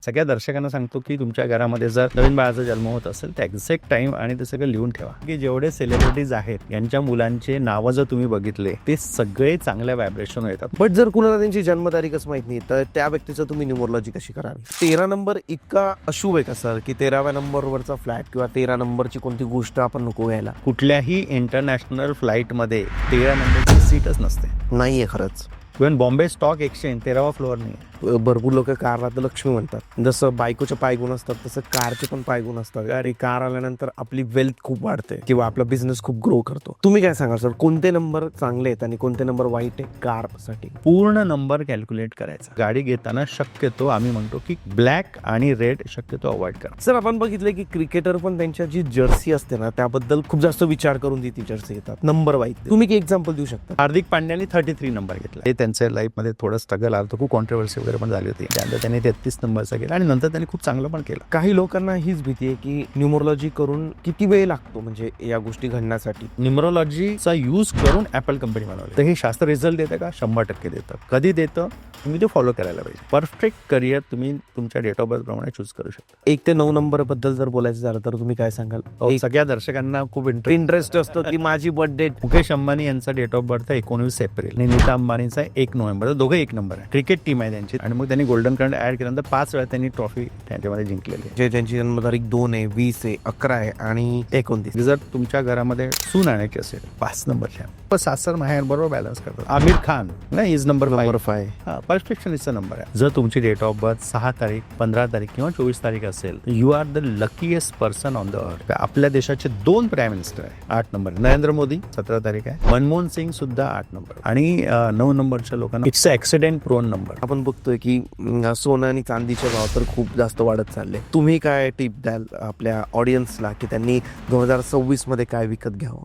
सगळ्या दर्शकांना सांगतो की तुमच्या घरामध्ये जर नवीन बाळाचा जन्म होत असेल तर एक्झॅक्ट टाइम आणि ते सगळं लिहून ठेवा की जेवढे सेलिब्रिटीज आहेत यांच्या मुलांचे नावं जर तुम्ही बघितले ते सगळे चांगल्या व्हायब्रेशन येतात. बट जर कुणाला त्यांची जन्मतारीखच माहित नाही तर त्या व्यक्तीचं तुम्ही न्यूमरोलॉजी कशी कराल? 13 नंबर इतका अशुभ आहे का सर की 13व्या नंबरवरचा फ्लॅट किंवा 13 नंबरची कोणती गोष्ट आपण नको घ्यायला? कुठल्याही इंटरनॅशनल फ्लाईटमध्ये 13 नंबरची सीटच नसते. नाहीये खरंच. इव्हन बॉम्बे स्टॉक एक्सचेंज 13वा फ्लोअर नाही. भरपूर लोक कारला तर लक्ष्मी म्हणतात. जसं बायकोचे पायगुण असतात तसं कारचे पण पायगुण असतात. अरे कार आल्यानंतर आपली वेल्थ खूप वाढते किंवा आपला बिझनेस खूप ग्रो करतो. तुम्ही काय सांगाल सर, कोणते नंबर चांगले आहेत आणि कोणते नंबर वाईट आहे कारसाठी? पूर्ण नंबर कॅल्क्युलेट करायचा. गाडी घेताना शक्यतो आम्ही म्हणतो की ब्लॅक आणि रेड शक्यतो अवॉइड करा. सर आपण बघितलं की क्रिकेटर पण त्यांच्या जी जर्सी असते ना त्याबद्दल खूप जास्त विचार करून ती जर्सी घेतात नंबर वाईट. तुम्ही एक एक्झाम्पल देऊ शकता? हार्दिक पांड्याने 33 नंबर घेतला. ते त्यांच्या लाईफमध्ये थोडं स्ट्रगल आलं, खूप कॉन्ट्रोवर्सी वगैरे पण झाली होती. त्यानंतर त्यांनी 33 नंबरचा केला आणि नंतर त्यांनी खूप चांगलं पण केलं. काही लोकांना हीच भीती आहे की न्यूमरोलॉजी करून किती वेळ लागतो म्हणजे या गोष्टी घडण्यासाठी? न्यूमरोलॉजीचा यूज करून ऍपल कंपनी बनवली. तर हे शास्त्र रिझल्ट देतं का? 100% देतं. कधी देतं? तुम्ही ते फॉलो करायला पाहिजे. परफेक्ट करिअर तुम्ही तुमच्या डेट ऑफ बर्थ प्रमाणे चूज करू शकता. 1 ते 9 नंबर बद्दल जर बोलायचं झालं तर तुम्ही काय सांगाल? सगळ्या दर्शकांना खूप इंटरेस्ट असतो की माझी बर्थडे. मुकेश अंबानी यांचा डेट ऑफ बर्थ आहे 19 एप्रिल आणि नीता अंबानीचा 1 नोव्हेंबर. दोघे 1 नंबर आहे. क्रिकेट टीम आहे त्यांची आणि मग त्यांनी गोल्डन कार्ड ऍड केल्यानंतर 5 वेळा त्यांनी ट्रॉफी त्यांच्यामध्ये जिंकलेली आहे. जे त्यांची जन्मतारीख 2 आहे, 20 आहे, 11 आहे आणि 29. जर तुमच्या घरामध्ये सून आणायची असेल 5 नंबरच्या पण सासर माहेर बरोबर बॅलन्स करतात. आमिर खान नाही इज नंबर 5. हा परफेक्शनिस्टचा नंबर आहे. जर तुमची डेट ऑफ बर्थ 6 तारीख, 15 तारीख किंवा 24 तारीख असेल you are the luckiest person on the earth. आपल्या देशाचे 2 प्राईम मिनिस्टर आहे. 8 नंबर नरेंद्र मोदी 17 तारीख आहे. मनमोहन सिंग सुद्धा 8 नंबर आणि 9 नंबरच्या लोकांना इट्स ऍक्सिडेंट प्रोन नंबर. आपण बघतोय की सोनं आणि चांदीचे भाव तर खूप जास्त वाढत चालले. तुम्ही काय टिप द्याल आपल्या ऑडियन्सला की त्यांनी 2026 मध्ये काय विकत घ्यावं?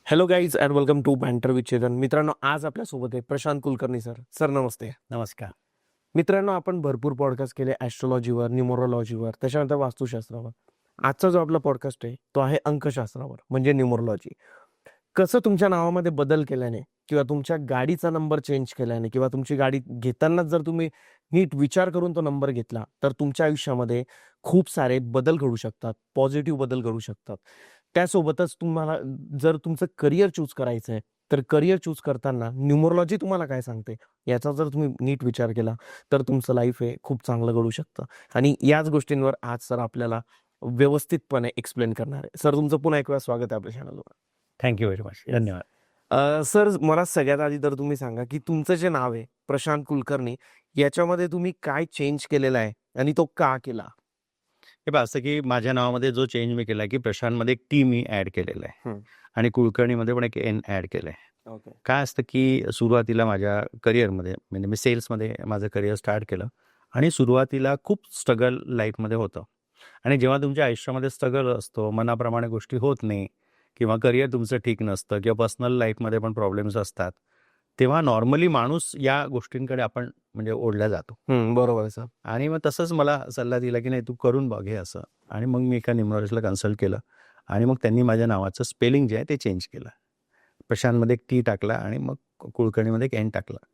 Hello guys and welcome to banter with Chetan. मित्रांनो, आज आपल्यासोबत आहे प्रशांत कुलकर्णी सर. सर नमस्ते. नमस्कार मित्रांनो, आपण भरपूर पॉडकास्ट केले ॲस्ट्रोलॉजीवर, न्यूमरोलॉजीवर, त्याच्यानंतर वास्तुशास्त्रावर. आजचा जो आपला पॉडकास्ट आहे तो आहे अंकशास्त्रावर म्हणजे न्यूमरोलॉजी. कसं तुमच्या नावामध्ये बदल केल्याने किंवा तुमच्या गाडीचा नंबर चेंज केल्याने किंवा तुमची गाडी घेतानाच जर तुम्ही नीट विचार करून तो नंबर घेतला तर तुमच्या आयुष्यामध्ये खूप सारे बदल घडू शकतात, पॉझिटिव्ह बदल घडू शकतात. त्यासोबतच तुम्हाला जर तुमचं करिअर चूज करायचं आहे तर करिअर चूज करताना न्यूमरोलॉजी तुम्हाला काय सांगते याचा जर तुम्ही नीट विचार केला तर तुमचं लाईफ हे खूप चांगलं घडू शकतं. आणि याच गोष्टींवर आज सर आपल्याला व्यवस्थितपणे एक्सप्लेन करणार आहे. सर तुमचं पुन्हा एक वेळा स्वागत आहे आपल्या चॅनलवर. Thank you very much. धन्यवाद. सर मला सगळ्यात आधी तर तुम्ही सांगा की तुमचं जे नाव आहे प्रशांत कुलकर्णी याच्यामध्ये तुम्ही काय चेंज केलेला आहे आणि तो का केला? हे पहा असं की माझ्या नावामध्ये जो चेंज मी केला की प्रशांतमध्ये एक टी मी ऍड केलेला आहे आणि कुलकर्णीमध्ये पण एक एन ऍड केलंय. काय असतं की सुरुवातीला माझ्या करिअरमध्ये म्हणजे मी सेल्समध्ये माझं करिअर स्टार्ट केलं आणि सुरुवातीला खूप स्ट्रगल लाईफमध्ये होतं आणि जेव्हा तुमच्या आयुष्यामध्ये स्ट्रगल असतो, मनाप्रमाणे गोष्टी होत नाही किंवा करिअर तुमचं ठीक नसतं किंवा पर्सनल लाईफमध्ये पण प्रॉब्लेम्स असतात, तेव्हा नॉर्मली माणूस या गोष्टींकडे आपण म्हणजे ओढला जातो. बरोबर आहे सर. आणि मग तसंच मला सल्ला दिला की नाही तू करून बघ हे असं. आणि मग मी एका न्यूमरोलॉजिस्टला कन्सल्ट केलं आणि मग त्यांनी माझ्या नावाचं स्पेलिंग जे आहे ते चेंज केलं. प्रशांतमध्ये एक टी टाकला आणि मग कुलकर्णीमध्ये एक एन टाकला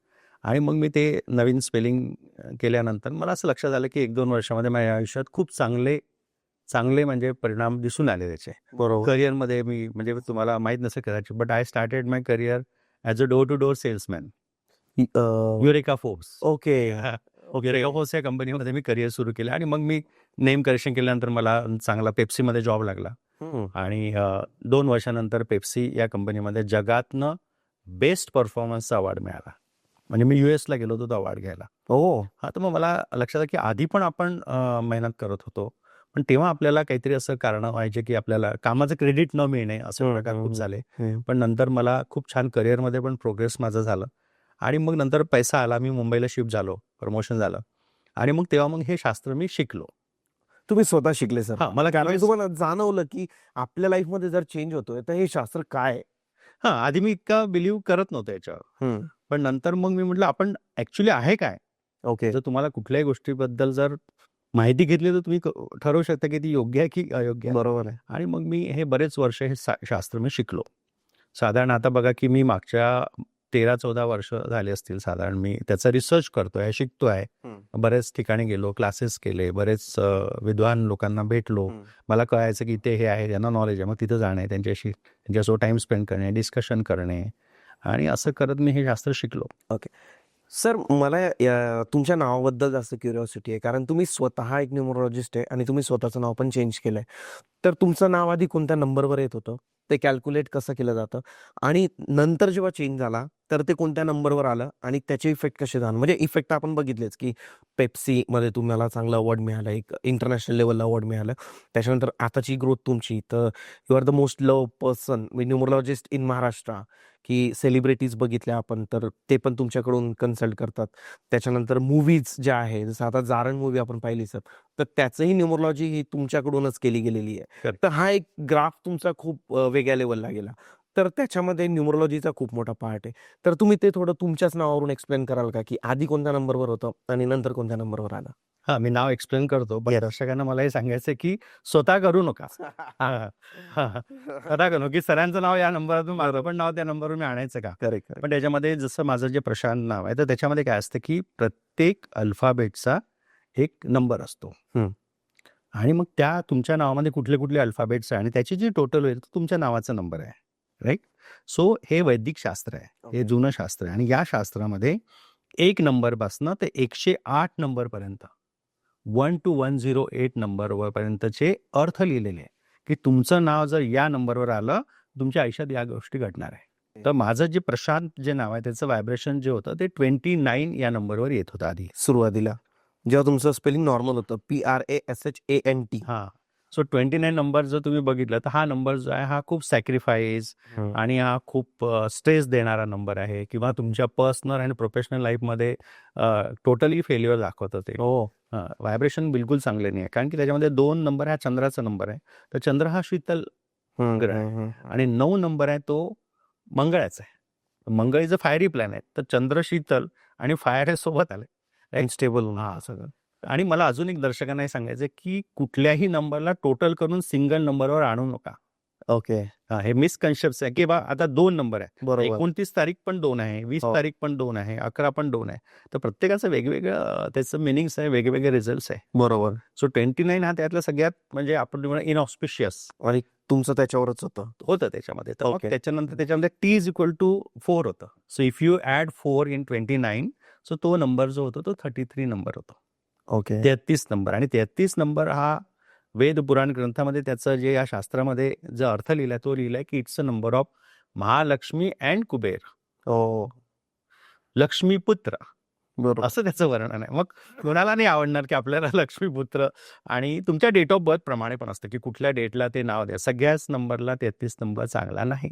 आणि मग मी ते नवीन स्पेलिंग केल्यानंतर मला असं लक्षात आलं की 1-2 वर्षामध्ये माझ्या आयुष्यात खूप चांगले म्हणजे परिणाम दिसून आले त्याचे. बरोबर. करिअरमध्ये मी म्हणजे तुम्हाला माहीत नसेल कदाचित but I started my career as a door to door salesman. Eureka Forbes. Okay. Eureka Forbes या कंपनीमध्ये मी करिअर सुरू केलं आणि मग मी नेम करेक्शन केल्यानंतर मला चांगला पेप्सीमध्ये जॉब लागला आणि 2 वर्षानंतर पेप्सी या कंपनीमध्ये जगातनं बेस्ट परफॉर्मन्सचा अवॉर्ड मिळाला. म्हणजे मी US ला गेलो होतो तो अवॉर्ड घ्यायला. हा तर मग मला लक्षात आलं की आधी पण आपण मेहनत करत होतो पण तेव्हा आपल्याला काहीतरी असं कारण व्हायचे की आपल्याला कामाचं क्रेडिट न मिळणे असे प्रकार खूप झाले. पण नंतर मला खूप छान करिअरमध्ये पण प्रोग्रेस माझं झालं आणि मग नंतर पैसा आला. मी मुंबईला शिफ्ट झालो, प्रमोशन झालं आणि मग तेव्हा मग हे शास्त्र मी शिकलो. तुम्ही स्वतः शिकले सर? हा मला कारण तुम्हाला जाणवलं की आपल्या लाईफ मध्ये जर चेंज होतोय तर हे शास्त्र काय आहे? हा आधी मी इतका बिलीव्ह करत नव्हतो याच्यावर पण नंतर मग मी म्हटलं आपण ऍक्च्युली आहे काय. ओके. जर तुम्हाला कुठल्याही गोष्टीबद्दल जर माहिती घेतली तर तुम्ही ठरवू शकता की ती योग्य आहे की अयोग्य आहे. बरोबर आहे. आणि मग मी हे बरेच वर्ष हे शास्त्र मी शिकलो. साधारण आता बघा की मी मागच्या 13-14 वर्ष झाले असतील साधारण मी त्याचा रिसर्च करतोय, शिकतोय. बरेच ठिकाणी गेलो, क्लासेस केले, बरेच विद्वान लोकांना भेटलो. मला कळायचं की ते हे आहे, त्यांना नॉलेज आहे. मग तिथं जाणे, त्यांच्यासोबत टाइम स्पेंड करणे, डिस्कशन करणे आणि असं करत मी हे शास्त्र शिकलो. सर मला तुमच्या नावाबद्दल जास्त क्युरिओसिटी आहे, कारण तुम्ही स्वतः एक न्यूमरोलॉजिस्ट आहे आणि तुम्ही स्वतःचं नाव पण चेंज केलंय. तर तुमचं नाव आधी कोणत्या नंबरवर येत होतं, ते कॅल्क्युलेट कसं केलं जातं, आणि नंतर जेव्हा चेंज झाला तर ते कोणत्या नंबरवर आलं आणि त्याचे इफेक्ट कसे झाले? म्हणजे इफेक्ट आपण बघितलेच की पेप्सीमध्ये तुम्हाला चांगलं अवॉर्ड मिळालं, एक इंटरनॅशनल लेवलला अवॉर्ड मिळालं. त्याच्यानंतर आताची ग्रोथ तुमची, तर you are the most love person numerologist in Maharashtra, की सेलिब्रिटीज बघितल्या आपण तर ते पण तुमच्याकडून कन्सल्ट करतात. त्याच्यानंतर मूवीज ज्या आहे, जसं आता जारण मूवी आपण पाहिली सर, तर त्याचंही न्यूमरोलॉजी ही तुमच्याकडूनच केली गेलेली आहे. Correct. तर हा एक ग्राफ तुमचा खूप वेगळ्या लेवलला गेला, तर त्याच्यामध्ये न्यूमरोलॉजीचा खूप मोठा पार्ट आहे. तर तुम्ही ते थोडं तुमच्याच नावावरून एक्सप्लेन कराल का, की आधी कोणत्या नंबरवर होतं आणि नंतर कोणत्या नंबरवर आलं? हा, मी नाव एक्सप्लेन करतो, पण दर्शकांना मला हे सांगायचं की स्वतः करू नका. स्वतः करू, की सरांचं नाव या नंबरवरून, माझं पण नाव त्या नंबरवरून मी आणायचं का? करेक्ट. पण त्याच्यामध्ये जसं माझं जे प्रशांत नाव आहे, तर त्याच्यामध्ये काय असतं की प्रत्येक अल्फाबेटचा एक नंबर असतो. आणि मग त्या तुमच्या नावामध्ये कुठले कुठले अल्फाबेट्स आहे आणि त्याची जी टोटल होईल तुमच्या नावाचा नंबर आहे. राईट. सो हे वैदिक शास्त्र आहे, हे जुनं शास्त्र आहे. आणि या शास्त्रामध्ये 1 नंबरपासनं ते 108 नंबरपर्यंत 1 to 108 नंबरपर्यंतचे अर्थ लिहिलेले आहे, की तुमचं नाव जर या नंबरवर आलं, तुमच्या आयुष्यात या गोष्टी घडणार आहे. तर माझं जे प्रशांत जे नाव आहे त्याचं व्हायब्रेशन जे होतं ते 29 या नंबरवर येत होतं आधी सुरुवातीला जेव्हा तुमचं स्पेलिंग नॉर्मल होतं, PRASHANT. हा. सो 29 नंबर जर तुम्ही बघितलं तर हा नंबर जो आहे हा खूप सॅक्रिफाईस आणि हा खूप स्ट्रेस देणारा नंबर आहे, किंवा तुमच्या पर्सनल आणि प्रोफेशनल लाईफमध्ये टोटली फेल्युअर दाखवतं ते. व्हायब्रेशन बिलकुल चांगले नाही आहे, कारण की त्याच्यामध्ये 2 नंबर हा चंद्राचा नंबर आहे. तर चंद्र हा शीतल ग्रह आहे आणि 9 नंबर आहे तो मंगळाचा आहे. मंगळ इज अ फायरी प्लॅनेट. तर चंद्र शीतल आणि फायर हे सोबत आले, स्टेबल. सगळं. आणि मला अजून एक दर्शकांना हे सांगायचं की कुठल्याही नंबरला टोटल करून सिंगल नंबरवर आणू नका. ओके. हे मिसकन्सेप्ट आहे की बा आता 2 नंबर आहे, बरोबर. 29 तारीख पण 2 आहे, 20 तारीख पण 2 आहे, 11 पण 2 आहे. तर प्रत्येकाचं वेगवेगळं त्याचं मिनिंग्स आहे, वेगवेगळे रिझल्ट आहे. बरोबर. सो 29 हा त्यातला सगळ्यात म्हणजे आपण इनऑस्पिशियस आणि तुमचं त्याच्यावरच होतं त्याच्यामध्ये. तर मग त्याच्यानंतर त्याच्यामध्ये T इज इक्वल टू 4 होतं. So if you add 4 in 29, so तो नंबर जो होतो तो 33 नंबर होतो. ओके. 33 नंबर. आणि 33 नंबर हा वेद पुराण ग्रंथामध्ये त्याचं जे या शास्त्रामध्ये जो अर्थ लिहिलाय तो लिहिलाय की it's a number of Mahalakshmi and Kuber, Lakshmiputra, बरोबर. असं त्याचं वर्णन आहे. मग कोणाला नाही आवडणार की आपल्याला लक्ष्मीपुत्र. आणि तुमच्या डेट ऑफ बर्थ प्रमाणे पण असतं की कुठल्या डेटला ते नाव द्या. सगळ्याच नंबरला 33 नंबर चांगला नाही.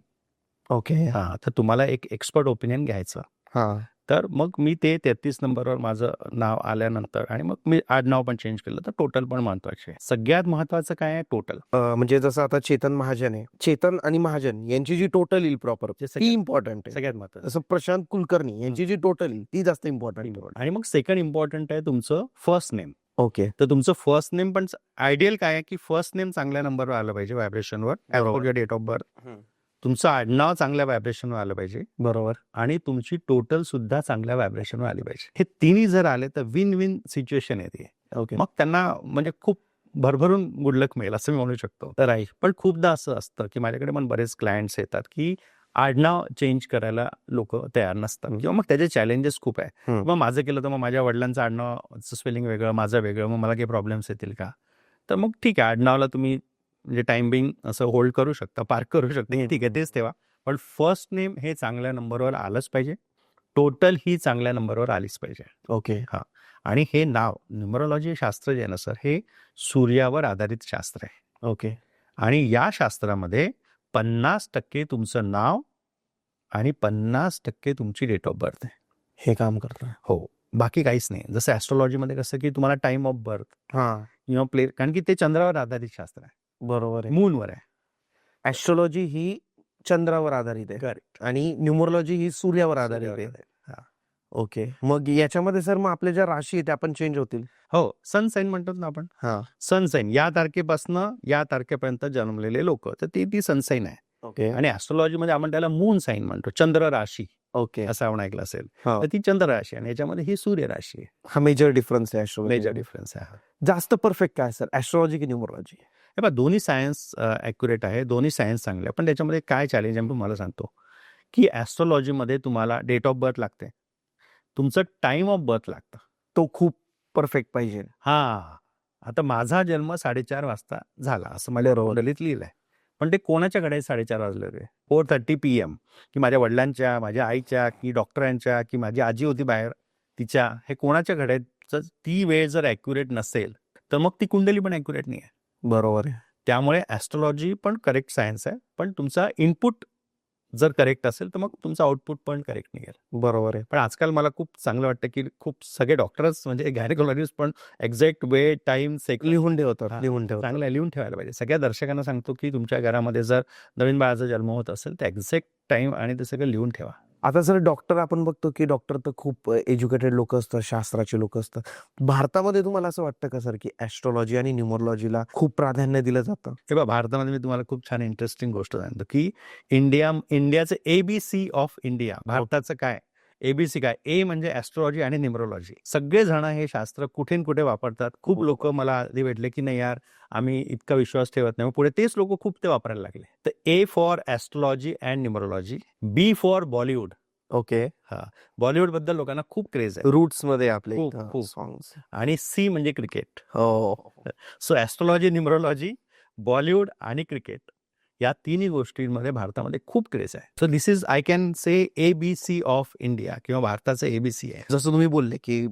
ओके. तर तुम्हाला एक एक्सपर्ट ओपिनियन घ्यायचं. तर मग मी ते 33 नंबरवर माझं नाव आल्यानंतर आणि मग मी आडनाव पण चेंज केलं. तर टोटल पण महत्वाचे आहे. सगळ्यात महत्वाचं काय आहे? टोटल. म्हणजे जसं आता चेतन महाजन आहे, चेतन आणि महाजन यांची जी टोटल येईल प्रॉपर ती इम्पॉर्टंट आहे. सगळ्यात महत्वाचं. जसं प्रशांत कुलकर्णी यांची जी टोटल येईल ती जास्त इम्पॉर्टंट. आणि मग सेकंड इम्पॉर्टंट आहे तुमचं फर्स्ट नेम. ओके. तर तुमचं फर्स्ट नेम पण आयडियल काय आहे की फर्स्ट नेम चांगल्या नंबरवर आलं पाहिजे व्हायब्रेशनवर, as per your date of birth. तुमचं आडनाव चांगल्या व्हायब्रेशनवर आलं पाहिजे. बरोबर. आणि तुमची टोटल सुद्धा चांगल्या व्हायब्रेशनवर आली पाहिजे. हे तिन्ही जर आले तर विन विन सिच्युएशन येते. ओके. मग त्यांना म्हणजे खूप भरभरून गुड लक मिळेल असं मी म्हणू शकतो. राईट. पण खूपदा असं असतं की माझ्याकडे पण बरेच क्लायंट्स येतात की आडनाव चेंज करायला लोक तयार नसतात, किंवा मग त्याचे चॅलेंजेस खूप आहे. मग माझं केलं तर मग माझ्या वडिलांचं आडनावचं स्पेलिंग वेगळं, माझं वेगळं, मग मला काही प्रॉब्लेम्स येतील का? तर मग ठीक आहे, आडनावला तुम्ही म्हणजे टाइम बिंग असं होल्ड करू शकता, पार्क करू शकता, ठीक आहे तेच ठेवा. पण फर्स्ट नेम हे चांगल्या नंबरवर आलंच पाहिजे. टोटल ही चांगल्या नंबरवर आलीच पाहिजे. ओके. आणि हे नाव न्यूमरोलॉजी शास्त्र जे आहे ना सर, हे सूर्यावर आधारित शास्त्र आहे. ओके. आणि या शास्त्रामध्ये 50% तुमचं नाव आणि 50% तुमची डेट ऑफ बर्थ आहे. हे काम करतं. हो, बाकी काहीच नाही. जसं ॲस्ट्रोलॉजीमध्ये कसं की तुम्हाला टाइम ऑफ बर्थ किंवा प्लेस, कारण की ते चंद्रावर आधारित शास्त्र आहे, बरोबर आहे. मूनवर आहे. ॲस्ट्रोलॉजी ही चंद्रावर आधारित आहे. करेक्ट. आणि न्यूमरोलॉजी ही सूर्यावर आधारित आहे. ओके. मग याच्यामध्ये सर मग आपल्या ज्या राशी आहेत त्या पण चेंज होतील? हो, सन साईन म्हणतात ना आपण. सन साईन या तारखेपासनं या तारखेपर्यंत जन्मलेले लोक, तर ती सन साईन आहे. ओके. आणि ॲस्ट्रोलॉजीमध्ये आपण त्याला मून साईन म्हणतो, चंद्र राशी. ओके. असं आपण ऐकलं असेल. हा. तर ती चंद्र राशी आणि याच्यामध्ये ही सूर्य राशी आहे. हा मेजर डिफरन्स आहे ऍस्ट्रोलॉजी. मेजर डिफरन्स आहे हा. जास्त परफेक्ट काय सर, ऍस्ट्रोलॉजी की न्यूमरोलॉजी? हे बघा दोन्ही सायन्स ॲक्युरेट आहे, दोन्ही सायन्स चांगले आहे. पण त्याच्यामध्ये काय चॅलेंज आहे मी तुम्हाला सांगतो, की ॲस्ट्रोलॉजीमध्ये तुम्हाला डेट ऑफ बर्थ लागते, तुमचं टाइम ऑफ बर्थ लागतं. तो खूप परफेक्ट पाहिजे. हां, आता माझा जन्म 4:30 वाजता झाला असं माझ्या कुंडलीत लिहिलंय. पण ते कोणाच्या घड्याळीत 4:30 वाजले होते? 4:30 PM, की माझ्या वडिलांच्या, माझ्या आईच्या, की डॉक्टरांच्या, की माझी आजी होती बाहेर तिच्या, हे कोणाच्या घड्याळीत ती वेळ जर ॲक्युरेट नसेल, तर मग ती कुंडली पण ॲक्युरेट नाही आहे. बरोबर आहे. त्यामुळे ॲस्ट्रोलॉजी पण करेक्ट सायन्स आहे, पण तुमचा इनपुट जर करेक्ट असेल, तर मग तुमचा आउटपुट पण करेक्ट निघेल. बरोबर आहे. पण आजकाल मला खूप चांगलं वाटतं, की खूप सगळे डॉक्टर्स म्हणजे गायनेकोलॉजिस्ट पण एक्झॅक्ट वेळ, टाईम, सेकंड लिहून ठेवतात, हां, लिहून ठेवतात. चांगलं लिहून ठेवायला पाहिजे. सगळ्या दर्शकांना सांगतो, की तुमच्या घरामध्ये जर नवीन बाळाचा जन्म होत असेल, तर एक्झॅक्ट टाईम आणि ते सगळं लिहून ठेवा. आता सर डॉक्टर आपण बघतो की डॉक्टर तर खूप एज्युकेटेड लोक असतात, शास्त्राचे लोक असतात. भारतामध्ये तुम्हाला असं वाटतं का सर की ऍस्ट्रोलॉजी आणि न्यूमरोलॉजीला खूप प्राधान्य दिलं जातं? हे बघा भारतामध्ये मी तुम्हाला खूप छान इंटरेस्टिंग गोष्ट सांगतो, की इंडियाचं ABC ऑफ इंडिया, भारताचं काय? ABC काय? ए म्हणजे ॲस्ट्रोलॉजी आणि न्यूमरोलॉजी. सगळेजण हे शास्त्र कुठे न कुठे वापरतात. खूप लोक मला आधी भेटले, की नाही यार आम्ही इतका विश्वास ठेवत नाही. मग पुढे तेच लोक खूप ते वापरायला लागले. तर A for astrology and numerology, B for Bollywood. Okay. हां, बॉलिवूडबद्दल लोकांना खूप क्रेज आहे. रूट्स मध्ये आपले खूप, खूप. सॉंग्स. आणि सी म्हणजे क्रिकेट. हो. सो ॲस्ट्रोलॉजी, न्यूमरोलॉजी, बॉलिवूड आणि क्रिकेट या तिन्ही गोष्टींमध्ये भारतामध्ये खूप क्रेज आहे. So this is I can say ABC of India किंवा भारताचं ABC आहे. जसं तुम्ही बोलले की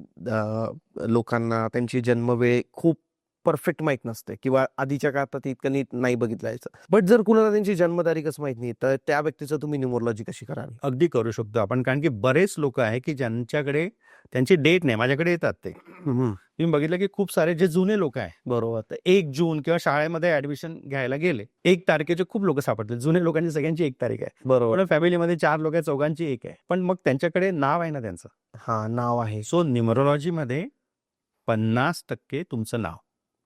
लोकांना त्यांची जन्मवेळ खूप परफेक्ट माहित नसते किंवा आधीच्या काळात ते इतकं नीट नाही बघितलं जायचं. बट जर कुणाला त्यांची जन्मतारीखच माहित नाही, तर त्या व्यक्तीचं तुम्ही न्यूमरोलॉजी कशी करावी? अगदी करू शकतो आपण, कारण की बरेच लोक आहे की ज्यांच्याकडे त्यांची डेट नाही, माझ्याकडे येतात ते. तुम्ही बघितलं की खूप सारे जे जुने लोक आहे, बरोबर. तर 1 जून किंवा शाळेमध्ये ऍडमिशन घ्यायला गेले, 1 तारखेचे खूप लोक सापडतील. जुने लोकांची सगळ्यांची 1 तारीख आहे. बरोबर. पण फॅमिलीमध्ये 4 लोक आहे, चौघांची 1 आहे. पण मग त्यांच्याकडे नाव आहे ना त्यांचं. हा, नाव आहे. सो न्यूमरोलॉजीमध्ये 50% तुमचं नाव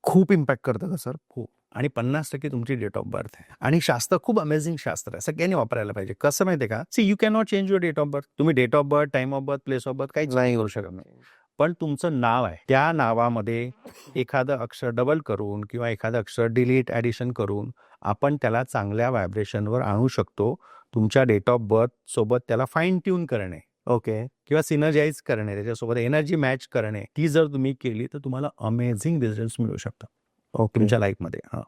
खूप इम्पॅक्ट करतं का सर? हो, आणि 50% तुमची डेट ऑफ बर्थ आहे. आणि शास्त्र खूप अमेझिंग शास्त्र आहे, सगळ्यांनी वापरायला पाहिजे. कसं माहितीये का, see you can not change your date of birth. तुम्ही date of birth, time of birth, place of birth काहीच नाही करू होऊ शकत शकत. नाही. पण तुमचं नाव आहे, त्या नावामध्ये एखादं अक्षर डबल करून किंवा एखादं अक्षर डिलीट, ॲडिशन करून आपण त्याला चांगल्या व्हायब्रेशनवर आणू शकतो. तुमच्या डेट ऑफ बर्थ सोबत त्याला फाईन ट्यून करणे ओके. किंवा सिनर्जाईज करणे, त्याच्यासोबत एनर्जी मॅच करणे, ती जर तुम्ही केली तर तुम्हाला अमेझिंग रिझल्ट्स मिळू शकतात ओके. तुमच्या लाईफमध्ये. हां,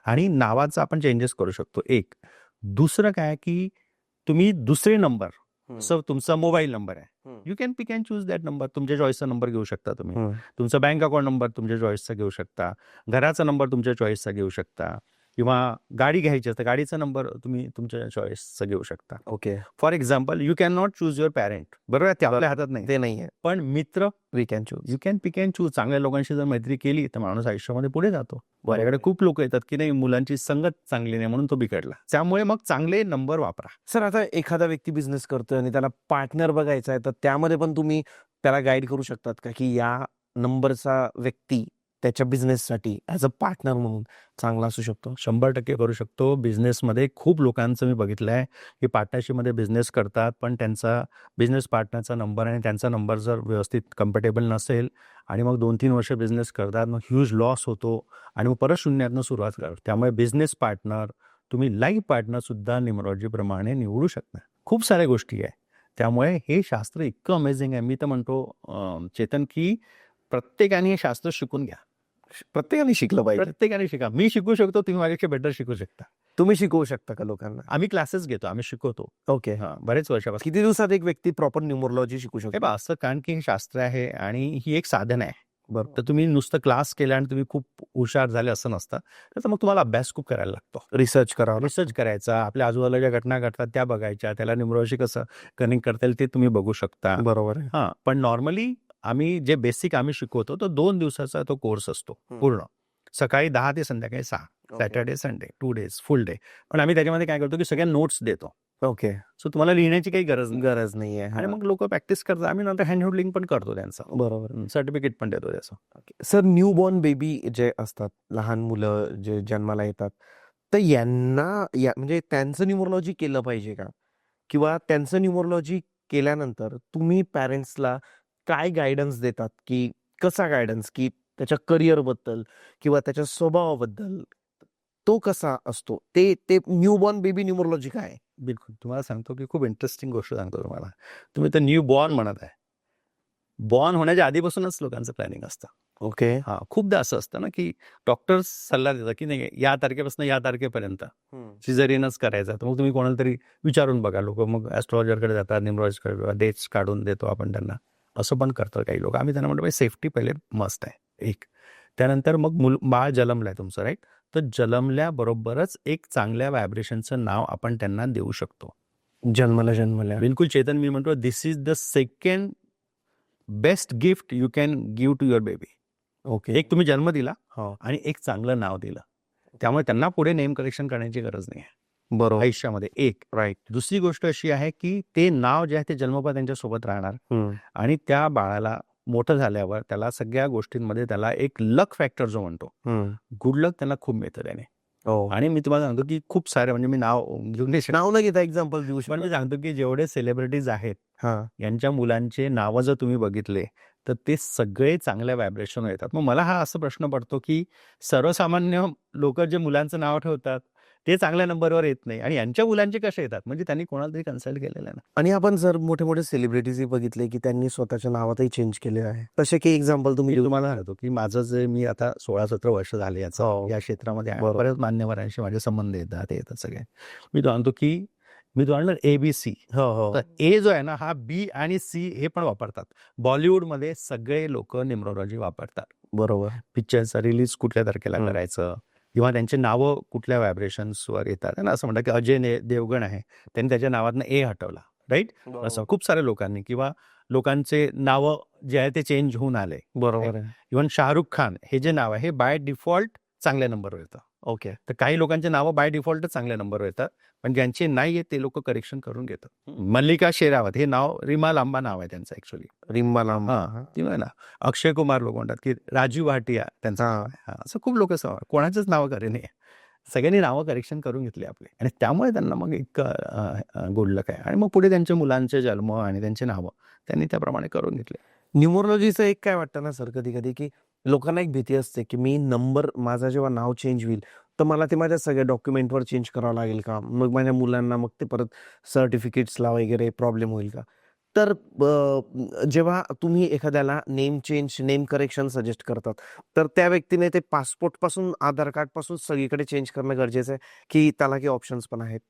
आणि नावाचं आपण चेंजेस करू शकतो एक. दुसरं काय की तुम्ही दुसरे नंबर, सो तुमचा मोबाईल नंबर आहे, you can pick and choose that number. तुमच्या चॉईसचा नंबर घेऊ शकता तुम्ही. तुमचा बँक अकाउंट नंबर तुमच्या चॉईसचा घेऊ शकता, घराचा नंबर तुमच्या चॉईसचा घेऊ शकता, किंवा गाडी घ्यायची असते गाडीचा नंबर तुम्ही तुमच्या चॉईसचा घेऊ शकता. Okay. For example you can not choose your parent, बरोबर आहे, ते आपल्या हातात नाही. ते नाहीये. पण मित्र we can choose. You can pick and choose. चांगल्या लोकांशी जर मैत्री केली तर माणूस आयुष्यामध्ये पुढे जातो. माझ्याकडे खूप लोक येतात की नाही मुलांची संगत चांगली नाही म्हणून तो बिघडला. त्यामुळे मग चांगले नंबर वापरा. सर आता एखादा व्यक्ती बिझनेस करतोय आणि त्याला पार्टनर बघायचा आहे, तर त्यामध्ये पण तुम्ही त्याला गाईड करू शकतात का की या नंबरचा व्यक्ती त्याच्या बिझनेससाठी ॲज अ पार्टनर म्हणून चांगला असू शकतो? 100% करू शकतो. बिझनेसमध्ये खूप लोकांचं मी बघितलं आहे की पार्टनरशिपमध्ये बिझनेस करतात, पण त्यांचा बिझनेस पार्टनरचा नंबर आणि त्यांचा नंबर जर व्यवस्थित कम्फर्टेबल नसेल आणि मग 2-3 वर्ष बिझनेस करतात, मग ह्यूज लॉस होतो आणि मग परत शून्यातनं सुरुवात करतात. त्यामुळे बिझनेस पार्टनर तुम्ही लाईफ पार्टनरसुद्धा न्यूमरोलॉजीप्रमाणे निवडू शकता. खूप साऱ्या गोष्टी आहे. त्यामुळे हे शास्त्र इतकं अमेझिंग आहे. मी तर म्हणतो चेतन की प्रत्येकाने हे शास्त्र शिकून घ्या. प्रत्येकाने शिकलं पाहिजे. प्रत्येकाने शिका. मी शिकू शकतो, तुम्ही माझ्यापेक्षा बेटर शिकू शकता. तुम्ही शिकवू शकता का लोकांना? आम्ही क्लासेस घेतो, आम्ही शिकवतो. ओके. हां, बरेच वर्षापासून. किती दिवसात एक व्यक्ती प्रॉपर न्यूमरोलॉजी शिकू हे शकतो? पहा असं, कारण की हे शास्त्र आहे आणि ही एक साधन आहे. बरोबर. तर तुम्ही नुसतं क्लास केला आणि तुम्ही खूप हुशार झाले असं नसतं. तर मग तुम्हाला अभ्यास खूप करायला लागतो. रिसर्च करावा. रिसर्च करायचा, आपल्या आजूबाजूला ज्या घटना घडतात त्या बघायच्या, त्याला न्यूमरोलॉजी कसं कनेक्ट करता येईल ते तुम्ही बघू शकता. बरोबर आहे. हां, पण नॉर्मली आम्ही जे बेसिक आम्ही शिकवतो तो 2 दिवसाचा तो कोर्स असतो पूर्ण. सकाळी 10 ते संध्याकाळी 6, सॅटर्डे, संडे, 2 डेज, फुल डे. पण आम्ही त्याच्यामध्ये काय करतो की सगळ्या नोट्स देतो. ओके. सो तुम्हाला लिहिण्याची काही गरज नाही. गरज नाहीये. आणि मग लोक प्रॅक्टिस करतात. आम्ही नंतर हँड होल्डिंग पण करतो त्यांचं. बरोबर. सर्टिफिकेट पण देतो त्याचं. सर न्यूबॉर्न बेबी जे असतात, लहान मुलं जे जन्माला येतात, तर यांना म्हणजे त्यांचं न्यूमरोलॉजी केलं पाहिजे का? किंवा त्यांचं न्यूमरोलॉजी केल्यानंतर तुम्ही पॅरेंट्सला काय गायडन्स देतात, की कसा गायडन्स, की त्याच्या करिअरबद्दल किंवा त्याच्या स्वभावाबद्दल तो कसा असतो? ते ते न्यूबॉर्न बेबी न्यूमरोलॉजी काय आहे? बिलकुल. तुम्हाला सांगतो की खूप इंटरेस्टिंग गोष्ट सांगतो तुम्हाला. तुम्ही तर न्यू बॉर्न म्हणत आहे. बॉर्न होण्याच्या आधीपासूनच लोकांचं प्लॅनिंग असतं. ओके. हां, खूपदा असं असतं ना, की डॉक्टर्स सल्ला देतात, की नाही या तारखेपासून या तारखेपर्यंत सिझेरियनच करायचं. तर मग तुम्ही कोणाला तरी विचारून बघा. लोकं मग ॲस्ट्रोलॉजरकडे जातात, न्यूमरोलॉजिस्टकडे डेट्स काढून देतो आपण त्यांना. असं पण करतात काही लोकं. आम्ही त्यांना म्हणतो सेफ्टी पहिले मस्ट आहे एक. त्यानंतर मग बाळ जन्मलंय तुमचं राईट? तर जन्मल्याबरोबरच एक चांगल्या व्हायब्रेशनचं नाव आपण त्यांना देऊ शकतो. जन्मल्या. बिलकुल चेतन, मी म्हणतो this is the second best gift you can give to your baby. Okay. एक तुम्ही जन्म दिला हो. आणि एक चांगलं नाव दिलं. त्यामुळे त्यांना पुढे नेम करेक्शन करण्याची गरज नाही आहे बरोबर. आयुष्यामध्ये. एक राईट. दुसरी गोष्ट अशी आहे की ते नाव जे आहे ते जन्मोपात त्यांच्यासोबत राहणार आणि त्या बाळाला मोठं झाल्यावर त्याला सगळ्या गोष्टींमध्ये त्याला एक लक फॅक्टर जो म्हणतो, गुड लक त्यांना खूप मिळतं त्याने. हो. आणि मी तुम्हाला सांगतो की खूप सारे, म्हणजे मी नाव घेऊन नाही शकत, नाव न घेता एक्झाम्पल देऊ पण मी शकता. सांगतो की जेवढे सेलिब्रिटीज आहेत हां. यांच्या मुलांचे नावं जर तुम्ही बघितले तर ते सगळे चांगल्या व्हायब्रेशन येतात. मग मला हा असा प्रश्न पडतो की सर्वसामान्य लोक जे मुलांचं नाव ठेवतात ते चांगल्या नंबरवर येत नाही आणि यांच्या मुलांचे कसे येतात, म्हणजे त्यांनी कोणाला तरी कन्सल्ट केलेलं आहे ना. आणि आपण जर मोठे सेलिब्रिटीज बघितले, की त्यांनी स्वतःच्या नावातही चेंज केले आहे. तसे काही एक्झाम्पल तुम्ही मी तुम्हाला सांगतो की माझं जे, मी आता 16-17 वर्ष झाले याचं हो. या क्षेत्रामध्ये आहे. बरोबर. बऱ्याच मान्यवरांशी माझे संबंध येतात, ते येतात सगळे. मी तो म्हणतो की मी तो म्हणलं ABC. हो. तर ए जो आहे ना हा B आणि C हे पण वापरतात. बॉलिवूडमध्ये सगळे लोक न्यूमरोलॉजी वापरतात. बरोबर. पिक्चरचं रिलीज कुठल्या तारखेला करायचं किंवा त्यांचे नावं कुठल्या व्हायब्रेशन्सवर येतात ना. असं म्हणतात की अजय देवगण आहे, त्यांनी त्याच्या नावातनं ए हटवला, राईट? असं खूप साऱ्या लोकांनी, किंवा लोकांचे नावं जे आहे ते चेंज होऊन आले. बरोबर आहे. इव्हन शाहरुख खान हे जे नाव आहे हे बाय डिफॉल्ट चांगल्या नंबरवर येतं. ओके. तर काही लोकांचे नावं बाय डिफॉल्टच चांगल्या नंबरवर येतात, पण ज्यांचे नाही आहेत ते लोक करेक्शन करून घेतात. मल्लिका शेरावत हे नाव, रीमा लांबा नाव आहे त्यांचं ऍक्च्युअली. रिंबाला. हां, ती ना. अक्षय कुमार लोक म्हणतात की राजीव भाटिया त्यांचं नाव आहे. हां, असं खूप लोक कोणाचंच नावं करे नाही. सगळ्यांनी नावं करेक्शन करून घेतली आपले आणि त्यामुळे त्यांना मग इतकं गुड लक आहे. आणि मग पुढे त्यांच्या मुलांचे जन्म आणि त्यांचे नावं त्यांनी त्याप्रमाणे करून घेतले. न्यूमरोलॉजीचं एक काय वाटतं ना सर, कधी की लोकांना एक भीती असते, की मी नंबर, माझा जेव्हा नाव चेंज होईल तर मला ते माझ्या सगळ्या डॉक्युमेंटवर चेंज करावं लागेल का? मग माझ्या मुलांना मग ते परत सर्टिफिकेट्सला वगैरे प्रॉब्लेम होईल का? तर जेव्हा तुम्ही एखाद्याला name change, name correction suggest करतात, तर त्या व्यक्तीने ते पासपोर्ट पासून, आधार कार्ड पासून सगळीकडे चेंज करणं गरजेचं आहे, की त्याला काही ऑप्शन्स पण आहेत?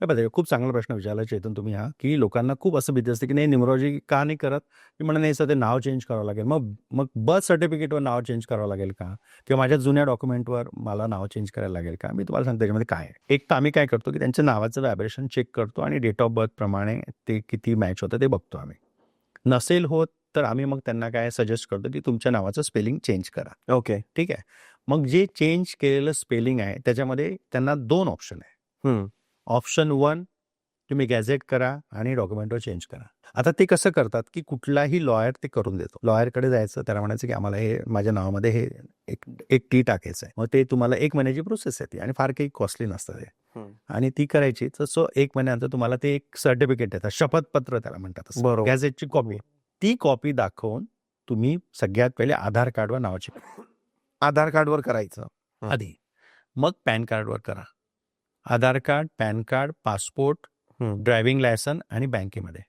बघा, खूप चांगला प्रश्न विचारला चेतन तुम्ही हा, की लोकांना खूप असं भीती असते की नाही न्यूमरोलॉजी का नाही करत. मी म्हणा नाही सर, ते नाव चेंज करावं लागेल. मग मग बर्थ सर्टिफिकेटवर नाव चेंज करावं लागेल का, किंवा माझ्या जुन्या डॉक्युमेंटवर मला नाव चेंज करायला लागेल का? मी तुम्हाला सांगतो त्याच्यामध्ये काय आहे. एक तर आम्ही काय करतो की त्यांच्या नावाचं व्हायब्रेशन चेक करतो आणि डेट ऑफ बर्थ प्रमाणे ते किती मॅच होतं ते बघतो आम्ही. नसेल होत तर आम्ही मग त्यांना काय सजेस्ट करतो की तुमच्या नावाचं स्पेलिंग चेंज करा. ओके. ठीक आहे. मग जे चेंज केलेलं स्पेलिंग आहे त्याच्यामध्ये त्यांना 2 ऑप्शन आहे. ऑप्शन 1 तुम्ही गॅझेट करा आणि डॉक्युमेंटवर चेंज करा. आता ते कसं करतात की कुठलाही लॉयर ते करून देतो. लॉयरकडे जायचं, त्याला म्हणायचं की आम्हाला हे माझ्या नावामध्ये हे एक टी टाकायचं आहे. मग ते तुम्हाला 1 महिन्याची प्रोसेस आहे ती आणि फार काही कॉस्टली नसतं ते. आणि ती करायची तर 1 महिन्यानंतर तुम्हाला ते एक सर्टिफिकेट देतात, शपथपत्र त्याला म्हणतात, बरोबर. गॅझेटची कॉपी. ती कॉपी दाखवून तुम्ही सगळ्यात पहिले आधार कार्डवर नावाची आधार कार्डवर करायचं आधी, मग पॅन कार्डवर करा. Aadhaar card, PAN card, passport, driving licence आणि बँकेमध्ये.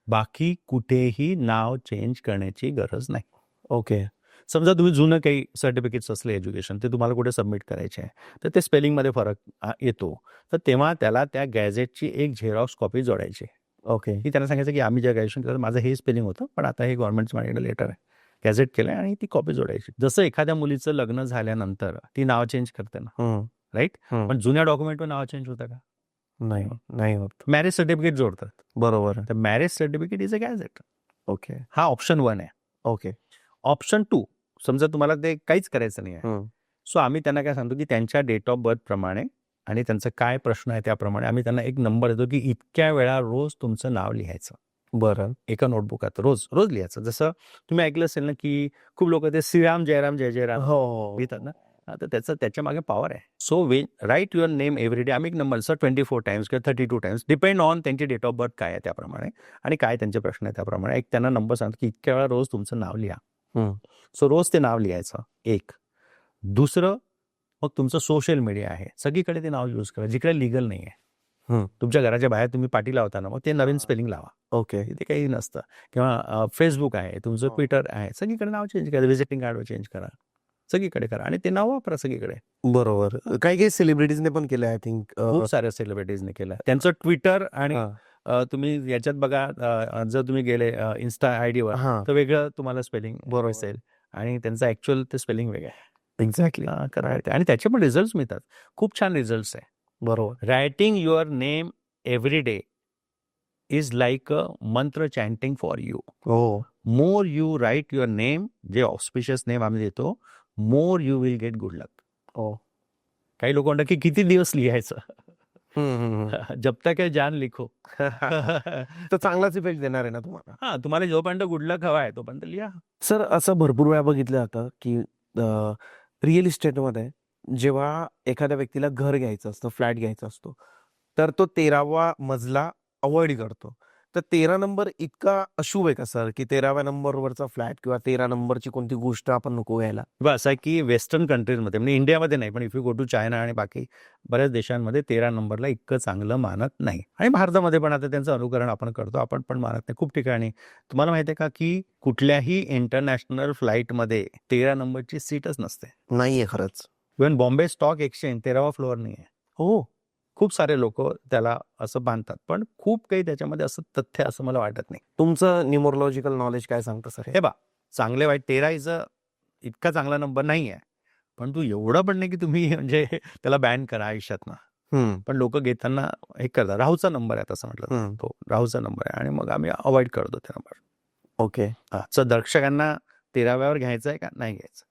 बाकी कुठेही नाव चेंज करण्याची गरज नाही. ओके. समजा तुम्ही जुनं काही सर्टिफिकेट्स असले एज्युकेशन, ते तुम्हाला कुठे सबमिट करायचे आहे, तर ते स्पेलिंगमध्ये फरक येतो, तर तेव्हा त्याला त्या गॅझेटची एक झेरॉक्स कॉपी जोडायची. ओके. की त्यांना सांगायचं की आम्ही ज्या ग्रॅज्युएशन केलं माझं हे स्पेलिंग होतं, पण आता हे गव्हर्नमेंटचं माझ्याकडे लेटर आहे, गॅझेट केलंय, आणि ती कॉपी जोडायची. जसं एखाद्या मुलीचं लग्न झाल्यानंतर ती नाव चेंज करते ना, राईट? पण जुन्या डॉक्युमेंटवर नाव चेंज होतं का? नाही होत. मॅरेज सर्टिफिकेट जोडतात. बरोबर. तर marriage certificate is a gadget. Okay. हा ऑप्शन 1 आहे. ओके. ऑप्शन 2, समजा तुम्हाला ते काहीच करायचं नाही आहे, सो आम्ही त्यांना काय सांगतो की त्यांच्या डेट ऑफ बर्थ प्रमाणे आणि त्यांचा काय प्रश्न आहे त्याप्रमाणे आम्ही त्यांना एक नंबर देतो की इतक्या वेळा रोज तुमचं नाव लिहायचं. बरं. एका नोटबुकात रोज लिहायचं. जसं तुम्ही ऐकलं असेल ना की खूप लोक ते श्रीराम जयराम जय जयराम हो. लिहितात ना, तर त्याच्या मागे पॉवर आहे. So write your name every day. आम्ही एक नंबर सर 24 टाइम्स किंवा 32 टाइम्स डिपेंड ऑन त्यांची डेट ऑफ बर्थ काय आहे त्याप्रमाणे आणि काय त्यांचे प्रश्न आहे त्याप्रमाणे एक त्यांना नंबर सांगतो की इतक्या वेळा रोज तुमचं नाव लिहा. सो रोज ते नाव लिहायचं एक. दुसरं मग तुमचं सोशल मीडिया आहे सगळीकडे ते नाव यूज करा जिकडे लिगल नाही आहे. तुमच्या घराच्या बाहेर तुम्ही पाठी लावता ना मग ते नवीन स्पेलिंग लावा. ओके. ते काही नसतं. किंवा फेसबुक आहे तुमचं ट्विटर आहे सगळीकडे नाव चेंज करा. व्हिजिटिंग कार्डवर चेंज करा. सगळीकडे करा आणि ते नाव वापरा सगळीकडे. बरोबर. काही सेलिब्रिटीजने पण केलं आय थिंक. खूप साऱ्या सेलिब्रिटीजने केलं त्यांचं ट्विटर आणि तुम्ही याच्यात बघा जर तुम्ही गेले इन्स्टा आयडीवर तर वेगळं तुम्हाला स्पेलिंग असेल आणि त्यांचं ऍक्च्युअल ते स्पेलिंग वेगळं आहे. एक्झॅक्टली. करायचं आणि त्याचे पण रिझल्ट मिळतात. खूप छान रिझल्ट आहे. बरोबर. Writing your name every day is like a mantra chanting for you. More you write your name जे ऑस्पिशियस नेम आम्ही देतो more you will get good luck. काही लोक म्हणतात की किती दिवस लिहायचं. जब तक है जान लिखो. तर चांगलाच इफेक्ट देणार आहे ना तुम्हाला. तुम्हाला जोपर्यंत गुड लक हवा आहे तोपर्यंत लिहा. सर असं भरपूर वेळा बघितलं जातं की रिअल इस्टेटमध्ये जेव्हा एखाद्या व्यक्तीला घर घ्यायचं असतं फ्लॅट घ्यायचा असतो तर तो 13वा मजला अवॉइड करतो. तर 13 नंबर इतका अशुभ आहे का सर की 13व्या नंबरवरचा फ्लॅट किंवा 13 नंबरची कोणती गोष्ट आपण नको घ्यायला. असं आहे की वेस्टर्न कंट्रीजमध्ये म्हणजे इंडियामध्ये नाही पण if you go to China आणि बाकी बऱ्याच देशांमध्ये 13 नंबरला इतकं चांगलं मानत नाही आणि भारतामध्ये पण आता त्यांचं अनुकरण आपण करतो. आपण पण मानत नाही. खूप ठिकाणी तुम्हाला माहिती आहे का की कुठल्याही इंटरनॅशनल फ्लाईटमध्ये 13 नंबरची सीटच नसते. नाहीये खरंच. इव्हन बॉम्बे स्टॉक एक्सचेंज 13वा फ्लोअर नाही आहे. हो. खूप सारे लोक त्याला असं बांधतात पण खूप काही त्याच्यामध्ये असं तथ्य असं मला वाटत नाही. तुमचं न्यूमरोलॉजिकल नॉलेज काय सांगतं सर. हे चांगले वाईट 13 इज इतका चांगला नंबर नाही आहे पण तू एवढं पण नाही की तुम्ही म्हणजे त्याला बॅन करा आयुष्यात ना. पण लोक घेताना हे करतात. राहूचा नंबर आहे तसं म्हटलं तो राहूचा नंबर आहे आणि मग आम्ही अवॉइड करतो ते नंबर. ओके. सर दर्शकांना 13व्यावर घ्यायचं आहे का नाही घ्यायचं.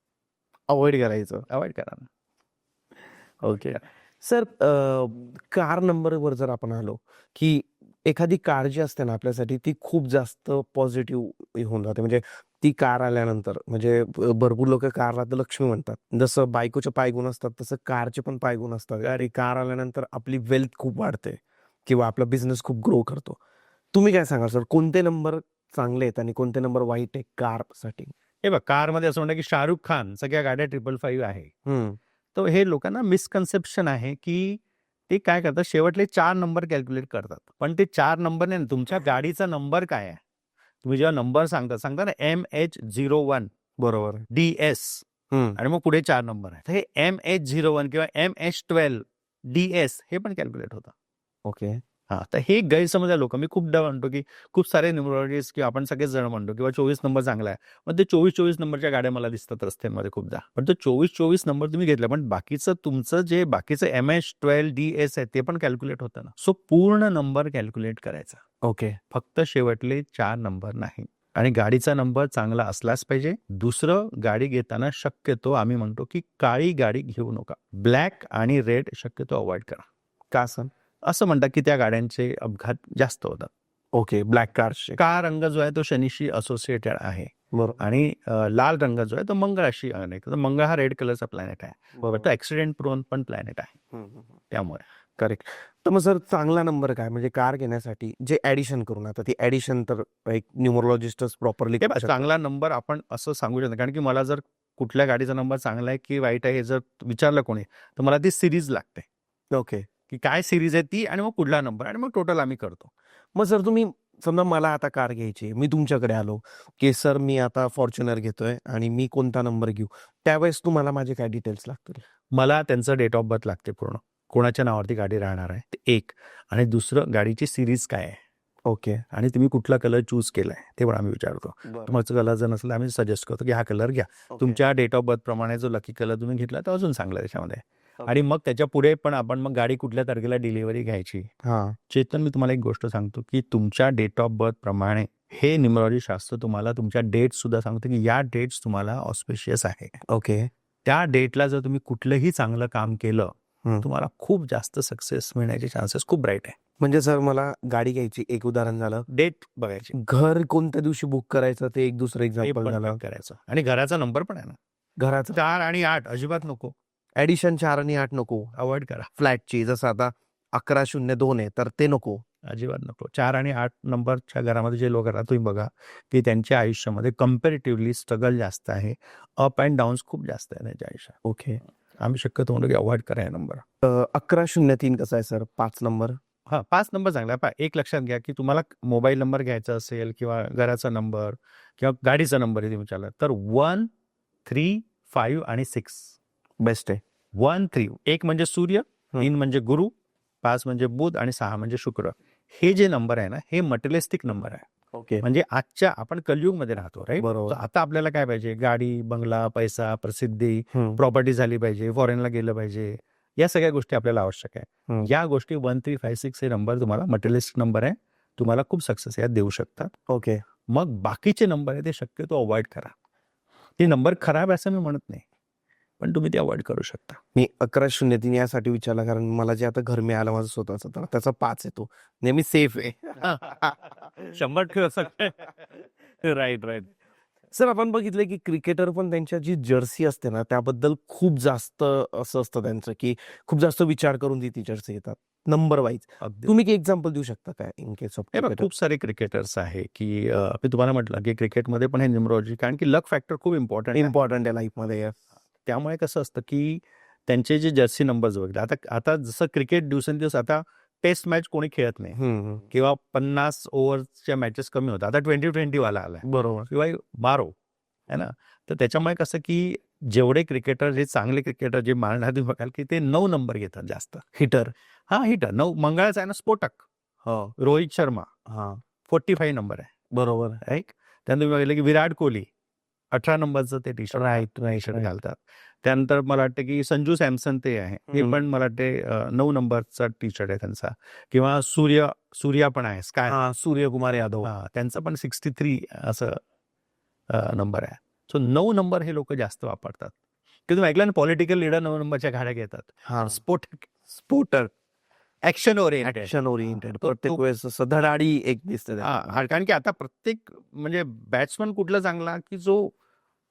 अवॉइड करायचं. अवॉइड करा ना. ओके. सर कार नंबरवर जर आपण आलो की एखादी कार जी असते ना आपल्यासाठी ती खूप जास्त पॉझिटिव्ह होऊन जाते. म्हणजे ती कार आल्यानंतर म्हणजे भरपूर लोक कारला तर लक्ष्मी म्हणतात. जसं बायकोचे पायगुण असतात तसं कारचे पण पायगुण असतात. अरे कार आल्यानंतर आपली वेल्थ खूप वाढते किंवा आपला बिझनेस खूप ग्रो करतो. तुम्ही काय सांगाल सर कोणते नंबर चांगले आहेत आणि कोणते नंबर वाईट आहे कारसाठी. हे कारमध्ये असं म्हणतात की शाहरुख खान सगळ्या गाड्या 555 आहे. तर हे लोकांना मिसकन्सेप्शन आहे की ते काय करतात शेवटले 4 नंबर कॅल्क्युलेट करतात. पण ते 4 नंबर नाही तुमच्या गाडीचा नंबर काय आहे. तुम्ही जेव्हा नंबर सांगता ना MH01 बरोबर DS आणि मग पुढे 4 नंबर आहे. हे MH01 किंवा MH12 DS हे पण कॅल्क्युलेट होतं. ओके. तर हे गैरसमज आहे लोक. मी खूपदा म्हणतो की खूप सारे न्यूमरोलॉजिस्ट किंवा आपण सगळेच जण म्हणतो किंवा 24 नंबर चांगला आहे. मग ते 24 नंबरच्या गाड्या मला दिसतात रस्त्यांमध्ये खूपदा. पण तो 24 नंबर तुम्ही घेतला पण बाकीचं तुमचं जे बाकीचं MH12 DS आहे ते पण कॅल्क्युलेट होतं ना. सो पूर्ण नंबर कॅल्क्युलेट करायचा. ओके. फक्त शेवटले 4 नंबर नाही. आणि गाडीचा नंबर चांगला असलाच पाहिजे. दुसरं गाडी घेताना शक्यतो आम्ही म्हणतो की काळी गाडी घेऊ नका. ब्लॅक आणि रेड शक्यतो अवॉइड करा. का सर. असं म्हणतात की त्या गाड्यांचे अपघात जास्त होतात. ओके. ब्लॅक कारचे का रंग जो आहे तो शनीशी असोसिएटेड आहे. बरोबर. आणि लाल रंग जो आहे तो मंगळाशी अनेक. मंगळ हा रेड कलरचा प्लॅनेट आहे. बरोबर. तो ऍक्सिडेंट प्रोन पण प्लॅनेट आहे. त्यामुळे करेक्ट. तर मग सर चांगला नंबर काय म्हणजे कार घेण्यासाठी जे ऍडिशन करून आता ती ऍडिशन तर एक न्यूमरोलॉजिस्टच प्रॉपरली चांगला नंबर आपण असं सांगू शकतो. कारण की मला जर कुठल्या गाडीचा नंबर चांगला आहे की वाईट आहे हे जर विचारलं कोणी तर मला ती सिरीज लागते. ओके. की काय सिरीज आहे ती आणि मग कुठला नंबर आणि मग टोटल आम्ही करतो. मग सर तुम्ही समजा मला आता कार घ्यायची मी तुमच्याकडे आलो की सर मी आता फॉर्च्युनर घेतोय आणि मी कोणता नंबर घेऊ त्यावेळेस तुम्हाला माझे काय डिटेल्स लागतील. मला त्यांचं डेट ऑफ बर्थ लागते पूर्ण कोणाच्या नावावरती गाडी राहणार आहे ते एक आणि दुसरं गाडीची सिरीज काय आहे. ओके. आणि तुम्ही कुठला कलर चूज केलाय ते पण आम्ही विचारतो. मग कलर जर नसला आम्ही सजेस्ट करतो की हा कलर घ्या. तुमच्या डेट ऑफ बर्थ प्रमाणे जो लकी कलर तुम्ही घेतला तो अजून चांगला त्याच्यामध्ये. आणि मग त्याच्या पुढे पण आपण मग गाडी कुठल्या तारखेला डिलिव्हरी घ्यायची. चेतन मी तुम्हाला एक गोष्ट सांगतो की तुमच्या डेट ऑफ बर्थ प्रमाणे हे न्यूमरोलॉजी शास्त्र तुम्हाला तुमच्या डेट सुद्धा सांगतो की या डेट्स तुम्हाला ऑस्पिशियस आहे. ओके. त्या डेटला जर तुम्ही कुठलंही चांगलं काम केलं तुम्हाला खूप जास्त सक्सेस मिळण्याचे चान्सेस खूप ब्राईट आहे. म्हणजे सर मला गाडी घ्यायची एक उदाहरण झालं. डेट बघायची. घर कोणत्या दिवशी बुक करायचं ते एक दुसरं एक्झाम्पल झालं करायचं. आणि घराचा नंबर पण आहे ना. घराचं 4 आणि 8 अजिबात नको. ऍडिशन 4 आणि 8 नको. अवॉइड करा. फ्लॅटची जसं आता 1102 आहे तर ते नको. अजिबात नको. 4 आणि 8 नंबरच्या घरामध्ये जे लोक राहतात तुम्ही बघा की त्यांच्या आयुष्यामध्ये कम्पॅरेटिव्हली स्ट्रगल जास्त आहे. अप अँड डाऊन्स खूप जास्त आहे त्यांच्या आयुष्यात. ओके. आम्ही शक्यतो म्हणतो की अवॉइड करा हे नंबर. 1103 कसा आहे सर? 5 नंबर. 5 नंबर चांगला आहे. एक लक्षात घ्या की तुम्हाला मोबाईल नंबर घ्यायचा असेल किंवा घराचा नंबर किंवा गाडीचा नंबर तुम्ही विचारला तर 1, 3, 5 आणि 6 बेस्ट आहे. 1, 3 1 म्हणजे सूर्य, 3 म्हणजे गुरु, 5 म्हणजे बुध आणि 6 म्हणजे शुक्र. हे जे नंबर आहे ना हे मटेरियलिस्टिक नंबर आहे. ओके. म्हणजे आजच्या आपण कलियुगमध्ये राहतो राईट. बरोबर. आता आपल्याला काय पाहिजे? गाडी, बंगला, पैसा, प्रसिद्धी, हम्म. प्रॉपर्टी झाली पाहिजे, फॉरेनला गेलं पाहिजे. या सगळ्या गोष्टी आपल्याला आवश्यक आहे. या गोष्टी 1, 3, 5, 6 हे नंबर तुम्हाला मटेरियलिस्टिक नंबर आहे. तुम्हाला खूप सक्सेस यात देऊ शकतात. ओके. मग बाकीचे नंबर आहे ते शक्यतो अवॉइड करा. ते नंबर खराब असं मी म्हणत नाही, पण तुम्ही ते अवॉइड करू शकता. मी 1103 यासाठी विचारला कारण मला जे आता घर मिळालं माझं स्वतःचं तर त्याचा 5 येतो. नेहमी सेफ आहे. 100% राईट राईट. सर आपण बघितलं की क्रिकेटर पण त्यांच्या जी जर्सी असते ना त्याबद्दल खूप जास्त असं असतं त्यांचं की खूप जास्त विचार करून ती जर्सी येतात नंबर वाईज. अगदी. तुम्ही एक एक्झाम्पल देऊ शकता काय इन केस ऑफ हे बघ खूप सारे क्रिकेटर्स आहे की मी तुम्हाला म्हटलं की क्रिकेटमध्ये पण हे न्यूमरोलॉजी कारण की लक फॅक्टर खूप इम्पॉर्टंट इम्पॉर्टंट आहे लाईफमध्ये? त्यामुळे कसं असतं की त्यांचे जे जर्सी नंबर्स वगैरे आता जसं क्रिकेट दिवसेंदिवस आता टेस्ट मॅच कोणी खेळत नाही किंवा 50 ओव्हरच्या मॅचेस कमी होतात. आता 20-20 वाला आलाय बरोबर. किंवा बारो है ना. तर त्याच्यामुळे कसं की जेवढे क्रिकेटर जे चांगले क्रिकेटर जे मारणार तुम्ही बघाल की ते 9 नंबर घेतात जास्त. हिटर. हिटर 9 मंगळाचा आहे ना स्फोटक. हो. रोहित शर्मा हा 45 नंबर आहे. बरोबर. राईट. त्यानंतर तुम्ही बघितलं की विराट कोहली 18 नंबरचं ते टी शर्ट राईट घालतात. त्यानंतर मला वाटतं की संजू सॅमसन ते आहे हे पण मला वाटते 9 नंबरचा टी शर्ट आहे त्यांचा. किंवा सूर्या पण आहे स्काय. सूर्यकुमार यादव. त्यांचा पण 63 असं नंबर आहे. सो 9 नंबर हे लोक जास्त वापरतात. की तुम्ही ऐकलं ना पॉलिटिकल लीडर 9 नंबरच्या गाड्या घेतात. स्पोर्टर ऍक्शन ओरिएंटेड प्रत्येक वेळेस असं धडाडी एक दिसते. कारण की आता प्रत्येक म्हणजे बॅट्समन कुठला चांगला की जो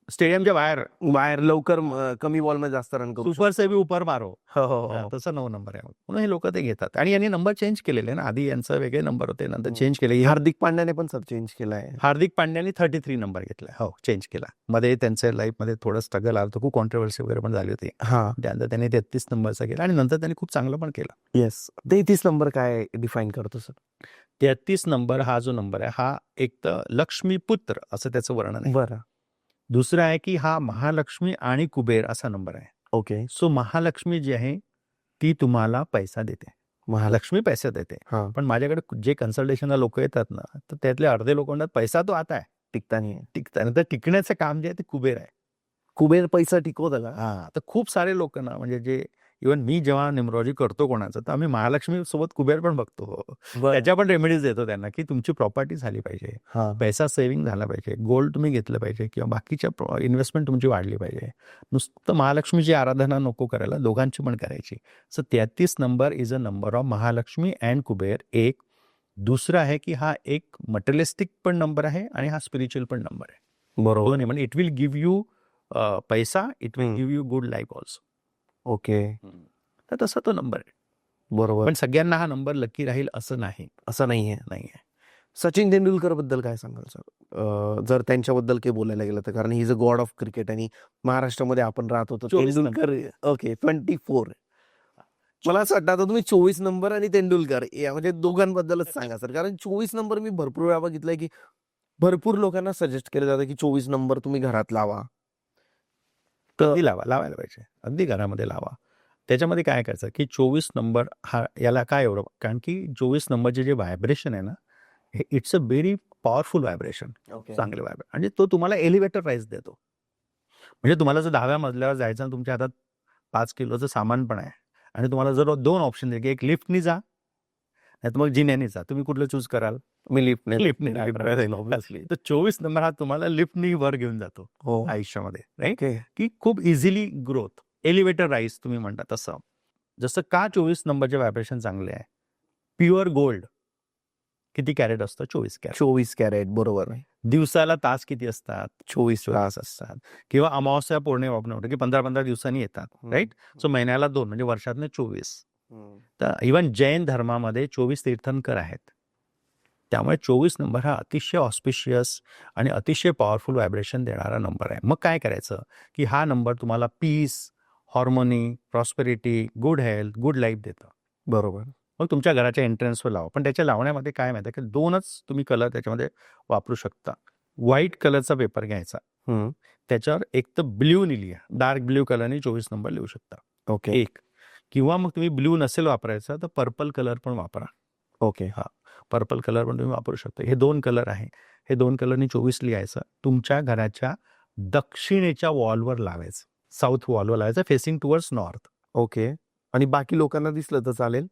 स्टेडियमच्या बाहेर लवकर कमी बॉल मध्ये जास्त रन करू. सुपर से भी ऊपर मारो. हो. तसं 9 नंबर आहे. म्हणून हे लोक ते घेतात आणि यांनी नंबर चेंज केलेले ना. आधी यांचं वेगळे नंबर होते नंतर चेंज केले. हार्दिक पांड्याने पण सर चेंज केलाय. हार्दिक पांड्याने 33 नंबर घेतलाय. हो चेंज केला. मध्ये त्यांच्या लाईफमध्ये थोडं स्ट्रगल आलं होतं. खूप कॉन्ट्रोवर्सी वगैरे पण झाली होती. त्यानंतर त्यांनी 33 नंबरचा केला आणि नंतर त्यांनी खूप चांगलं पण केलं. येस. 33 नंबर काय डिफाईन करतो सर? 33 नंबर हा जो नंबर आहे हा एक तर लक्ष्मीपुत्र असं त्याचं वर्णन आहे. बरं. दुसरं आहे की हा महालक्ष्मी आणि कुबेर असा नंबर आहे. ओके. सो महालक्ष्मी जी आहे ती तुम्हाला पैसा देते. महालक्ष्मी पैसे देते. पण माझ्याकडे जे कन्सल्टेशनला लोक येतात ना तर त्यातले अर्धे लोक म्हणतात पैसा तो आता आहे टिकता तर टिकण्याचं काम जे आहे ते कुबेर आहे. कुबेर पैसा टिकवतं का? तर खूप सारे लोक ना म्हणजे जे इव्हन मी जेव्हा न्यूमरोलॉजी करतो कोणाचं तर आम्ही महालक्ष्मी सोबत कुबेर पण बघतो. त्याच्या पण रेमेडीज देतो त्यांना की तुमची प्रॉपर्टी झाली पाहिजे, पैसा सेव्हिंग झाला पाहिजे, गोल्ड तुम्ही घेतलं पाहिजे किंवा बाकीच्या इन्व्हेस्टमेंट तुमची वाढली पाहिजे. नुसतं महालक्ष्मीची आराधना नको करायला, दोघांची पण करायची. So 33 number is a number of Mahalakshmi and Kuber. एक दुसरं आहे की हा एक मटेरियलिस्टिक पण नंबर आहे आणि हा स्पिरिच्युअल पण नंबर आहे. बरोबर. म्हणजे इट विल गिव्ह यू पैसा, it will give you good life also. Okay. तर तसा तो नंबर आहे. बरोबर. पण सगळ्यांना हा नंबर लकी राहील असं नाही. नाहीये. सचिन तेंडुलकर बद्दल काय सांगाल सर? जर त्यांच्याबद्दल काही बोलायला गेलं तर कारण ही is a God of cricket आणि महाराष्ट्रामध्ये आपण राहत होतो. तेंडुलकर. ओके. 24. मला असं वाटतं आता तुम्ही 24 नंबर आणि तेंडुलकर या म्हणजे दोघांबद्दलच सांगा सर. कारण 24 नंबर मी भरपूर वेळा बघितलंय की भरपूर लोकांना सजेस्ट केलं जातं की 24 नंबर तुम्ही घरात लावा. तर लावायला पाहिजे. अगदी घरामध्ये लावा. त्याच्यामध्ये काय करायचं की 24 नंबर हा याला काय एवढं कारण की 24 नंबरचे जे व्हायब्रेशन आहे ना हे it's a very powerful vibration. चांगले व्हायब्रेशन म्हणजे तो तुम्हाला एलिव्हेटर प्राइस देतो. म्हणजे तुम्हाला जर 10व्या मजल्यावर जायचं आणि तुमच्या हातात 5 किलोचं सामान पण आहे आणि तुम्हाला जर 2 ऑप्शन दिले की एक लिफ्टनी जा नाही तर मग जिन्याने जा. तुम्ही कुठलं चूज कराल? मी लिफ्टने. तर 24 नंबर हा तुम्हाला लिफ्टनी वर घेऊन जातो आयुष्यामध्ये. राईट. की खूप इझिली ग्रोथ एलिव्हेटर राईस तुम्ही म्हणता तसं. जसं का 24 नंबरचे व्हायब्रेशन चांगले आहे? प्युअर गोल्ड किती कॅरेट असतं? 24 कॅरेट. 24 कॅरेट, बरोबर. दिवसाला तास किती असतात? 24 तास असतात. किंवा अमावस्या पौर्णिमा आपण म्हणतो की 15-15 दिवसांनी येतात, राईट? सो महिन्याला 2 म्हणजे वर्षातनं 24. तर इव्हन जैन धर्मामध्ये 24 तीर्थंकर आहेत. त्यामुळे 24 नंबर हा अतिशय ऑस्पिशियस आणि अतिशय पॉवरफुल व्हायब्रेशन देणारा नंबर आहे. मग काय करायचं की हा नंबर तुम्हाला peace, harmony, prosperity, good health, good life देतं. बरोबर. मग तुमच्या घराच्या एंट्रन्सवर लावा. पण त्याच्या लावण्यामध्ये काय माहिती आहे की 2च तुम्ही कलर त्याच्यामध्ये वापरू शकता. व्हाईट कलरचा पेपर घ्यायचा. त्याच्यावर एक तर ब्ल्यूने लिहा. डार्क ब्ल्यू कलरने 24 नंबर लिहू शकता. ओके. एक किंवा मग तुम्ही ब्ल्यू नसेल वापरायचा तर पर्पल कलर पण वापरा. ओके. हा, पर्पल कलर पण तुम्ही वापरू शकता. हे 2 कलर आहे. हे 2 कलरनी 24 लिहायचं. तुमच्या घराच्या दक्षिणेच्या वॉलवर लावायचं. साऊथ वॉलवर लावायचं, फेसिंग टुवर्ड्स नॉर्थ. ओके. आणि बाकी लोकांना दिसलं तर चालेल?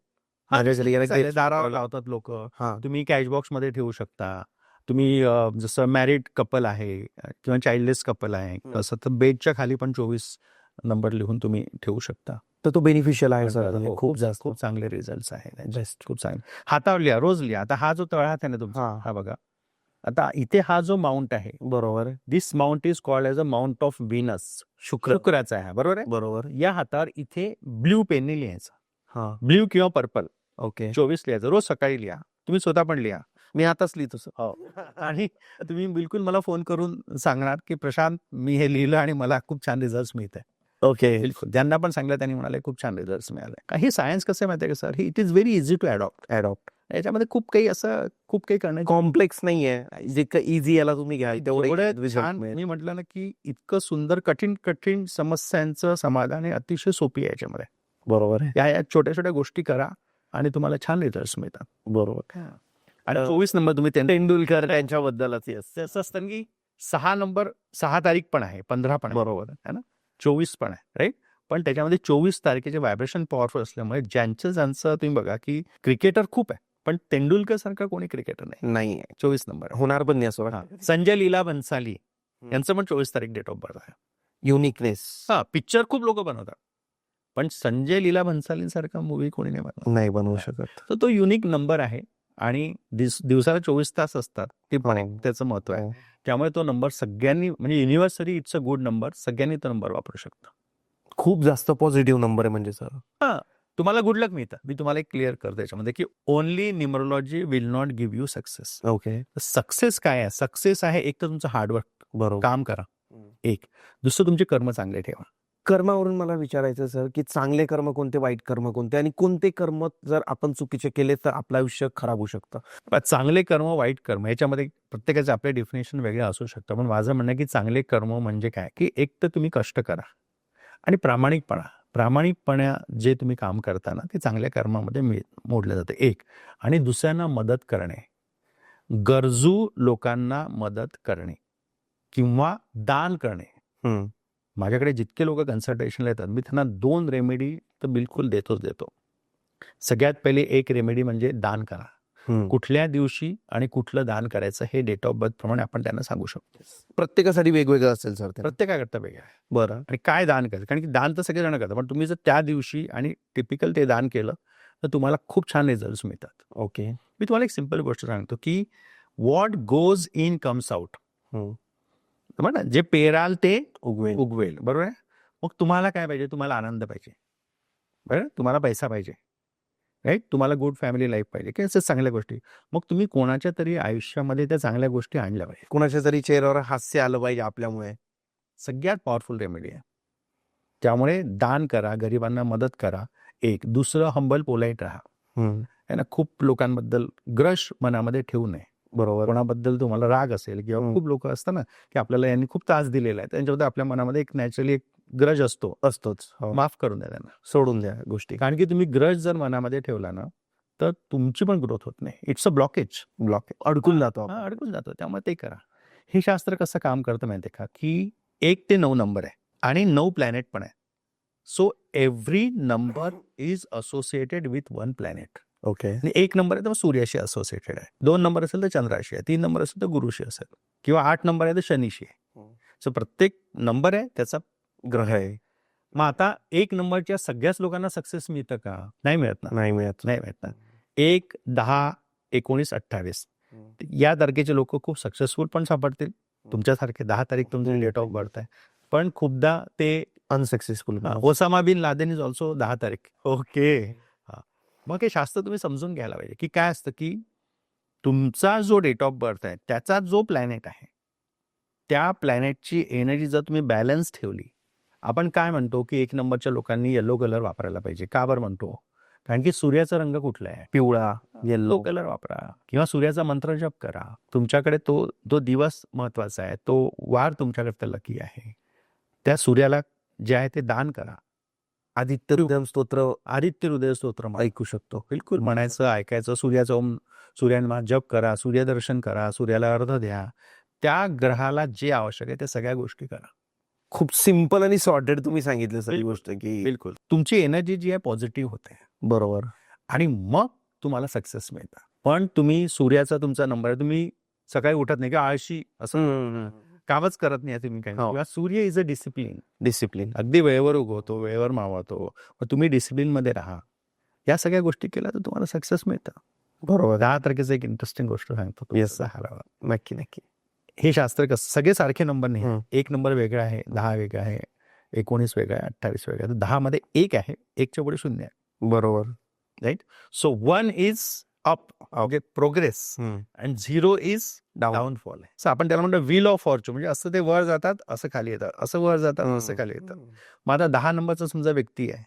माझ्या घरी चालेल, दारावर लावतात लोक. हां. तुम्ही कॅश बॉक्स मध्ये ठेवू शकता. तुम्ही जसं मॅरिड कपल आहे किंवा चाइल्डलेस कपल आहे असं तर बेडच्या खाली पण 24 नंबर लिहून तुम्ही ठेवू शकता. तर तो बेनिफिशियल आहे सर. हो, खूप जास्त. खूप चांगले रिझल्ट आहे त्याचे. बेस्ट. खूप चांगले. हातावर लिहा, रोज लिहा. आता हा जो तळहात आहे ना तुमचा, हां. हा बघा. आता इथे हा जो माउंट आहे, बरोबर. This mount is called as a mount of Venus. शुक्राचा आहे, बरोबर आहे. बरोबर. या हातावर इथे ब्ल्यू पेनने लिहायचं. हां. ब्ल्यू किंवा पर्पल ओके. 24 लिहायचं. रोज सकाळी लिहा. तुम्ही स्वतः पण लिहा. मी आताच लिहितो सर. हो. आणि तुम्ही बिलकुल मला फोन करून सांगणार की प्रशांत मी हे लिहिलं आणि मला खूप छान रिझल्ट मिळत आहे. ओके. बिलकुल. ज्यांना पण सांगितलं त्यांनी म्हणाले खूप छान रिझल्ट मिळाले. काही सायन्स कसं माहिती आहे का sir, it is very easy to adopt. याच्यामध्ये खूप काही करण्याची कॉम्प्लेक्स नाहीये. जितकं इझी याला तुम्ही घ्या तेवढं एवढं result छान. मिळेल. मी म्हटलं ना की इतकं सुंदर कठीण समस्यांचं समाधान हे अतिशय सोपी आहे याच्यामध्ये. बरोबर आहे. या छोट्या गोष्टी करा आणि तुम्हाला छान रिझल्ट मिळतात. बरोबर. आणि 24 नंबर तुम्ही तेंडुलकर त्यांच्याबद्दलच येस. असं असतं की 6 तारीख पण आहे, 15 पण आहे, बरोबर. है ना, 24 पण आहे, राईट. पण त्याच्यामध्ये 24 तारखेचे व्हायब्रेशन पॉवरफुल असल्यामुळे ज्यांचं तुम्ही बघा की क्रिकेटर खूप आहे पण तेंडुलकर सारखा कोणी क्रिकेटर नाही. नाही 24 नंबर आहे. होणार पण नाही असं वाटतं. संजय लीला भन्साली यांचं पण 24 तारीख डेट ऑफ बर्थ आहे. युनिकनेस. हा, पिक्चर खूप लोक बनवतात पण संजय लीला भन्सालीसारखा मूवी कोणी नाही बनवत. नाही बनवू शकत. तर तो युनिक नंबर आहे आणि दिवसाला 24 तास असतात, ते पण एक त्याचं महत्व आहे. त्यामुळे तो नंबर सगळ्यांनी म्हणजे universally it's a good number, सगळ्यांनी तो नंबर वापरू शकता. खूप जास्त पॉझिटिव्ह नंबर आहे म्हणजे सर. हा, तुम्हाला गुड लक मिळतं. मी तुम्हाला एक क्लिअर करतो याच्यामध्ये की only numerology will not give you success. Okay. Success काय आहे? सक्सेस आहे एक तर तुमचं हार्डवर्क, बरोबर. काम करा. एक दुसरं तुमचे कर्म चांगले ठेवा. कर्मावरून मला विचारायचं सर की चांगले कर्म कोणते, वाईट कर्म कोणते आणि कोणते कर्म जर आपण चुकीचे केले तर आपलं आयुष्य खराब होऊ शकतं. चांगले कर्म, वाईट कर्म याच्यामध्ये प्रत्येकाचे आपले डेफिनेशन वेगळे असू शकतं. पण माझं म्हणणं आहे की चांगले कर्म म्हणजे काय की एक तर तुम्ही कष्ट करा आणि प्रामाणिकपणा जे तुम्ही काम करता ना ते चांगल्या कर्मामध्ये मोडलं जातं. एक आणि दुसऱ्यांना मदत करणे, गरजू लोकांना मदत करणे किंवा दान करणे. माझ्याकडे जितके लोक कन्सल्टेशनला येतात मी त्यांना 2 रेमेडी तर बिलकुल देतो. सगळ्यात पहिले एक रेमेडी म्हणजे दान करा. कुठल्या दिवशी आणि कुठलं दान करायचं हे डेट ऑफ बर्थ प्रमाणे आपण त्यांना सांगू शकतो. प्रत्येकासाठी वेगवेगळं असेल सर. प्रत्येकाकरता वेगळं आहे. बरं. आणि काय दान करायचं, कारण की दान तर सगळेजण करतात पण तुम्ही जर त्या दिवशी आणि टिपिकल ते दान केलं तर तुम्हाला खूप छान रिझल्ट मिळतात. ओके. मी तुम्हाला एक सिंपल गोष्ट सांगतो की what goes in comes out. म्हणा जे पेराल ते उगवेल. बरोबर आहे. मग तुम्हाला काय पाहिजे? तुम्हाला आनंद पाहिजे, बरं, तुम्हाला पैसा पाहिजे, राईट, तुम्हाला गुड फॅमिली लाईफ पाहिजे की असं चांगल्या गोष्टी. मग तुम्ही कोणाच्या तरी आयुष्यामध्ये त्या चांगल्या गोष्टी आणल्या पाहिजे. कोणाच्या तरी चेहऱ्यावर हास्य आलं पाहिजे आपल्यामुळे. सगळ्यात पॉवरफुल रेमेडी आहे. त्यामुळे दान करा, गरिबांना मदत करा. एक दुसरं हंबल पोलाईट राहा. है ना, खूप लोकांबद्दल ग्रश मनामध्ये ठेवू नये. बरोबर. कोणाबद्दल तुम्हाला राग असेल किंवा खूप लोक असतात ना की आपल्याला यांनी खूप त्रास दिलेला आहे त्यांच्याबद्दल आपल्या मनामध्ये एक नॅचरली एक ग्रज असतोच. माफ करून द्या त्यांना, सोडून द्या गोष्टी. कारण की तुम्ही ग्रज जर मनामध्ये ठेवला ना तर तुमची पण ग्रोथ होत नाही. It's a blockage. अडकून जातो. अडकून जातो. त्यामुळे ते करा. हे शास्त्र कसं काम करतं माहितीये का की 1 ते 9 नंबर आहे आणि 9 प्लॅनेट पण आहे. So every number is associated with 1 planet. Okay. आणि 1 नंबर आहे तर सूर्याशी असोसिएटेड आहे. 2 नंबर असेल तर चंद्राशी आहे. 3 नंबर असेल तर गुरुशी असेल किंवा 8 नंबर आहे तर शनीशी आहे. सो प्रत्येक नंबर आहे त्याचा ग्रह आहे. मग आता 1 नंबरच्या सगळ्याच लोकांना सक्सेस मिळतं का? नाही मिळत ना. नाही मिळत. 1, 10, 19/28 या तारखेचे लोक खूप सक्सेसफुल पण सापडतील. तुमच्यासारखे 10 तारीख तुमचं डेट ऑफ बर्थ आहे, पण खूपदा ते unsuccessful. Osama bin Laden is also 10 तारीख. ओके. मग हे शास्त्र तुम्ही समजून घ्यायला पाहिजे की काय असतं, की तुमचा जो डेट ऑफ बर्थ आहे त्याचा जो प्लॅनेट आहे त्या प्लॅनेटची एनर्जी जर तुम्ही बॅलन्स ठेवली, आपण काय म्हणतो की 1 नंबरच्या लोकांनी येलो कलर वापरायला पाहिजे. का बरं म्हणतो? कारण की सूर्याचा रंग कुठला आहे? पिवळा, येलो कलर वापरा किंवा सूर्याचा मंत्र जप करा. तुमच्याकडे तो दिवस महत्वाचा आहे, तो वार तुमच्याकडे लकी आहे. त्या सूर्याला जे आहे ते दान करा. आदित्य हृदय स्तोत्र आदित्य हृदय स्तोत्र ऐकू शकतो. बिलकुल म्हणायचं, ऐकायचं. सूर्याचं ओम सूर्यानमा जप करा, सूर्यदर्शन करा, सूर्याला अर्घ द्या. त्या ग्रहाला जे आवश्यक आहे त्या सगळ्या गोष्टी करा. खूप सिंपल आणि सॉर्टेड तुम्ही सांगितलं सगळी गोष्ट की बिलकुल तुमची एनर्जी जी आहे पॉझिटिव्ह होते बरोबर. आणि मग तुम्हाला सक्सेस मिळतं. पण तुम्ही सूर्याचा तुमचा नंबर आहे, तुम्ही सकाळी उठत नाही की आळशी असं कामच करत नाही तुम्ही काही. हो. किंवा सूर्य इज अ डिसिप्लिन. अगदी वेळेवर उगवतो, वेळेवर मावळतो. मग तुम्ही डिसिप्लिन मध्ये राहा. या सगळ्या गोष्टी केल्या तर तुम्हाला सक्सेस मिळतं. बरोबर. 10 तारखेचं एक इंटरेस्टिंग गोष्ट सांगतो. Yes, नक्की नक्की. हे शास्त्र कसं सगळे सारखे नंबर नाही. हं. 1 नंबर वेगळा आहे, 10 वेगळा आहे, 19 वेगळा आहे, 28 वेगळा आहे. 10 मध्ये 1 आहे, 1च्या पुढे 0 आहे. बरोबर. Right. So 1 is up, okay, progress, and 0 is downfall. So आपण त्याला म्हणतो व्हील ऑफ फॉर्च्यून. म्हणजे असं ते वर जातात, असं खाली येतात, असं वर जातात, असं खाली येतात. मग आता 10 नंबरचा समजा व्यक्ती आहे,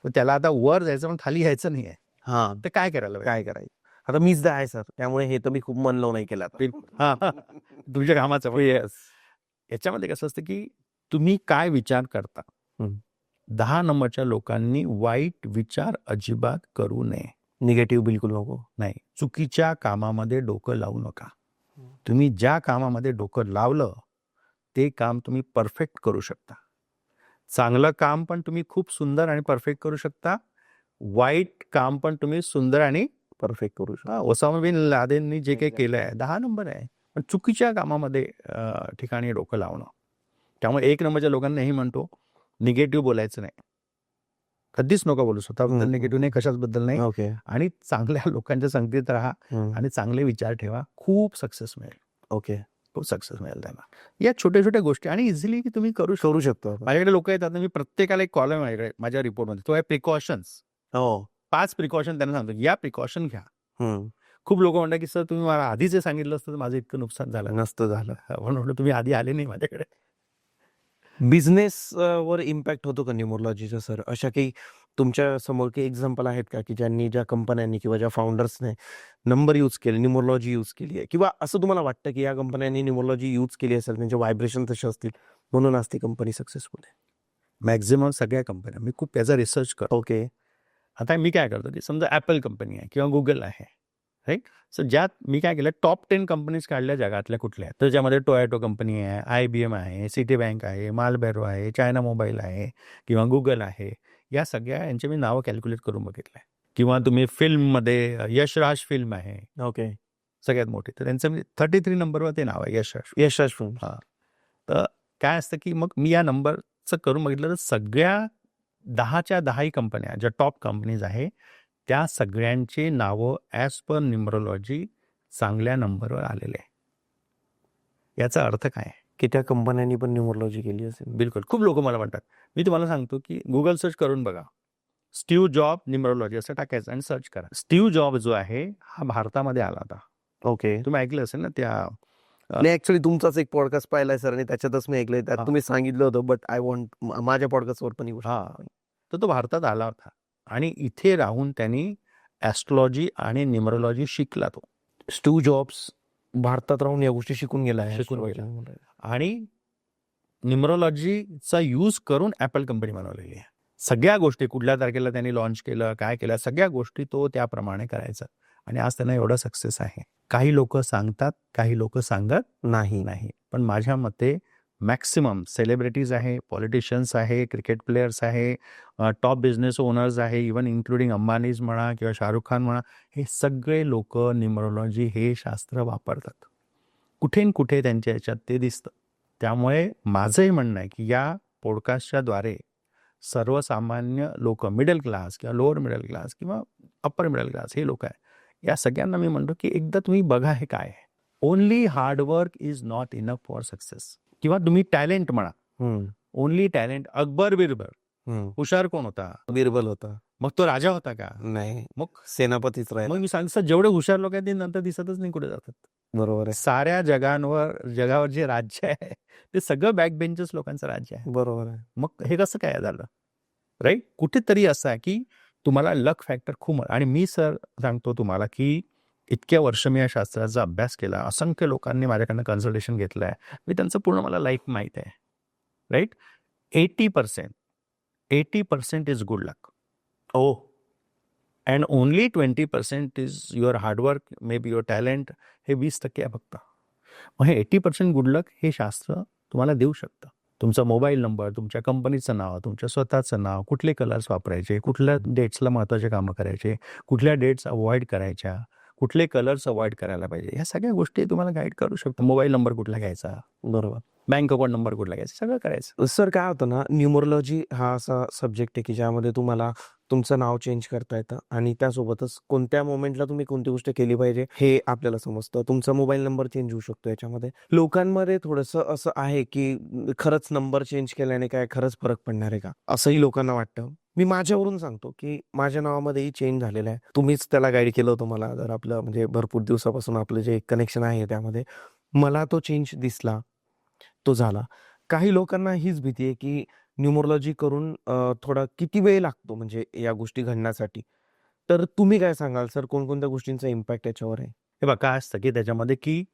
तर त्याला आता वर जायचं पण खाली यायचं नाही आहे. हा, तर काय करायला काय करायचं? आता मीच आहे सर, त्यामुळे हे तर मी खूप मन लावून केलं आता. हा तुमच्या कामाचं पण. याच्यामध्ये कसं असतं की तुम्ही काय विचार करता. 10 नंबरच्या लोकांनी वाईट विचार अजिबात करू नये. निगेटिव्ह बिलकुल नको. नाही, चुकीच्या कामामध्ये डोकं लावू नका. तुम्ही ज्या कामामध्ये डोकं लावलं ते काम तुम्ही परफेक्ट करू शकता. चांगलं काम पण तुम्ही खूप सुंदर आणि परफेक्ट करू शकता. वाईट काम पण तुम्ही सुंदर आणि परफेक्ट करू शकता. ओसामा बिन लादेननी जे काही केलं आहे 10 नंबर आहे, पण चुकीच्या कामामध्ये ठिकाणी डोकं लावणं. त्यामुळे 1 नंबरच्या लोकांना नेहमी म्हणतो निगेटिव्ह बोलायचं नाही. कधीच नका बोलू. स्वतःबद्दल निगेटिव्ह नाही, कशाच नाही. ओके. आणि चांगल्या लोकांच्या संगतीत राहा आणि चांगले विचार ठेवा. खूप सक्सेस मिळेल. ओके. खूप सक्सेस मिळेल त्यांना. या छोट्या छोट्या गोष्टी आणि इझिली तुम्ही करू शकतो. माझ्याकडे लोक येतात, मी प्रत्येकाला एक कॉलम माझ्याकडे माझ्या रिपोर्टमध्ये, तो आहे प्रिकॉशन्स. हो. 5 प्रिकॉशन त्यांना सांगतो, या प्रिकॉशन घ्या. खूप लोक म्हणतात की सर तुम्ही मला आधीच हे सांगितलं असतं तर माझं इतकं नुकसान झालं नसतं झालं. म्हणून तुम्ही आधी आले नाही माझ्याकडे. बिझनेस वर इम्पॅक्ट होतो का न्यूमरोलॉजीचा सर? अशा काही तुमच्या समोर काही एक्झाम्पल आहेत का की ज्या कंपन्यांनी किंवा ज्या फाउंडर्सने नंबर यूज केले, न्यूमरोलॉजी यूज केली आहे, किंवा असं तुम्हाला वाटतं की या कंपन्यांनी न्यूमरोलॉजी यूज केली असेल, त्यांचे व्हायब्रेशन तसे असतील म्हणून आज ती कंपनी सक्सेसफुल आहे? मॅक्झिमम सगळ्या कंपन्या, मी खूप याचा रिसर्च करतो. ओके. आता मी काय करतो की समजा ॲपल कंपनी आहे किंवा गुगल आहे, राईट. सो ज्यात मी काय केलं, टॉप 10 कंपनीज काढल्या जगातल्या कुठल्या, तर ज्यामध्ये टोयॅटो कंपनी आहे, IBM आहे, सिटी बँक आहे, मालबेरो आहे, चायना मोबाईल आहे किंवा गुगल आहे. या सगळ्या यांचे मी नावं कॅल्क्युलेट करून बघितलंय. किंवा तुम्ही फिल्ममध्ये यशराज फिल्म आहे, ओके, सगळ्यात मोठी, तर त्यांचं मी 33 नंबरवर ते नाव आहे, यशराज. यशराज फिल्म. हां. तर काय असतं की मग मी या नंबरचं करून बघितलं तर सगळ्या 10च्या 10ही कंपन्या ज्या टॉप कंपनीज आहे त्या सगळ्यांची नावं ॲज पर न्यूमरोलॉजी चांगल्या नंबरवर आलेले आहे. याचा अर्थ काय आहे की त्या कंपन्यांनी पण न्यूमरोलॉजी केली असेल. बिलकुल. खूप लोक मला म्हणतात, मी तुम्हाला सांगतो की गुगल सर्च करून बघा, स्टीव्ह जॉब न्यूमरोलॉजी असं टाकायचं आणि सर्च करा. स्टीव्ह जॉब जो आहे हा भारतामध्ये आला होता. ओके. तुम्ही ऐकलं असेल ना त्या नाही, ऍक्च्युली तुमचाच एक पॉडकास्ट पाहिलाय सर आणि त्याच्यातच मी ऐकलंय, त्यात तुम्ही सांगितलं होतं, बट आय वॉन्ट माझ्या पॉडकास्टवर पण येऊ. तर तो भारतात आला होता आणि इथे राहून त्यांनी ॲस्ट्रॉलॉजी आणि न्यूमरोलॉजी शिकला. तो स्टीव्ह जॉब्स भारतात राहून या गोष्टी शिकून गेला आहे. शिकून गेला. आणि न्यूमरोलॉजीचा यूज करून ॲपल कंपनी बनवलेली आहे. सगळ्या गोष्टी कुठल्या तारखेला त्यांनी लॉन्च केलं, काय केलं, सगळ्या गोष्टी तो त्याप्रमाणे करायचा आणि आज त्यांना एवढा सक्सेस आहे. काही लोक सांगतात, काही लोक सांगत नाही. पण माझ्या मते मॅक्सिमम सेलिब्रिटीज आहे, पॉलिटिशियन्स आहे, क्रिकेट प्लेयर्स आहे, टॉप बिझनेस ओनर्स आहे, इवन इन्क्लुडिंग अंबानीज म्हणा किंवा शाहरुख खान म्हणा, हे सगळे लोक न्यूमरोलॉजी हे शास्त्र वापरतात. कुठे न कुठे त्यांच्या याच्यात ते दिसतं. त्यामुळे माझंही म्हणणं आहे की या पॉडकास्टच्या द्वारे सर्वसामान्य लोक, मिडल क्लास किंवा लोअर मिडल क्लास किंवा अप्पर मिडल क्लास हे लोक आहे, या सगळ्यांना मी म्हणतो की एकदा तुम्ही बघा हे काय आहे. Only hard work is not enough for success. किंवा तुम्ही टॅलेंट म्हणा, ओनली टॅलेंट. अकबर बिरबल हुशार कोण होता? बिरबल होता. मग तो राजा होता का? नाही, मग सेनापतीच राहिला. मग मी सांगतो जेवढे हुशार लोक आहेत ते नंतर दिसतच नाही कुठे जातात. बरोबर आहे. साऱ्या जगावर जे राज्य आहे ते सगळं बॅक बेंचर्स लोकांचं राज्य आहे. बरोबर आहे. मग हे कसं काय झालं? राईट. कुठेतरी असं आहे की तुम्हाला लक फॅक्टर खूप. आणि मी सर सांगतो तुम्हाला की इतक्या वर्ष मी या शास्त्राचा अभ्यास केला, असंख्य लोकांनी माझ्याकडनं कन्सल्टेशन घेतलं आहे, मी त्यांचं पूर्ण मला लाईफ माहीत आहे. Right. 80% is good luck. Oh. And only 20% is your hard work, may be your talent. हे 20% आहे फक्त. मग हे 80% गुड लक हे शास्त्र तुम्हाला देऊ शकतं. तुमचा मोबाईल नंबर, तुमच्या कंपनीचं नाव, तुमच्या स्वतःचं नाव, कुठले कलर्स वापरायचे, कुठल्या डेट्सला महत्त्वाचे कामं करायचे, कुठल्या डेट्स अवॉइड करायच्या, कुठले कलर्स अवॉइड करायला पाहिजे, ह्या सगळ्या गोष्टी तुम्हाला गाईड करू शकतो. मोबाईल नंबर कुठला घ्यायचा, बरोबर. बँक अकाउंट नंबर कुठला घ्यायचा, सगळं करायचं. सर काय होतं ना, न्यूमरोलॉजी हा असा सब्जेक्ट आहे की ज्यामध्ये तुम्हाला तुमचं नाव चेंज करता येतं आणि त्यासोबतच कोणत्या मोमेंटला तुम्ही कोणती गोष्ट केली पाहिजे हे आपल्याला समजतं. तुमचा मोबाईल नंबर चेंज होऊ शकतो याच्यामध्ये. लोकांमध्ये थोडंसं असं आहे की खरंच नंबर चेंज केल्याने काय खरंच फरक पडणार आहे का, असंही लोकांना वाटतं. मी माझ्यावरून सांगतो की माझ्या नावामध्येही चेंज झालेलं आहे. तुम्हीच त्याला गाईड केलं होतं मला. जर आपलं म्हणजे भरपूर दिवसापासून आपलं जे कनेक्शन आहे त्यामध्ये मला तो चेंज दिसला, तो झाला. काही लोकांना हीच भीती आहे की न्यूमरोलॉजी करून थोडा किती वेळ लागतो म्हणजे या गोष्टी घडण्यासाठी. तर तुम्ही काय सांगाल सर, कोणकोणत्या गोष्टींचा इम्पॅक्ट याच्यावर आहे? हे बघा काय असतं की त्याच्यामध्ये की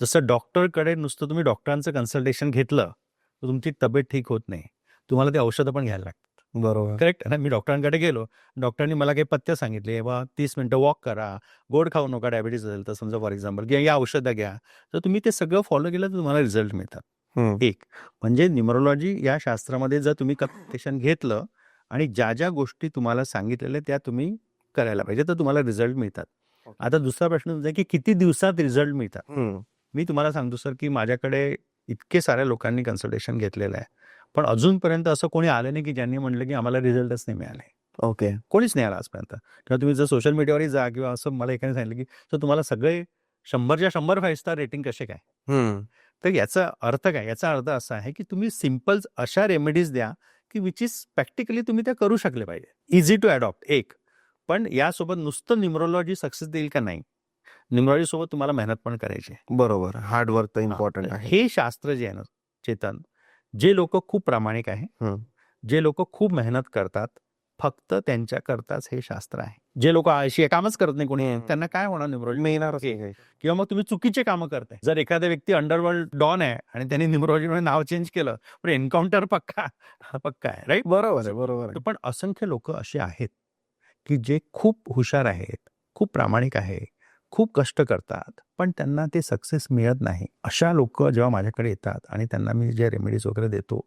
जसं डॉक्टरकडे नुसतं तुम्ही डॉक्टरांचं कन्सल्टेशन घेतलं तर तुमची तब्येत ठीक होत नाही. तुम्हाला ते औषधं पण घ्यायला लागतात. बरोबर. करेक्ट ना. मी डॉक्टरांकडे गेलो, डॉक्टरांनी मला काही पथ्य सांगितले, बा 30 मिनिटं वॉक करा, गोड खाऊ नका, डायबिटीज असेल तर समजा फॉर एक्झाम्पल, किंवा या औषधं घ्या. तर तुम्ही ते सगळं फॉलो केलं तर तुम्हाला रिझल्ट मिळतात. एक म्हणजे न्यूमरोलॉजी या शास्त्रामध्ये जर तुम्ही कन्सल्टेशन घेतलं आणि ज्या ज्या गोष्टी तुम्हाला सांगितलेल्या त्या तुम्ही करायला पाहिजे तर तुम्हाला रिझल्ट मिळतात. आता दुसरा प्रश्न तुमचा आहे की किती दिवसात रिझल्ट मिळतात. मी तुम्हाला सांगतो सर की माझ्याकडे इतके साऱ्या लोकांनी कन्सल्टेशन घेतलेलं आहे, पण अजूनपर्यंत असं कोणी आलं नाही की ज्यांनी म्हणलं की आम्हाला रिझल्टच नाही मिळाले. ओके. कोणीच नाही आला आजपर्यंत. किंवा तुम्ही जर सोशल मीडियावरही जा किंवा असं मला एकाने सांगितलं की सर तुम्हाला सगळे 100च्या 100 5 स्टार रेटिंग कसे काय. तर याचा अर्थ काय? याचा अर्थ असा आहे की तुम्ही सिम्पल अशा रेमेडीज द्या की विच इज प्रॅक्टिकली तुम्ही त्या करू शकले पाहिजे. इझी टू अडॉप्ट एक. पण यासोबत नुसतं न्यूमरोलॉजी सक्सेस देईल का? नाही. न्यूमरोलॉजी सोबत तुम्हाला मेहनत पण करायची आहे. बरोबर. हार्डवर्क तर इम्पॉर्टंट आहे. हे शास्त्र जे आहे ना चेतन, जे लोक खूप प्रामाणिक आहे, जे लोक खूप मेहनत करतात, फक्त त्यांच्याकरताच हे शास्त्र आहे. जे लोक अशी कामच करत नाही कोणी, त्यांना काय होणार न्यूमरोलॉजी मिळणारच किंवा मग तुम्ही चुकीचे कामं करताय. जर एखादा व्यक्ती अंडरवर्ल्ड डॉन आहे आणि त्यांनी न्यूमरोलॉजीमध्ये नाव चेंज केलं पण एन्काउंटर पक्का आहे. राईट. बरोबर आहे. बरोबर आहे. पण असंख्य लोक असे आहेत की जे खूप हुशार आहेत, खूप प्रामाणिक आहे, खूप कष्ट करतात, पण त्यांना ते सक्सेस मिळत नाही. अशा लोक जेव्हा माझ्याकडे येतात आणि त्यांना मी जे रेमेडीज वगैरे देतो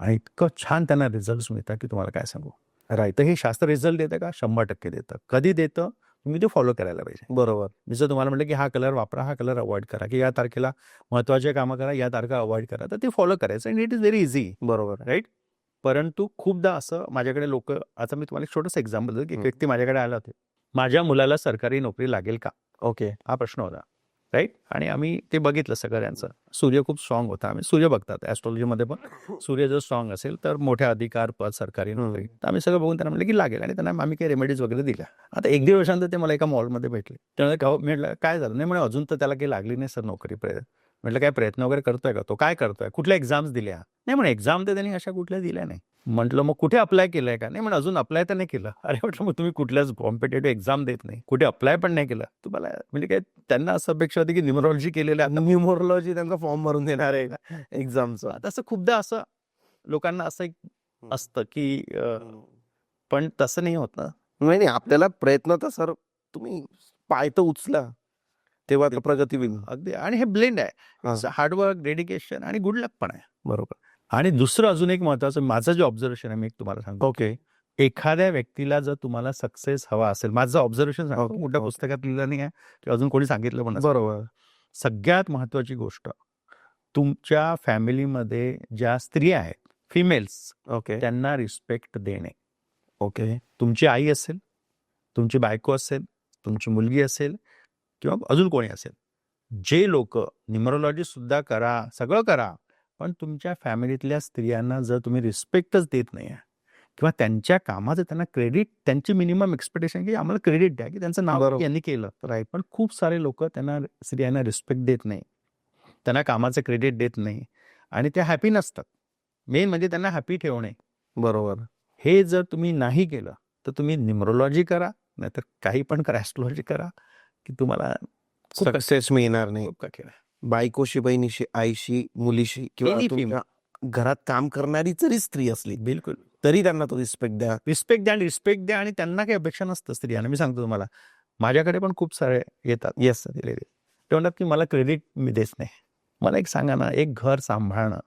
आणि इतकं छान त्यांना रिझल्ट मिळतात की तुम्हाला काय सांगू. राईट. तर हे शास्त्र रिझल्ट देतं का? 100% देतं. कधी देतं? तुम्ही ते फॉलो करायला पाहिजे. बरोबर. मी जर तुम्हाला म्हटलं की हा कलर वापरा, हा कलर अवॉइड करा, की या तारखेला महत्वाचे कामं करा, या तारखा अवॉइड करा, तर ते फॉलो करायचं. आणि इट इज व्हेरी इझी. बरोबर. राईट. परंतु खूपदा असं माझ्याकडे लोक, आता मी तुम्हाला एक छोटंसं एक्झाम्पल देतो की एक व्यक्ती माझ्याकडे आला होते, माझ्या मुलाला सरकारी नोकरी लागेल का? ओके. हा प्रश्न होता. राईट. आणि आम्ही ते बघितलं सगळ्यांचं. सूर्य खूप स्ट्रॉंग होता. आम्ही सूर्य बघतात ॲस्ट्रॉलॉजीमध्ये पण. सूर्य जर स्ट्रॉंग असेल तर मोठे अधिकार, पद, सरकारी नोकरी. तर आम्ही सगळं बघून त्यांना म्हटलं की लागेल. आणि त्यांना आम्ही काही रेमेडीज वगैरे दिल्या. आता 1-1.5 वर्षानंतर ते मला एका मॉलमध्ये भेटले. त्यामुळे मी म्हटलं काय झालं? नाही म्हणे अजून तर त्याला काही लागली नाही सर नोकरी. म्हटलं काय प्रयत्न वगैरे करतोय का तो? काय करतोय? कुठल्या एक्झाम्स दिल्या? नाही म्हणे एक्झाम तर त्यांनी अशा कुठल्या दिल्या नाही. म्हटलं मग कुठे अप्लाय केलंय का? नाही म्हणे अजून अप्लाय तर नाही केलं. अरे म्हटलं मग तुम्ही कुठल्याच कॉम्पिटेटिव्ह एक्झाम देत नाही, कुठे अप्लाय पण नाही केलं, तुम्हाला म्हणजे काय? त्यांना असं अपेक्षा होती की न्यूमरोलॉजी केलेल्या, न्यूमरोलॉजी त्यांचा फॉर्म भरून देणार आहे एक्झामचा. तसं खूपदा असं लोकांना असं एक असतं की पण तसं नाही होत ना. नाही, आपल्याला प्रयत्न तर सर तुम्ही पाय तर उचला तेव्हा प्रगती होईल. अगदी. आणि हे ब्लेंड आहे. हार्डवर्क, डेडिकेशन आणि गुड लक पण आहे. बरोबर. आणि दुसरं अजून एक महत्वाचं माझं जे ऑब्झर्वेशन आहे मी तुम्हाला सांगतो. ओके. एखाद्या व्यक्तीला जर तुम्हाला सक्सेस हवा असेल, माझं ऑब्झर्वेशन सांगतो, मोठ्या पुस्तकात लिहिलं नाही आहे किंवा अजून कोणी सांगितलं पण नसेल. बरोबर. सगळ्यात महत्वाची गोष्ट, तुमच्या फॅमिलीमध्ये ज्या स्त्रिया आहेत, फिमेल्स, ओके. त्यांना रिस्पेक्ट देणे. ओके. तुमची आई असेल, तुमची बायको असेल, तुमची मुलगी असेल किंवा अजून कोणी असेल, जे लोक न्यूमरोलॉजी सुद्धा करा, सगळं करा, पण तुमच्या फॅमिलीतल्या स्त्रियांना जर तुम्ही रिस्पेक्टच देत नाही किंवा त्यांच्या कामाचं त्यांना क्रेडिट, त्यांची मिनिमम एक्सपेक्टेशन की आम्हाला क्रेडिट द्या, की त्यांचं नाव बरोबर. यांनी केलं, राईट. पण खूप सारे लोक त्यांना स्त्रियांना रिस्पेक्ट देत नाही, त्यांना कामाचं क्रेडिट देत नाही आणि त्या हॅपी नसतात. मेन म्हणजे त्यांना हॅपी ठेवणे. बरोबर. हे जर तुम्ही नाही केलं तर तुम्ही न्यूमरोलॉजी करा, नाहीतर काही पण करा, ॲस्ट्रोलॉजी करा, की तुम्हाला खूप सक्सेस मिळणार नाही. खूप कठीण आहे. बायकोशी, बहिणीशी, आईशी, मुलीशी किंवा Any तुमच्या घरात काम करणारी जरी स्त्री असली बिलकुल तरी त्यांना तो रिस्पेक्ट द्या. रिस्पेक्ट द्या आणि त्यांना काही अपेक्षा नसतं स्त्रियांना. मी सांगतो तुम्हाला, माझ्याकडे पण खूप सारे येतात. Yes sir. ते म्हणतात की मला क्रेडिट मी देत नाही. मला एक सांगा ना, एक घर सांभाळणं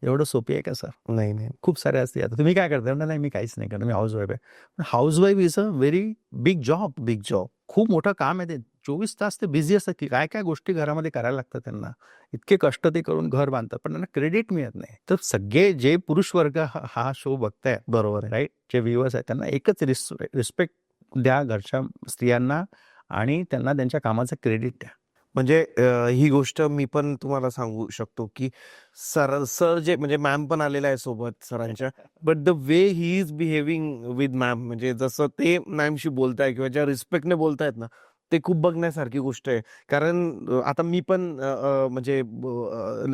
एवढं सोपी आहे का सर? नाही नाही. खूप सारे असते. आता तुम्ही काय करता? नाही मी काहीच नाही करत, मी हाऊस वाईफ आहे. पण house wife is a very big job. खूप मोठं काम आहे ते. 24 तास ते बिझी असतात, की काय काय गोष्टी घरामध्ये करायला लागतात त्यांना. इतके कष्ट ते करून घर बांधतात, पण त्यांना क्रेडिट मिळत नाही. तर सगळे जे पुरुष वर्ग हा शो बघताय, बरोबर आहे. राईट, जे व्ह्युअर्स आहेत, त्यांना एकच रिस्पेक्ट द्या घरच्या स्त्रियांना आणि त्यांना त्यांच्या कामाचं क्रेडिट द्या. म्हणजे ही गोष्ट मी पण तुम्हाला सांगू शकतो की सर जे म्हणजे मॅम पण आलेला आहे सोबत सरांच्या, but the way he is behaving with ma'am, म्हणजे जसं ते मॅमशी बोलताय किंवा ज्या रिस्पेक्टने बोलतायत ना, ते खूप बघण्यासारखी गोष्ट आहे. कारण आता मी पण म्हणजे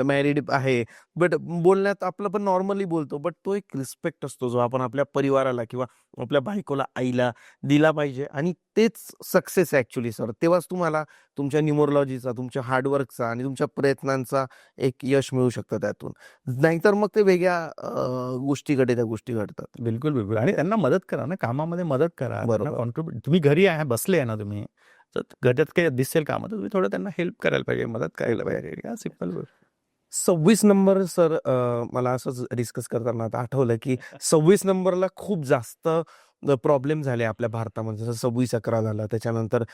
मॅरिड आहे, बट बोलण्यात आपलं पण नॉर्मली बोलतो, बट तो एक रिस्पेक्ट असतो जो आपण आपल्या परिवाराला किंवा आपल्या बायकोला, आईला दिला पाहिजे आणि तेच सक्सेस आहे ॲक्च्युली सर. तेव्हाच तुम्हाला तुमच्या न्यूमरोलॉजीचा, तुमच्या हार्डवर्कचा आणि तुमच्या प्रयत्नांचा एक यश मिळू शकतं त्यातून. नाहीतर मग ते वेगळ्या गोष्टीकडे त्या गोष्टी घडतात. बिलकुल. आणि त्यांना मदत करा ना, कामामध्ये मदत करा. बरोबर. कॉन्ट्रीब्युट, तुम्ही घरी आहे, बसले आहे ना तुम्ही, तर घरात काही दिसेल काम, तर तुम्ही थोडं त्यांना हेल्प करायला पाहिजे, मदत करायला पाहिजे. सिम्पल. 26 नंबर सर, मला असंच डिस्कस करताना आता आठवलं की 26 नंबरला खूप जास्त प्रॉब्लेम झाले आपल्या भारतामध्ये. जसं 26/11 झालं, त्याच्यानंतर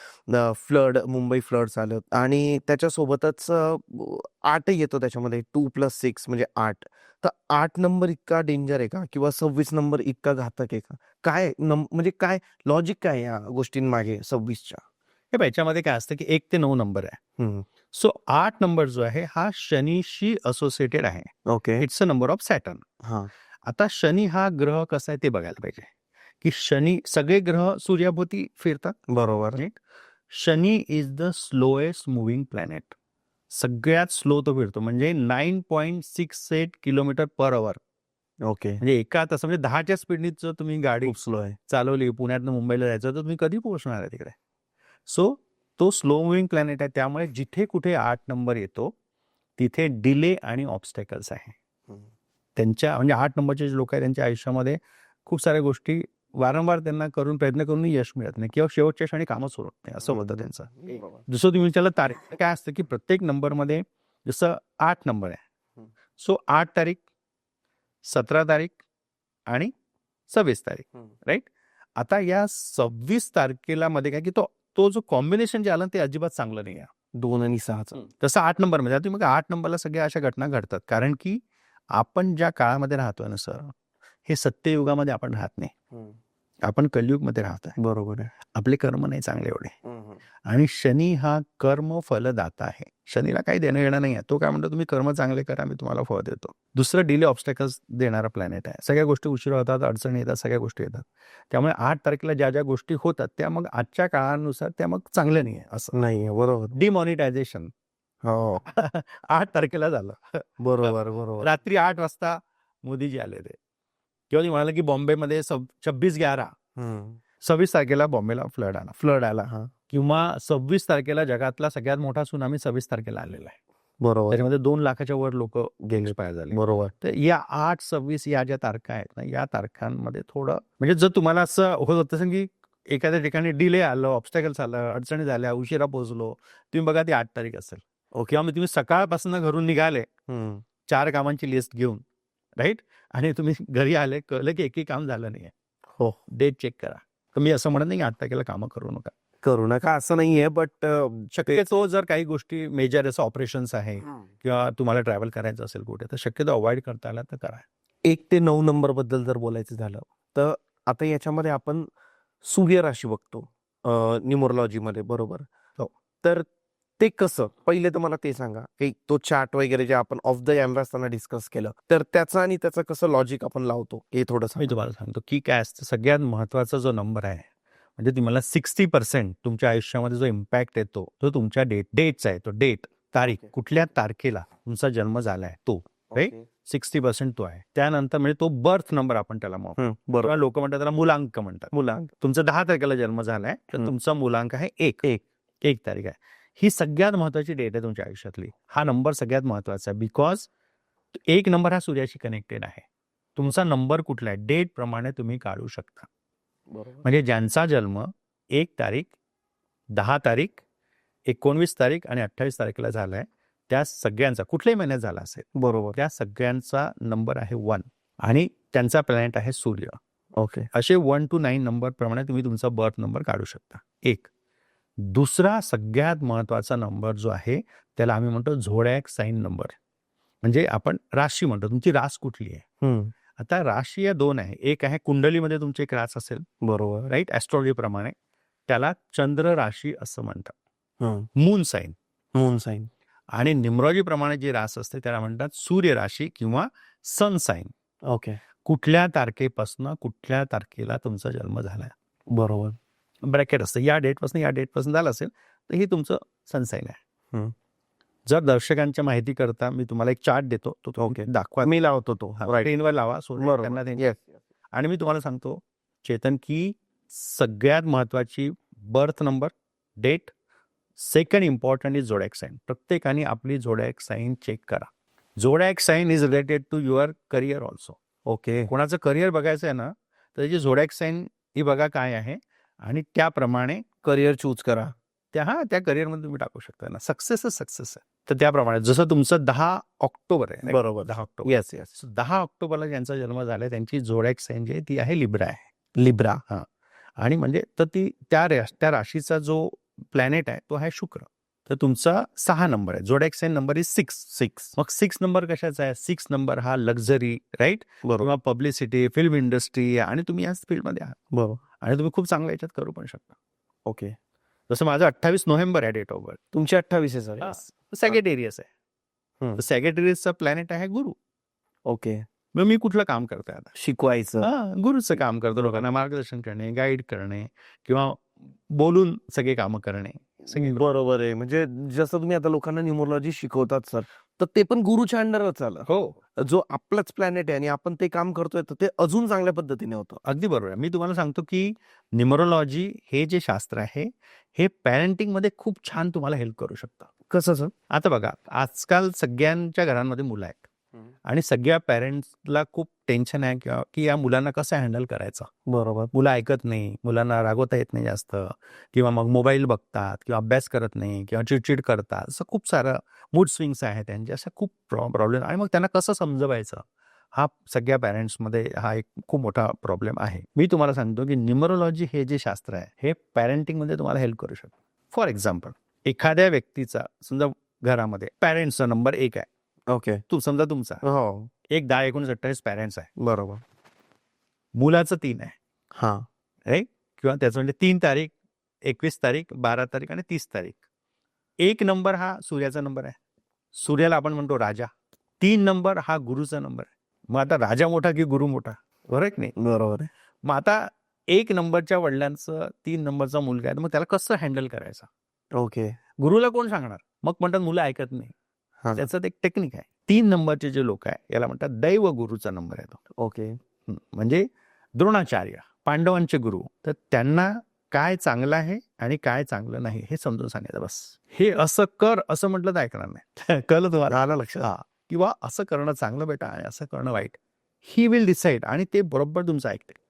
फ्लड, मुंबई फ्लड्स आलं आणि त्याच्यासोबतच 8 येतो त्याच्यामध्ये, 2+6 म्हणजे 8. तर 8 नंबर इतका डेंजर आहे का? किंवा 26 नंबर इतका घातक आहे का? काय म्हणजे काय लॉजिक काय या गोष्टींमागे 26च्या? हे बघा, याच्यामध्ये काय असतं की 1 ते 9 नंबर आहे. सो 8 नंबर जो आहे हा शनीशी असोसिएटेड आहे. Okay. It's a number of Saturn. हां. आता शनी हा ग्रह कसा आहे ते बघायला पाहिजे, की शनी, सगळे ग्रह सूर्याभोवती फिरतात. बरोबर. Right. Shani is the slowest moving planet. सगळ्यात स्लो तो फिरतो, म्हणजे 9.68 किलोमीटर पर अवर. ओके. म्हणजे एका तास, म्हणजे 10च्या स्पीडनी जर तुम्ही गाडी खूप स्लो आहे. चालवली पुण्यातनं मुंबईला जायचं, तर तुम्ही कधी पोहोचणार आहे तिकडे? सो तो स्लो मुव्हिंग प्लॅनेट आहे, त्यामुळे जिथे कुठे 8 नंबर येतो तिथे डिले आणि ऑब्स्टॅकल्स आहे. त्यांच्या म्हणजे 8 नंबरचे जे लोक आहेत त्यांच्या आयुष्यामध्ये खूप साऱ्या गोष्टी वारंवार त्यांना प्रयत्न करूनही यश मिळत नाही किंवा शेवटच्या क्षणी कामच होत नाही, असं होतं त्यांचं. दुसरं तुम्ही त्याला तारीख काय असतं, की प्रत्येक नंबरमध्ये जसं 8 नंबर आहे, सो 8 तारीख, 17 तारीख आणि 26 तारीख, राईट. आता या 26 तारखेला मध्ये काय, की तो जो कॉम्बिनेशन जे आलं ते अजिबात चांगलं नाही आहे. 2 आणि 6चा. तसं 8 नंबरमध्ये, तुम्ही मग 8 नंबरला सगळ्या अशा घटना घडतात, कारण की आपण ज्या काळामध्ये राहतोय ना सर, हे सत्ययुगामध्ये आपण राहत नाही, आपण कलियुगमध्ये राहतोय. बरोबर आहे. आपले कर्म नाही चांगले एवढे, आणि शनी हा कर्म फलदाता आहे. शनीला काही देणं येणं नाही आहे. तो काय म्हणतो, तुम्ही कर्म चांगले करा, मी तुम्हाला फळ देतो. दुसरं डिले ऑब्स्टॅकल्स देणारा प्लॅनेट आहे. सगळ्या गोष्टी उशिरा होतात, अडचणी येतात, सगळ्या गोष्टी येतात. त्यामुळे 8 तारखेला ज्या ज्या गोष्टी होतात त्या मग आजच्या काळानुसार त्या मग चांगल्या नाही आहे, असं. नाही, बरोबर. डिमॉनिटायझेशन हो. 8 तारखेला झालं. बरोबर. रात्री 8 वाजता मोदीजी आले ते, किंवा ते म्हणाले की बॉम्बेमध्ये 26/11, 26 तारखेला बॉम्बेला फ्लड आला. किंवा 26 तारखेला जगातला सगळ्यात मोठा सुनामी 26 तारखेला आलेला आहे. बरोबर. त्याच्यामध्ये 2 लाखाच्या वर लोक एक्सपायर झाले. बरोबर. तर या 8, 26 या ज्या तारखा आहेत ना, या तारखांमध्ये थोडं, म्हणजे जर तुम्हाला असं होत असेल की एखाद्या ठिकाणी डिले आलं, ऑब्स्टॅकल्स आलं, अडचणी झाल्या, उशिरा पोहोचलो, तुम्ही बघा ती 8 तारीख असेल. किंवा मग तुम्ही सकाळपासून घरून निघाले 4 कामांची लिस्ट घेऊन, राईट, आणि तुम्ही घरी आले, कळलं की एकही काम झालं नाहीये. हो. डेट चेक करा. तर मी असं म्हणत नाही की 8 तारखेला कामं करू नका, असं नाहीये, बट शक्यतो जर काही गोष्टी मेजर असं ऑपरेशन्स आहे किंवा तुम्हाला ट्रॅव्हल करायचं असेल कुठे, तर शक्यतो अवॉइड करता आला तर करा. 1 ते 9 नंबर बद्दल जर बोलायचं झालं तर आता याच्यामध्ये आपण सूर्य राशी बघतो. न्यूमरोलॉजीमध्ये, बरोबर. हो. तर ते कसं, पहिले तर मला ते सांगा की तो चार्ट वगैरे जे आपण ऑफ द कॅमेरा असताना डिस्कस केलं, तर त्याचं आणि त्याचं कसं लॉजिक आपण लावतो हे थोडं मी सांगा. तुम्हाला सांगतो की काय असतं, सगळ्यात महत्वाचा जो नंबर आहे म्हणजे तुम्हाला 60% तुमच्या आयुष्यामध्ये जो इम्पॅक्ट येतो तो तुमच्या डेटचा आहे. तो डेट, तारीख, Okay. कुठल्या तारखेला तुमचा जन्म झालाय तो, राईट? Okay. 60% तो आहे. त्यानंतर म्हणजे तो बर्थ नंबर आपण त्याला म्हणतो, बरोबर. किंवा लोक म्हणतात त्याला मुलांक म्हणतात. मुलांक. तुमचा 10 तारखेला जन्म झालाय तर हं. तुमचा मुलांक आहे एक एक. एक तारीख आहे. ही सगळ्यात महत्वाची डेट आहे तुमच्या आयुष्यातली. हा नंबर सगळ्यात महत्वाचा आहे बिकॉज एक नंबर हा सूर्याशी कनेक्टेड आहे. तुमचा नंबर कुठला आहे डेट प्रमाणे तुम्ही काढू शकता. बरोबर. म्हणजे ज्यांचा जन्म 1 तारीख, 10 तारीख, 19 तारीख आणि 28 तारखेला झालाय त्या सगळ्यांचा, कुठल्याही महिन्यात झाला असेल, बरोबर. त्या सगळ्यांचा नंबर आहे 1 आणि त्यांचा प्लॅनेट आहे सूर्य. ओके. असे 1 to 9 नंबर प्रमाणे तुम्ही तुमचा बर्थ नंबर काढू शकता. एक. दुसरा सगळ्यात महत्वाचा नंबर जो आहे त्याला आम्ही म्हणतो झोडॅक साइन नंबर. म्हणजे आपण राशी म्हणतो. तुमची रास कुठली आहे? आता राशी या 2 आहे. एक आहे कुंडलीमध्ये तुमची एक रास असेल, बरोबर. राईट, ॲस्ट्रॉलॉजी प्रमाणे त्याला चंद्र राशी असं म्हणतात, मून साइन. Moon sign. आणि न्यूमरॉलॉजी प्रमाणे जी रास असते त्याला म्हणतात सूर्य राशी किंवा सन साइन. ओके. कुठल्या तारखेपासून कुठल्या तारखेला तुमचा जन्म झालाय, बरोबर. ब्रॅकेट असतं, या डेटपासून झालं असेल तर हे तुमचं सन साइन आहे. जर दर्शकांच्या माहिती करता मी तुम्हाला एक चार्ट देतो, तो ओके. दाखवा, मी लावतो तो. स्क्रीनवर लावा. त्यांना येस. आणि मी तुम्हाला सांगतो चेतन की सगळ्यात महत्वाची birth number, date, second important is zodiac sign. प्रत्येकाने आपली झोडॅक साइन चेक करा. Zodiac sign is related to your career also. Okay. कोणाचं करिअर बघायचं आहे ना तर त्याची झोडॅक साइन ही बघा काय आहे आणि त्याप्रमाणे करिअर चूज करा. त्या करिअरमध्ये तुम्ही टाकू शकता ना. सक्सेस आहे. तर त्याप्रमाणे जसं तुमचं 10 ऑक्टोबर आहे, बरोबर. 10 ऑक्टोबर, येस येस. 10 ऑक्टोबरला ज्यांचा जन्म झालाय त्यांची झोडॅक साइन जी आहे ती आहे लिब्रा आहे. लिब्रा. आणि म्हणजे तर ती त्या राशीचा जो प्लॅनेट आहे तो आहे शुक्र. तर तुमचा 6 नंबर आहे. झोडॅक साइन नंबर इज 6. मग 6 नंबर कशाचा आहे? 6 नंबर हा लक्झरी, राईट, बरोबर. किंवा पब्लिसिटी, फिल्म इंडस्ट्री, आणि तुम्ही याच फील्डमध्ये आहात बरोबर. आणि तुम्ही खूप चांगल्या याच्यात करू पण शकता. ओके. जसं माझं 28 नोव्हेंबर आहे डेट ऑफ बर्थ. तुमची 28 आहे सर. सॅगिटेरियस आहे. सॅगिटेरियसचा प्लॅनेट आहे गुरु. ओके. मग मी कुठलं काम करतोय आता? शिकवायचं. गुरुचं काम करतो, लोकांना मार्गदर्शन करणे, गाईड करणे किंवा बोलून सगळे कामं करणे. बरोबर आहे. म्हणजे जसं तुम्ही आता लोकांना न्यूमरोलॉजी शिकवतात सर, तर ते पण गुरुच्या अंडरच आलं. हो, जो आपलाच प्लॅनेट आहे आणि आपण ते काम करतोय तर ते अजून चांगल्या पद्धतीने होतं. अगदी बरोबर आहे. मी तुम्हाला सांगतो की न्यूमरोलॉजी हे जे शास्त्र आहे हे पॅरेंटिंग मध्ये खूप छान तुम्हाला हेल्प करू शकतं. कसं सर? आता बघा, आजकाल सगळ्यांच्या घरांमध्ये मुलं आहेत आणि सगळ्या पॅरेंट्सला खूप टेन्शन आहे की या मुलांना कसं हँडल करायचं. बरोबर. मुलं ऐकत नाही, मुलांना रागवता येत नाही जास्त, किंवा मग मोबाईल बघतात किंवा अभ्यास करत नाही किंवा चिडचिड करतात. असं खूप सारं मूड स्विंग्स आहेत त्यांचे, अशा खूप प्रॉब्लेम. आणि मग त्यांना कसं समजवायचं, हा सगळ्या पॅरेंट्समध्ये हा एक खूप मोठा प्रॉब्लेम आहे. मी तुम्हाला सांगतो की न्यूमरोलॉजी हे जे शास्त्र आहे हे पॅरेंटिंगमध्ये तुम्हाला हेल्प करू शकतं. फॉर एक्झाम्पल, एखाद्या व्यक्तीचा समजा घरामध्ये पॅरेंट्सचा नंबर 1 आहे. ओके. समजा तुमचा हो. 1, 10, 19, 28 पॅरेंट्स आहे. बरोबर. मुलाचं 3 आहे, हा. राईट, किंवा त्याचं म्हणजे 3 तारीख, 21 तारीख, 12 तारीख आणि 30 तारीख. 1 नंबर हा सूर्याचा नंबर आहे. सूर्याला आपण म्हणतो राजा. 3 नंबर हा गुरुचा नंबर आहे. मग आता राजा मोठा की गुरु मोठा, बरोबर की नाही? बरोबर आहे. मग आता 1 नंबरच्या वडिलांचं 3 नंबरचा मुलगा आहे, मग त्याला कसं हँडल करायचं? ओके. गुरुला कोण सांगणार? मग म्हणतात मुलं ऐकत नाही. हा. त्याचं ते एक टेक्निक आहे. 3 नंबरचे जे लोक आहे याला म्हणतात दैव गुरुचा नंबर आहे तो. ओके. म्हणजे द्रोणाचार्य, पांडवांचे गुरु. तर त्यांना काय चांगलं आहे आणि काय चांगलं नाही हे समजून सांगायचं बस. हे असं कर असं म्हटलं तर ऐकणार नाही. कळलं तुम्हाला? आलं लक्षात. हा, किंवा असं करणं चांगलं बेटा आणि असं करणं वाईट. ही विल डिसाईड आणि ते बरोबर तुमचं ऐकते.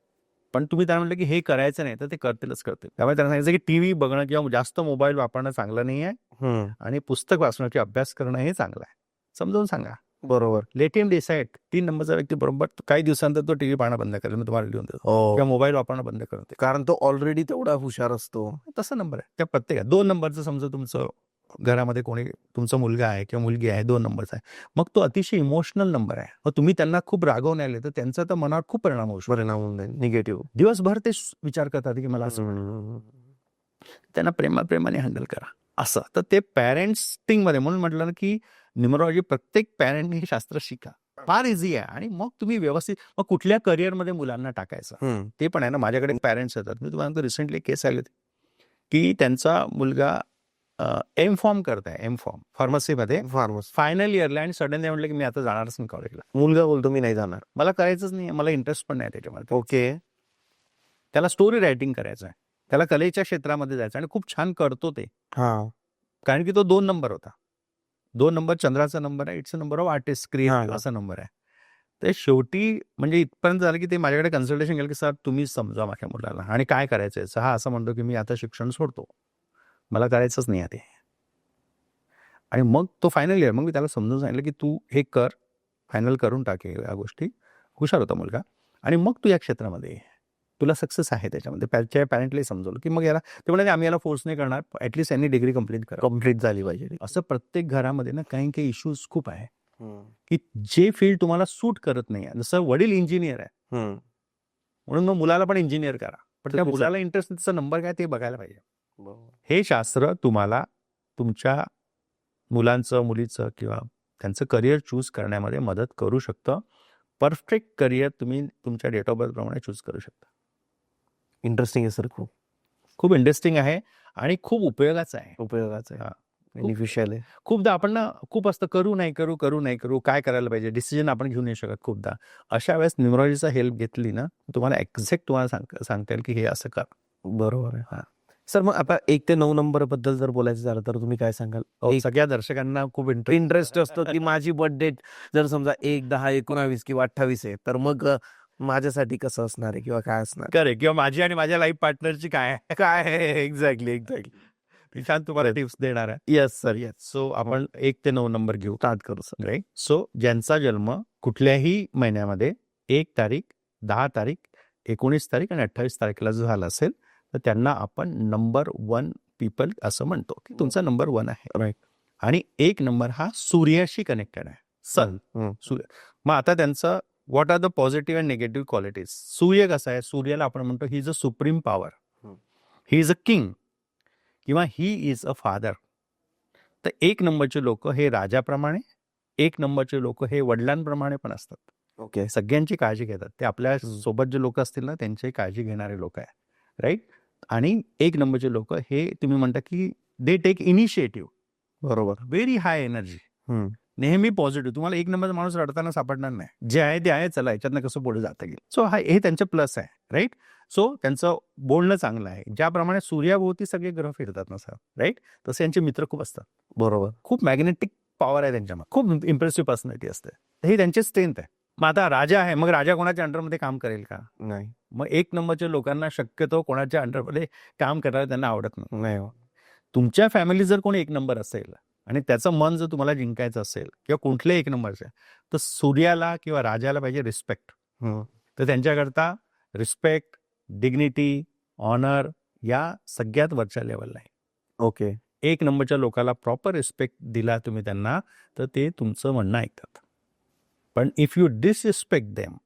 पण तुम्ही त्यांना म्हटलं की हे करायचं नाही तर ते करतीलच करतील. त्यामुळे त्यांना सांगायचं की टीव्ही बघणं किंवा जास्त मोबाईल वापरणं चांगलं नाही आहे आणि पुस्तक वाचणं किंवा अभ्यास करणं हे चांगलं आहे. समजावून सांगा. बरोबर. Let him decide. 3 नंबरचा व्यक्ती बरोबर काही दिवसांतर तो टीव्ही पाहणं बंद करेल, मी तुम्हाला लिहून देतो, किंवा मोबाईल वापरणं बंद करते, कारण तो ऑलरेडी तेवढा हुशार असतो. तसा नंबर आहे त्या प्रत्येक. 2 नंबरचं समजा तुमचं घरामध्ये कोणी तुमचा मुलगा आहे किंवा मुलगी आहे 2 नंबरचा आहे, मग तो अतिशय इमोशनल नंबर आहे. मग तुम्ही त्यांना खूप रागवून आले तर त्यांचा तर मनावर खूप परिणाम होऊ शकतो. परिणाम होऊन जाईल निगेटिव्ह. दिवसभर ते विचार करतात की मला असं त्यांना प्रेमाने हँडल करा असं. तर ते पॅरेंटिंगमध्ये म्हणून म्हटलं ना की न्यूमरॉलॉजी प्रत्येक पॅरेंटने हे शास्त्र शिका. फार इझी आहे आणि मग तुम्ही व्यवस्थित मग कुठल्या करिअरमध्ये मुलांना टाकायचं ते पण आहे ना. माझ्याकडे पॅरेंट्स येतात. मी तुम्हाला रिसेंटली केस आली होती की त्यांचा मुलगा M.Pharm करताय. M.Pharm फार्मसीमध्ये फार्मस फायनल इयरला आणि सडनली म्हटलं की मी आता जाणारच नाही कॉलेजला. मुलगा बोलतो मी नाही जाणार. मला करायचंच नाही, मला इंटरेस्ट पण नाही त्याच्यामध्ये. ओके. त्याला स्टोरी रायटिंग करायचं आहे, त्याला कलेच्या क्षेत्रामध्ये जायचं आणि खूप छान करतो ते. हा कारण की तो 2 नंबर होता. 2 नंबर चंद्राचा नंबर आहे. It's a number of artist creative असा नंबर आहे. ते शेवटी म्हणजे इथपर्यंत झालं की ते माझ्याकडे कन्सल्टेशन केलं की सर तुम्ही समजा माझ्या मुलाला आणि काय करायचं. हा असं म्हणतो की मी आता शिक्षण सोडतो, मला करायचंच नाही आहे ते. आणि मग तो फायनल इयर, मग मी त्याला समजून सांगितलं की तू हे कर, फायनल करून टाक या गोष्टी. हुशार होता मुलगा. आणि मग तू या क्षेत्रामध्ये ये. तुला सक्सेस आहे त्याच्यामध्ये. त्याच्या पॅरेंटली समजवलं की मग याला ते म्हणाले आम्ही याला फोर्स नाही करणार, ॲटलीस्ट यांनी डिग्री कंप्लीट झाली पाहिजे. असं प्रत्येक घरामध्ये ना काही काही इश्यूज खूप आहे की जे फील्ड तुम्हाला सूट करत नाही. जसं वडील इंजिनियर आहे म्हणून मग मुलाला पण इंजिनियर करा, पण त्या मुलाला इंटरेस्ट त्याचा नंबर काय ते बघायला पाहिजे. हे शास्त्र तुम्हाला तुमच्या मुलांचं मुलीचं किंवा त्यांचं करिअर चूज करण्यामध्ये मदत करू शकतं. परफेक्ट करिअर तुम्ही तुमच्या डेट ऑफ बर्थ प्रमाणे चूज करू शकता. इंटरेस्टिंग आहे सर. खूप इंटरेस्टिंग आहे आणि खूप उपयोगाचं आहे. उपयोगाचं आहे. हा. बेनिफिशियल आहे. खूपदा आपण ना खूप असतं करू नाही करू काय करायला पाहिजे, डिसिजन आपण घेऊ नाही शकत खूपदा. अशा वेळेस न्यूमरॉलॉजीचा हेल्प घेतली ना तुम्हाला एक्झॅक्ट तुम्हाला सांगता येईल की हे असं कर. बरोबर आहे. सर मग आता 1 ते 9 नंबर बद्दल जर बोलायचं झालं तर तुम्ही काय सांगाल? सगळ्या दर्शकांना खूप इंटरेस्ट असतो की माझी बर्थ डेट जर समजा 1, 10, 19 किंवा 28 आहे तर मग माझ्यासाठी कसं असणार आहे किंवा काय असणार? करेक्ट. किंवा माझी आणि माझ्या लाईफ पार्टनरची काय काय एक्झॅक्टली मी छान तुम्हाला टिप्स देणार आहे. Yes sir yes. सो आपण 1 ते 9 नंबर घेऊ. स्टार्ट करू सर. राईट. सो ज्यांचा जन्म कुठल्याही महिन्यामध्ये 1 तारीख, 10 तारीख, 19 तारीख आणि 28 तारखेला जर झाला असेल तर त्यांना आपण नंबर 1 पीपल असं म्हणतो की तुमचा नंबर 1 आहे. राईट. आणि 1 नंबर हा सूर्याशी कनेक्टेड आहे. सन सूर्य. मग आता त्यांचं what are the positive and negative qualities. सूर्य कसा आहे, सूर्याला आपण म्हणतो he is a supreme power, he is a king किंवा ही इज अ फादर. तर 1 नंबरचे लोक हे राजाप्रमाणे, 1 नंबरचे लोक हे वडिलांप्रमाणे पण असतात. ओके. सगळ्यांची काळजी घेतात ते. आपल्या सोबत जे लोक असतील ना त्यांची काळजी घेणारे लोक आहे. राईट. आणि 1 नंबरचे लोक हे तुम्ही म्हणता की दे टेक इनिशिएटिव्ह. बरोबर. व्हेरी हाय एनर्जी, नेहमी पॉझिटिव्ह. तुम्हाला 1 नंबरचा माणूस रडताना सापडणार नाही. जे आहे ते आहे, चला याच्यातनं कसं पुढे जाता येईल. सो हे त्यांचं प्लस आहे. राईट. सो त्यांचं बोलणं चांगलं आहे. ज्याप्रमाणे सूर्याभोवती सगळे ग्रह फिरतात ना सर, राईट, तसे यांचे मित्र खूप असतात. बरोबर. खूप मॅग्नेटिक पॉवर आहे त्यांच्यामध्ये, खूप इम्प्रेसिव्ह पर्सनॅलिटी असते. हे त्यांचे स्ट्रेंथ आहे. मग आता राजा आहे, मग राजा कोणाच्या अंडरमध्ये काम करेल का? नाही. मग 1 नंबरच्या लोकांना शक्यतो कोणाच्या अंडरमध्ये काम करायला त्यांना आवडत नाही. तुमच्या फॅमिली जर कोणी 1 नंबर असेल आणि त्याचं मन जर तुम्हाला जिंकायचं असेल किंवा कुठल्याही 1 नंबरचं, तर सूर्याला किंवा राजाला पाहिजे रिस्पेक्ट. तर त्यांच्याकरता रिस्पेक्ट, डिग्निटी, ऑनर या सगळ्यात वरच्या लेवलला आहे. ओके. 1 नंबरच्या लोकांना प्रॉपर रिस्पेक्ट दिला तुम्ही त्यांना तर ते तुमचं म्हणणं ऐकतात. पण इफ यू डिसरिस्पेक्ट देम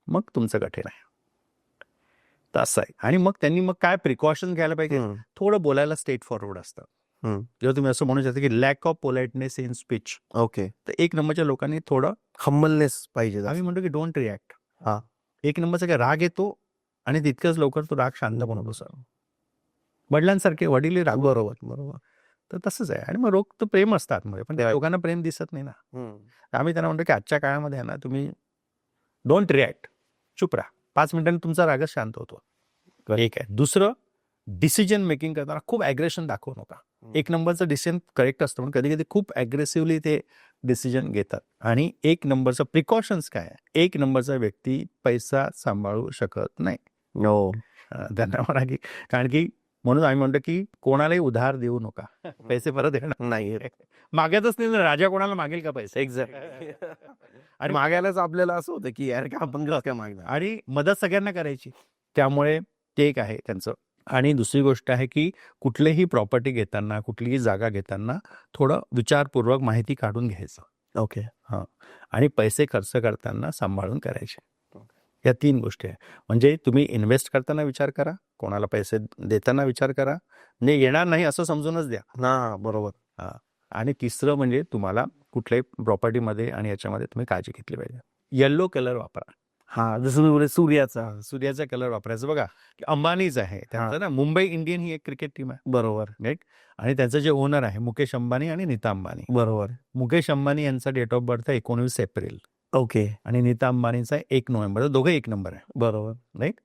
मग तुमचं कठीण आहे. तर असं आहे. आणि मग त्यांनी मग काय प्रिकॉशन घ्यायला पाहिजे, थोडं बोलायला स्ट्रेट फॉरवर्ड असतं. जेव्हा तुम्ही असं म्हणू शकता की lack of politeness in speech. Okay. तर 1 नंबरच्या लोकांनी थोडं हम्बलनेस पाहिजे. आम्ही म्हणतो की डोंट रिॲक्ट. हा. 1 नंबरचा काय राग येतो आणि तितकंच लवकर तो राग शांत पण होतो सर. वडिलांसारखे वडील राग. बरोबर बरोबर. तर तसंच आहे. आणि मग रोग तर प्रेम असतात मध्ये, पण त्या लोकांना प्रेम दिसत नाही ना. आम्ही त्यांना म्हणतो की आजच्या काळामध्ये आहे ना तुम्ही डोंट रिॲक्ट, चुप राहा. 5 मिनिटांनी तुमचा रागच शांत होतो. एक आहे. दुसरं, डिसिजन मेकिंग करताना खूप ॲग्रेशन दाखवू नका. 1 नंबरचं डिसिजन करेक्ट असतं पण कधी कधी खूप ॲग्रेसिव्हली ते डिसिजन घेतात. आणि 1 नंबरचं प्रिकॉशन्स काय आहे, 1 नंबरचा व्यक्ती पैसा सांभाळू शकत नाही. त्यांना म्हणा की, कारण की म्हणून आम्ही म्हणतो की कोणालाही उधार देऊ नका, पैसे परत येणार नाही. मागायचंच नाही ना. राजा कोणाला मागेल का पैसे? एक्झॅक्ट. आणि मागायलाच आपल्याला असं होतं की यार का आपण काय मागणार. आणि मदत सगळ्यांना करायची. त्यामुळे ते एक आहे त्यांचं. आणि दुसरी गोष्ट आहे की कुठलीही प्रॉपर्टी घेताना, कुठलीही जागा घेताना थोडं विचारपूर्वक माहिती काढून घ्यायचं. ओके. हां. आणि पैसे खर्च करताना सांभाळून करायचे. या 3 गोष्टी आहे. म्हणजे तुम्ही इन्व्हेस्ट करताना विचार करा, कोणाला पैसे देताना विचार करा, म्हणजे येणार नाही असं समजूनच द्या. हा बरोबर. हां. आणि तिसरं म्हणजे तुम्हाला कुठल्याही प्रॉपर्टीमध्ये आणि याच्यामध्ये तुम्ही काळजी घेतली पाहिजे. येलो कलर वापरा. हा जसं तुम्ही बोलले सूर्याचा. सूर्याचा कलर वापरायचा. बघा, अंबानीच आहे त्यांचं ना, मुंबई इंडियन ही एक क्रिकेट टीम आहे, बरोबर राईट? आणि त्यांचं जे ओनर आहे मुकेश अंबानी आणि नीता अंबानी. बरोबर. मुकेश अंबानी यांचा डेट ऑफ बर्थ आहे 19 एप्रिल ओके आणि नीता अंबानीचा 1 नोव्हेंबर. दोघे 1 नंबर आहे, बरोबर. राईट?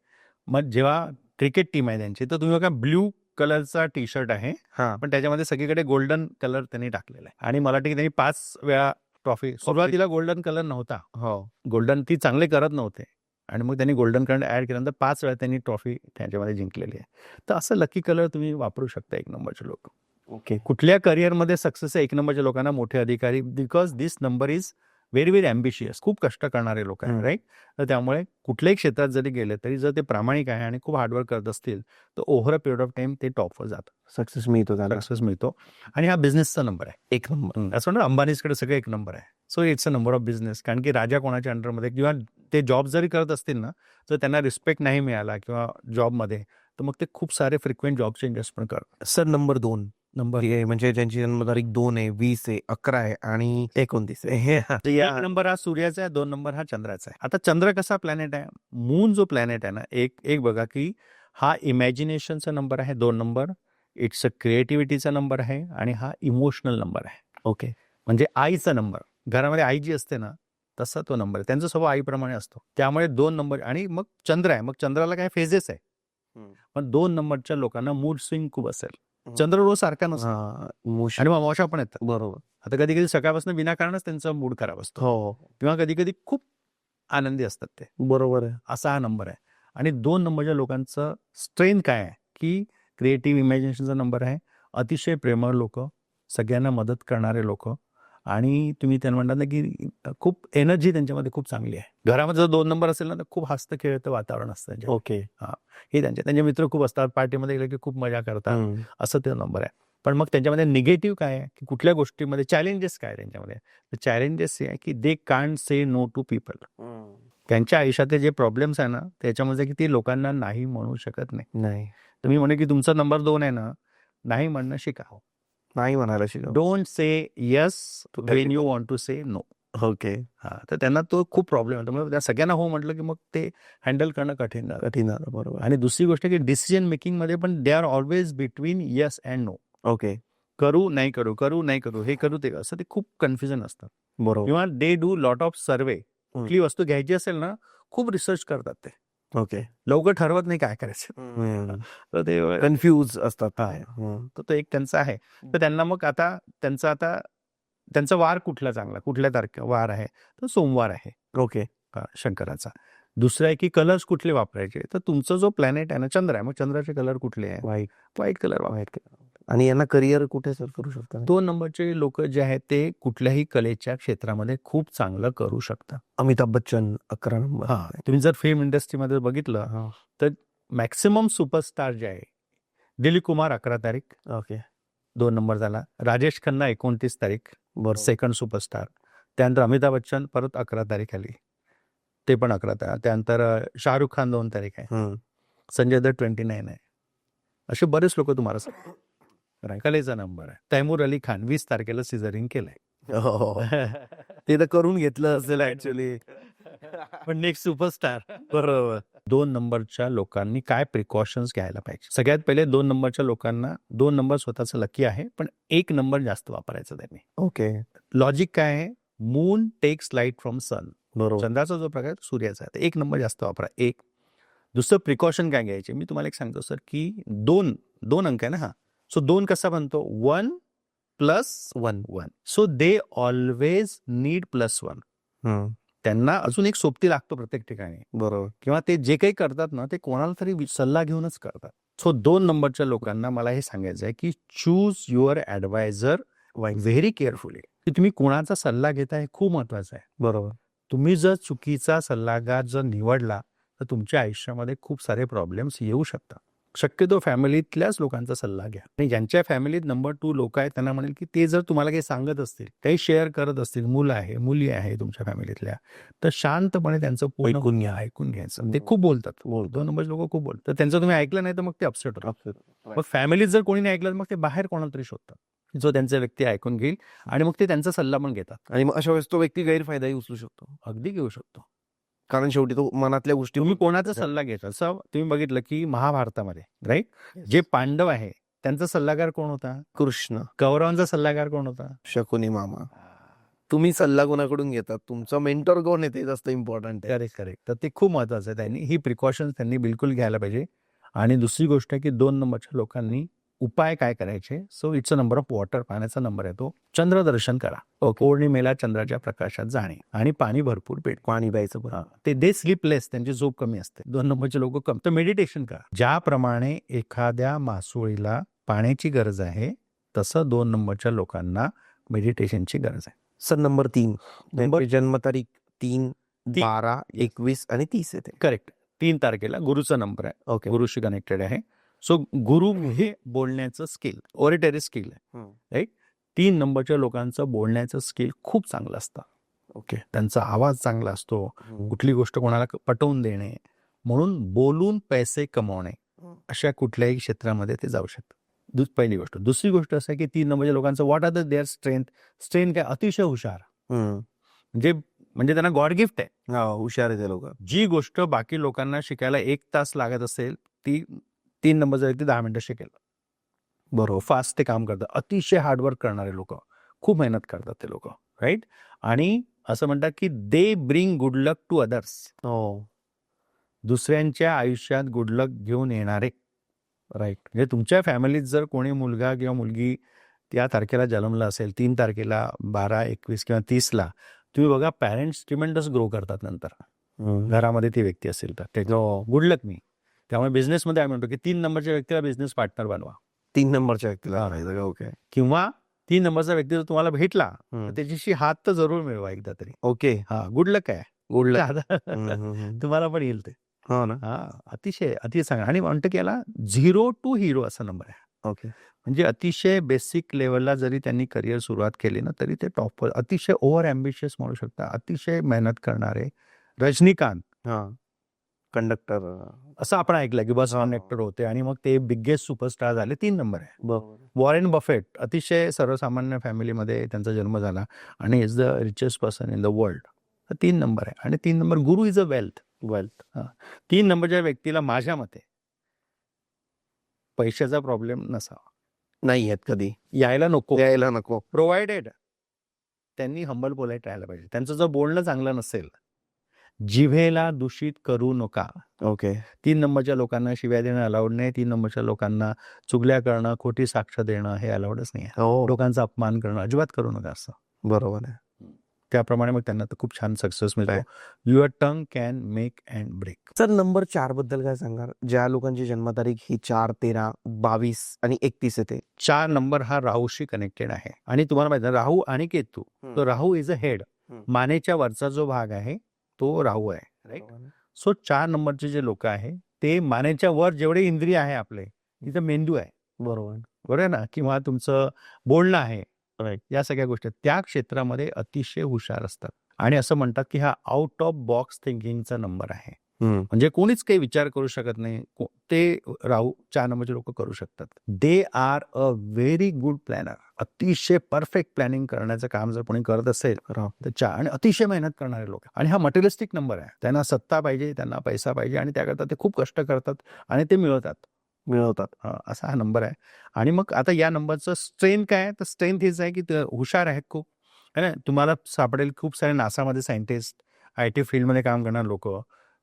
मग जेव्हा क्रिकेट टीम आहे त्यांची, तर तुम्ही बघा ब्ल्यू कलरचा टी शर्ट आहे, हा पण त्याच्यामध्ये सगळीकडे गोल्डन कलर त्यांनी टाकलेला आहे. आणि मला वाटतं की त्यांनी 5 वेळा ट्रॉफी, सुरुवातीला गोल्डन कलर नव्हता, हो गोल्डन ती चांगले करत नव्हते आणि मग त्यांनी गोल्डन कलर ऍड केल्यानंतर 5 वेळा त्यांनी ट्रॉफी त्याच्यामध्ये जिंकलेली आहे. तर असं लकी कलर तुम्ही वापरू शकता 1 नंबरचे लोक. ओके कुठल्या करिअरमध्ये सक्सेस आहे 1 नंबरच्या लोकांना मोठे अधिकारी, because this number is very very ambitious. खूप कष्ट करणारे लोक आहेत, राईट? तर त्यामुळे कुठल्याही क्षेत्रात जरी गेले तरी जर ते प्रामाणिक आहे आणि खूप हार्डवर्क करत असतील तर over a period of time ते टॉपवर जातात, सक्सेस मिळतो त्याला. सक्सेस मिळतो. आणि हा बिझनेसचा नंबर आहे 1 नंबर. असं ना, अंबानीजकडे सगळं 1 नंबर आहे. So it's a number of business. कारण की राजा कोणाच्या अंडरमध्ये किंवा ते जॉब जरी करत असतील ना, तर त्यांना रिस्पेक्ट नाही मिळाला किंवा जॉबमध्ये, तर मग ते खूप सारे फ्रिक्वेंट जॉब चेंजेस पण करतात. सर नंबर 2 नंबर म्हणजे ज्यांची जन्मतारीख 2 आहे, 20 आहे, 11 आहे आणि 29 आहे. हे 1 नंबर हा सूर्याचा आहे, 2 नंबर हा चंद्राचा आहे. आता चंद्र कसा प्लॅनेट आहे, मून जो प्लॅनेट आहे ना, एक बघा की हा इमॅजिनेशनचा नंबर आहे 2 नंबर, इट्स अ क्रिएटिव्हिटीचा नंबर आहे आणि हा इमोशनल नंबर आहे. ओके म्हणजे आईचा नंबर, घरामध्ये आई जी असते ना, तसा तो नंबर आहे. त्यांचा स्वभाव आईप्रमाणे असतो. त्यामुळे 2 नंबर आणि मग चंद्र आहे. मग चंद्राला काय फेजेस आहे, पण 2 नंबरच्या लोकांना मूड स्विंग खूप असेल. चंद्र रोज सारखा नसतो आणि मग अमावस्या पण येतात. बरोबर. आता कधी कधी सकाळपासून विनाकारणच त्यांचा मूड खराब असतो हो किंवा कधी कधी खूप आनंदी असतात ते. बरोबर आहे. असा हा नंबर आहे. आणि 2 नंबरच्या लोकांचं स्ट्रेंथ काय आहे की क्रिएटिव्ह इमॅजिनेशनचा नंबर आहे, अतिशय प्रेमळ लोक, सगळ्यांना मदत करणारे लोक, आणि तुम्ही त्यांना म्हणतात ना की खूप एनर्जी त्यांच्यामध्ये खूप चांगली आहे. घरामध्ये जर 2 नंबर असेल ना तर खूप हसतं खेळतं वातावरण असतं त्यांच्यात. ओके हे त्यांचे मित्र खूप असतात, पार्टीमध्ये गेले की खूप मजा करतात, असं ते नंबर आहे. पण मग त्यांच्यामध्ये निगेटिव्ह काय आहे की कुठल्या गोष्टीमध्ये चॅलेंजेस काय आहे त्यांच्यामध्ये, तर चॅलेंजेस हे आहे की they can't say no to people. त्यांच्या आयुष्यातले जे प्रॉब्लेम्स आहे ना त्याच्यामध्ये की ते लोकांना नाही म्हणू शकत नाही. नाही तुम्ही म्हणे की तुमचा नंबर 2 आहे ना, नाही म्हणणं शिका. नाही म्हणायला शिकव. Don't say yes when you want to say no. Okay तर त्यांना तो खूप प्रॉब्लेम होतो. मग त्या सगळ्यांना हो म्हटलं की मग ते हँडल करणं कठीण जातं. कठीण झालं. बरोबर. आणि दुसरी गोष्ट की डिसिजन मेकिंग मध्ये पण they are always between yes and no. Okay करू नाही करू, करू नाही करू, हे करू ते, असं ते खूप कन्फ्युजन असतं. बरोबर. किंवा दे डू लॉट ऑफ सर्वे. कुठली वस्तू घ्यायची असेल ना, खूप रिसर्च करतात ते, ओके लवकर ठरवत नाही काय करायचं. तर ते कन्फ्यूज असतात. तर तो एक त्यांचा आहे. तर त्यांना मग आता त्यांचा वार कुठला चांगला, कुठल्या वार आहे, तर सोमवार आहे ओके शंकराचा. दुसरं आहे की कलर्स कुठले वापरायचे, तर तुमचा जो प्लॅनेट आहे ना, चंद्र आहे, मग चंद्राचे कलर कुठले आहे, व्हाईट कलर वापरायचे. आणि यांना करिअर कुठे सर करू शकतात? 2 नंबरचे लोक जे आहेत ते कुठल्याही कलेच्या क्षेत्रामध्ये खूप चांगलं करू शकतात. अमिताभ बच्चन 11 नंबर. तुम्ही जर फिल्म इंडस्ट्रीमध्ये बघितलं तर मॅक्सिमम सुपरस्टार जे आहे, दिलीप कुमार 11 तारीख, ओके 2 नंबर झाला. राजेश खन्ना 29 तारीख, बरोबर. Second superstar. त्यानंतर अमिताभ बच्चन परत 11 तारीख आली, ते पण 11 तारीख. त्यानंतर शाहरुख खान 2 तारीख आहे, संजय दत्त 29 आहे. असे बरेच लोक तुम्हाला सांगतो. कलेचा नंबर आहे. तैमूर अली खान 20 तारखेला सिझरिंग केलंय. ते तर करून घेतलं असेल ऍक्च्युली. पण नेक्स्ट सुपरस्टार. बरोबर. 2 नंबरच्या लोकांनी काय प्रिकॉशन्स घ्यायला पाहिजे? सगळ्यात पहिले 2 नंबरच्या लोकांना 2 नंबर स्वतःचं लकी आहे, पण 1 नंबर जास्त वापरायचा त्यांनी. ओके लॉजिक काय आहे? Moon takes light from sun. बरोबर. चंद्राचा जो प्रकार आहे सूर्याचा आहे, 1 नंबर जास्त वापरा. 1. दुसरं प्रिकॉशन काय घ्यायचे, मी तुम्हाला एक सांगतो सर की 2 अंक आहे ना, सो 2 कसा बनतो? 1 + 1. So they always need +1. त्यांना अजून एक सोबती लागतो प्रत्येक ठिकाणी. बरोबर. किंवा ते जे काही करतात ना, ते कोणाला तरी सल्ला घेऊनच करतात. सो 2 नंबरच्या लोकांना मला हे सांगायचं आहे की choose your advisor very carefully. की तुम्ही कोणाचा सल्ला घेताय हे खूप महत्वाचं आहे. बरोबर. तुम्ही जर चुकीचा सल्लागार जर निवडला तर तुमच्या आयुष्यामध्ये खूप सारे प्रॉब्लेम्स येऊ शकतात. शक्यतो फॅमिलीतल्याच लोकांचा सल्ला घ्या आणि ज्यांच्या फॅमिलीत नंबर 2 लोक आहेत त्यांना म्हणेल की ते जर तुम्हाला काही सांगत असतील, काही शेअर करत असतील, मुलं आहे, मुली आहे तुमच्या फॅमिलीतल्या, तर शांतपणे त्यांचं पूर्ण ऐकून घ्यायचं. ते खूप बोलतात. 2 नंबरचे लोक खूप बोलतात. तर त्यांचं तुम्ही ऐकलं नाही तर मग ते अपसेट होतात. मग फॅमिलीत जर कोणी नाही ऐकलं, मग ते बाहेर कोणाला तरी शोधतात जो त्यांचा व्यक्ती ऐकून घेईल आणि मग ते त्यांचा सल्ला पण घेतात. आणि मग अशा वेळेस तो व्यक्ती गैरफायदाही उचलू शकतो, अगदी घेऊ शकतो. कारण शेवटी तो मनातल्या गोष्टी तुम्ही कोणाचा सल्ला घेता? असं तुम्ही बघितलं की महाभारतामध्ये राईट जे पांडव आहे त्यांचा सल्लागार कोण होता? कृष्ण, कौरवांचा सल्लागार कोण होता? शकुनी मामा. तुम्ही सल्ला कोणाकडून घेतात, तुमचा मेंटर कोण आहे ते जास्त इम्पॉर्टंट आहे. Correct correct. तर ते खूप महत्वाचं आहे. त्यांनी ही प्रिकॉशन्स त्यांनी बिलकुल घ्यायला पाहिजे. आणि दुसरी गोष्ट आहे की 2 नंबरच्या लोकांनी उपाय काय करायचे? So it's a number of water. पाण्याचा नंबर आहे तो. चंद्रदर्शन करा. पौर्णिमेला चंद्राच्या प्रकाशात जाणे आणि पाणी भरपूर पिणे. पाणी प्यायचं पण. ते दे स्लीपलेस, त्यांची झोप कमी असते. 2 नंबरचे लोक कम. तर मेडिटेशन करा. ज्याप्रमाणे एखाद्या मासोळीला पाण्याची गरज आहे तसं 2 नंबरच्या लोकांना मेडिटेशनची गरज आहे. सर नंबर 3 नंबर- जन्मतारीख 3, 12, 21 आणि 30 येते. करेक्ट. 3 तारखेला गुरुचा नंबर आहे. ओके. गुरुशी कनेक्टेड आहे. सो गुरु हे बोलण्याचं स्किल, ओरिटरी स्किल आहे. राईट. 3 नंबरच्या लोकांचं बोलण्याचं स्किल खूप चांगलं असतं. ओके. त्यांचा आवाज चांगला असतो. कुठली गोष्ट कोणाला पटवून देणे, म्हणून बोलून पैसे कमवणे अशा कुठल्याही क्षेत्रामध्ये ते जाऊ शकतात. पहिली गोष्ट. दुसरी गोष्ट असं आहे की 3 नंबरच्या लोकांचं what are the their strength. Strength काय? अतिशय हुशार. म्हणजे त्यांना गॉड गिफ्ट आहे. हुशार आहे ते लोक. जी गोष्ट बाकी लोकांना शिकायला 1 तास लागत असेल ती 3 नंबरचा व्यक्ती 10 मिनिटं शिकेल. बरोबर. फास्ट ते काम करतात. अतिशय हार्डवर्क करणारे लोक, खूप मेहनत करतात ते लोक. राईट. आणि असं म्हणतात की they bring good luck to others. दुसऱ्यांच्या आयुष्यात गुड लक घेऊन येणारे. राईट. म्हणजे तुमच्या फॅमिलीत जर कोणी मुलगा किंवा मुलगी त्या तारखेला जन्मला असेल, 3 तारखेला, 12, 21 किंवा 30ला, तुम्ही बघा पॅरेंट्स ट्रिमेंडस ग्रो करतात नंतर. घरामध्ये ती व्यक्ती असेल तर ते गुड लक मी. त्यामुळे बिझनेसमध्ये आम्ही म्हणतो की 3 नंबरच्या व्यक्तीला बिझनेस पार्टनर बनवा. 3 नंबरच्या व्यक्तीला. ओके. किंवा 3 नंबरचा व्यक्ती जर तुम्हाला भेटला तर त्याच्याशी हात तर जरूर मिळवा एकदा तरी. ओके. गुड लक आहे. गुड लक. तुम्हाला पण येईल ते. हो ना. अतिशय चांगला. आणि म्हणतो की याला 0 टू हिरो असा नंबर आहे. ओके. म्हणजे अतिशय बेसिक लेवलला जरी त्यांनी करिअर सुरुवात केली ना तरी ते टॉप. अतिशय ओव्हर अँबिशियस म्हणू शकता. अतिशय मेहनत करणारे. रजनीकांत कंडक्टर असं आपण ऐकलं की बस कनेक्टर होते आणि मग ते बिगेस्ट सुपरस्टार झाले. 3 नंबर आहे. वॉरेन बफेट अतिशय सर्वसामान्य फॅमिलीमध्ये त्यांचा जन्म झाला आणि is the richest person in the world. 3 number आहे. आणि 3 number Guru is a wealth. 3 नंबरच्या व्यक्तीला माझ्या मते पैशाचा प्रॉब्लेम नसावा. नाही आहेत कधी. यायला नको. नको. प्रोव्हाइडेड त्यांनी हंबल पोलाइट राहायला पाहिजे. त्यांचं जर बोलणं चांगलं नसेल, जिभेला दूषित करू नका. ओके. 3 नंबरच्या लोकांना शिव्या देणं अलाउड नाही. 3 नंबरच्या लोकांना चुगल्या करणं, खोटी साक्ष देणं हे अलाउडच नाही आहे. लोकांचा अपमान करणं अजिबात करू नका असं. बरोबर आहे. त्याप्रमाणे मग त्यांना तर खूप छान सक्सेस मिळतो. Your tongue can make and break. Sir number 4 बद्दल काय सांगाल? ज्या लोकांची जन्मतारीख ही 4, 13, 22 आणि 31 येते. 4 नंबर हा राहूशी कनेक्टेड आहे. आणि तुम्हाला माहिती आहे राहू आणि केतू. तो राहू इज अ हेड. मानेच्या वरचा जो भाग आहे तो राहू आहे. राईट. सो 4 नंबरचे जे लोक आहे ते मानेच्या वर जेवढे इंद्रिय आहे आपले, तिथं मेंदू आहे. बरोबर आहे ना. किंवा तुमचं बोलणं आहे. या सगळ्या गोष्टी त्या क्षेत्रामध्ये अतिशय हुशार असतात. आणि असं म्हणतात की हा आउट ऑफ बॉक्स थिंकिंगचा नंबर आहे. म्हणजे कोणीच काही विचार करू शकत नाही ते राहू 4 नंबरचे लोक करू शकतात. They are a very good planner. अतिशय परफेक्ट प्लॅनिंग करण्याचं काम जर कोणी करत असेल तर आणि अतिशय मेहनत करणारे लोक. आणि हा मटेरियलिस्टिक नंबर आहे. त्यांना सत्ता पाहिजे, त्यांना पैसा पाहिजे आणि त्याकरता ते खूप कष्ट करतात आणि ते मिळवतात. असा हा नंबर आहे. आणि मग आता या नंबरचं स्ट्रेंथ काय आहे? तर स्ट्रेंथ हीच आहे की हुशार आहेत खूप. है ना. तुम्हाला सापडेल खूप सारे नासामध्ये सायंटिस्ट, IT फील्डमध्ये काम करणारे लोक,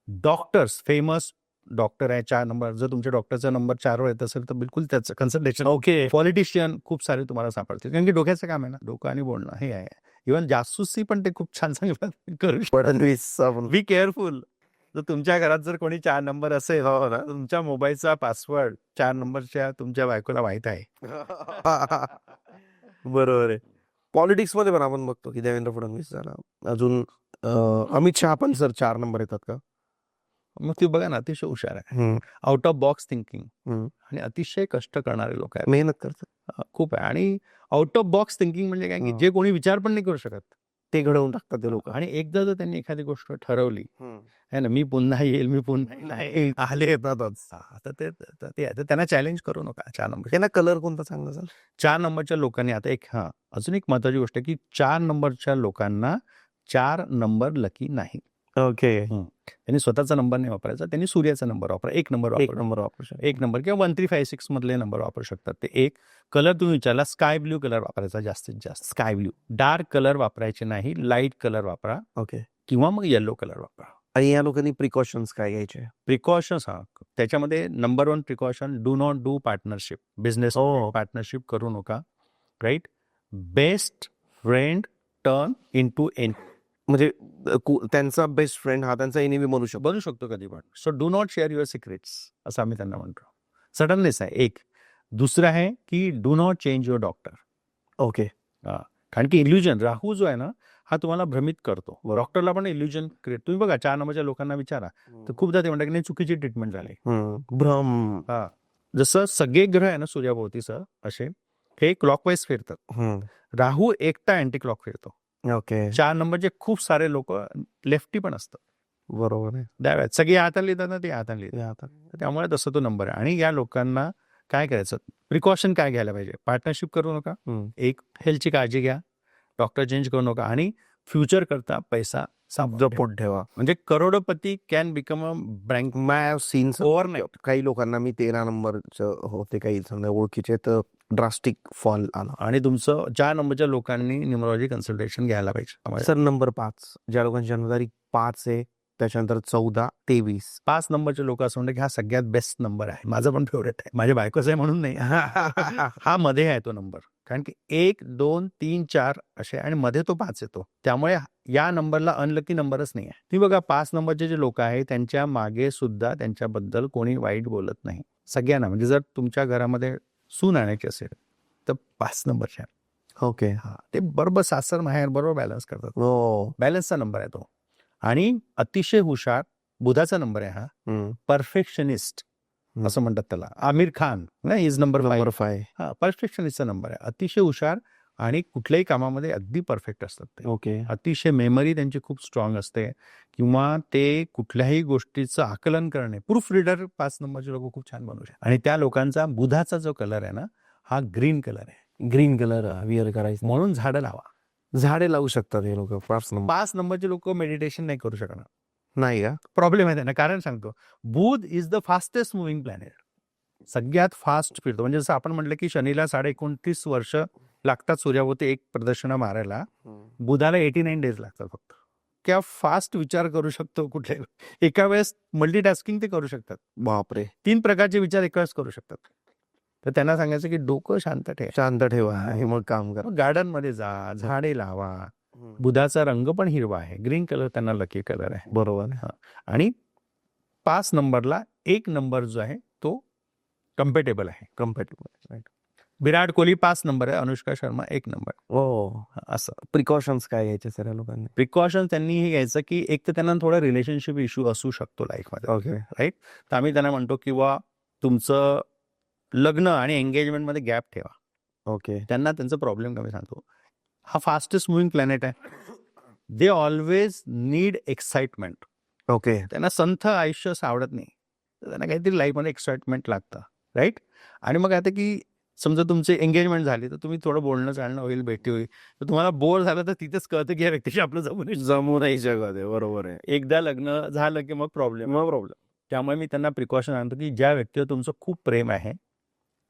डॉक्टर्स, फेमस डॉक्टर आहे 4 नंबर. जर तुमच्या डॉक्टरचा नंबर 4 वर येत असेल तर बिलकुल त्याचं कन्सल्टेशन. ओके. पॉलिटिशियन खूप सारे तुम्हाला सापडतील कारण की डोक्याचं काम आहे ना. डोकं आणि बोलणं हे आहे. इव्हन जासूसी पण ते खूप छान चांगलं करू शकतात. फडणवीस. Be careful. जर तुमच्या घरात जर कोणी 4 नंबर असेल तुमच्या मोबाईलचा पासवर्ड 4 नंबरच्या तुमच्या बायकोला माहित आहे. बरोबर आहे. पॉलिटिक्स मध्ये पण आपण बघतो की देवेंद्र फडणवीस झाला. अजून अमित शहा पण सर 4 नंबर येतात का? मग ती बघा ना, अतिशय हुशार आहे, हम्म, आउट ऑफ बॉक्स थिंकिंग हम्म. आणि अतिशय कष्ट करणारे लोक आहेत. मेहनत करतात खूप आहे. आणि आउट ऑफ बॉक्स थिंकिंग म्हणजे काय की हा. जे कोणी विचार पण नाही करू शकत. ते घडवून टाकतात ते लोक. आणि एकदा जर त्यांनी एखादी गोष्ट ठरवली है ना, मी पुन्हा येईल, मी पुन्हा येईल, नाही, आले येतातच. तर ते त्यांना चॅलेंज करू नका. 4 नंबर त्यांना कलर कोणता चांगला झाला? 4 नंबरच्या लोकांनी आता अजून एक महत्वाची गोष्ट आहे की 4 नंबरच्या लोकांना 4 नंबर लकी नाही. ओके. त्यांनी स्वतःचा नंबर नाही वापरायचा, त्यांनी सूर्याचा नंबर वापरा. 1 नंबर एक वापरा. नंबर वापरू शकतो. 1 नंबर किंवा 1356 मधले नंबर वापरू शकतात. ते एक कलर तुम्ही विचारला, स्काय ब्ल्यू कलर वापरायचा जास्तीत जास्त. Sky blue. डार्क कलर वापरायचे नाही, लाईट कलर वापरा ओके. किंवा मग येलो कलर वापरा. आणि या लोकांनी प्रिकॉशन्स काय घ्यायचे? प्रिकॉशन्स त्याच्यामध्ये number 1 precaution, do not do partnership. Business हो. पार्टनरशिप करू नका. Right. Best friend turn into म्हणजे त्यांचा बेस्ट फ्रेंड हा त्यांचा एनिमी बनू शकतो. बनू शकतो कधी पण. So do not share your secrets असं आम्ही त्यांना म्हणतो. सडननेस आहे एक. दुसरं आहे की do not change your doctor. Okay. कारण की इल्युजन, राहू जो आहे ना, हा तुम्हाला भ्रमित करतो. डॉक्टरला पण इल्युजन क्रिएट. तुम्ही बघा 4 नंबरच्या लोकांना विचारा, तर खूपदा ते म्हणतात की नाही, चुकीची ट्रीटमेंट झाली. भ्रम. जसं सगळे ग्रह आहे ना सूर्याभोवतीचं असे, हे क्लॉकवाईज फिरतात. राहू एकटा अँटी क्लॉक फिरतो. ओके. 4 नंबरचे खूप सारे लोक लेफ्टी पण असतात. बरोबर आहे. द्याव्यात सगळी हाताने लिहितात ना, ते हाताने लिहितात. त्यामुळे तसं तो नंबर आहे. आणि या लोकांना काय करायचं, प्रिकॉशन काय घ्यायला पाहिजे? पार्टनरशिप करू नका. एक, हेल्थची काळजी घ्या, डॉक्टर चेंज करू नका आणि फ्युचर करता पैसा जपून ठेवा. म्हणजे crorepati can become a bank my sins overnight. काही लोकांना मी 13 नंबरचं होते काही समजा ओळखीचे, तर ड्रास्टिक फॉल आला. आणि तुमचं 4 नंबरच्या लोकांनी न्यूमरॉलॉजी कन्सल्टेशन घ्यायला पाहिजे. सर नंबर 5 ज्या लोकांची जन्मतारीख 5 आहे, त्याच्यानंतर 14, 23. 5 नंबरचे लोक असं म्हणतात की हा सगळ्यात बेस्ट नंबर आहे, माझा पण फेवरेट आहे, माझ्या बायकोचा आहे म्हणून नाही. हा मध्ये आहे तो नंबर. कारण की 1, 2, 3, 4 असे आणि मध्ये तो 5 येतो. त्यामुळे या नंबरला अनलकी नंबरच नाही आहे. तुम्ही बघा 5 नंबरचे जे लोक आहेत त्यांच्या मागे सुद्धा त्यांच्याबद्दल कोणी वाईट बोलत नाही. सगळ्यांना. म्हणजे जर तुमच्या घरामध्ये सून आणायची असेल तर 5 नंबरच्या. ओके. ते बरोबर सासर माहेर बरोबर बॅलन्स करतात. हो. बॅलन्सचा नंबर आहे तो. आणि अतिशय हुशार, बुधाचा नंबर आहे हा. परफेक्शनिस्ट असं म्हणतात त्याला. Aamir Khan is number 5. परफेक्शनिस्टचा नंबर आहे. अतिशय हुशार आणि कुठल्याही कामामध्ये अगदी परफेक्ट असतात ते. ओके. अतिशय मेमरी त्यांची खूप स्ट्रॉंग असते किंवा ते कुठल्याही गोष्टीचं आकलन करणे. प्रूफ रीडर 5 नंबरचे लोक खूप छान बनवू शकतात. आणि त्या लोकांचा बुधाचा जो कलर आहे ना, हा ग्रीन कलर आहे. ग्रीन कलर विअर करायचं. म्हणून झाडं लावा. झाडे लावू शकतात हे लोक. 5 नंबरचे लोक मेडिटेशन नाही करू शकणार. नाही का? प्रॉब्लेम आहे त्यांना. कारण सांगतो, Budh is the fastest moving planet. सगळ्यात फास्ट फिरतो. म्हणजे जसं आपण म्हटलं की शनीला 29.5 वर्ष लागतात सूर्याभोवती एक प्रदक्षिणा मारायला, बुधाला 89 डेज लागतात फक्त. क्या फास्ट विचार करू शकतो कुठे एका वेळेस. मल्टीटास्किंग ते करू शकतात. बापरे. 3 प्रकारचे विचार एका वेळेस करू शकतात. तर त्यांना सांगायचं की डोकं शांत ठेवा, शांत ठेवा हे मग काम करा. गार्डन मध्ये जा, झाडे लावा. बुधाचा रंग पण हिरवा आहे. ग्रीन कलर त्यांना लकी कलर आहे. बरोबर. आणि 5 नंबरला 1 नंबर जो आहे तो कम्पेटेबल आहे. कम्पेटेबल. विराट कोहली 5 नंबर आहे, अनुष्का शर्मा 1 नंबर. हो. असं प्रिकॉशन्स काय घ्यायचे सर या लोकांनी? प्रिकॉशन त्यांनी हे घ्यायचं की एक तर त्यांना थोडा रिलेशनशिप इश्यू असू शकतो लाईफमध्ये. ओके. राईट. तर आम्ही त्यांना म्हणतो किंवा तुमचं लग्न आणि एंगेजमेंटमध्ये गॅप ठेवा. ओके. त्यांना त्यांचा प्रॉब्लेम कमी सांगतो. हा फास्टेस्ट मुव्हिंग प्लॅनेट आहे. They always need excitement. Okay. त्यांना संथ आयुष्य असं आवडत नाही. तर त्यांना काहीतरी लाईफमध्ये एक्साइटमेंट लागतं. राईट. आणि मग आता की समजा तुमची एंगेजमेंट झाली तर तुम्ही थोडं बोलणं चालणं होईल, भेटी होईल. तर तुम्हाला बोर झालं तर तिथेच कळतं की या व्यक्तीशी आपलं जमू नाही शकत आहे. बरोबर आहे. एकदा लग्न झालं की मग प्रॉब्लेम. त्यामुळे मी त्यांना प्रिकॉशन आणतो की ज्या व्यक्तीवर तुमचं खूप प्रेम आहे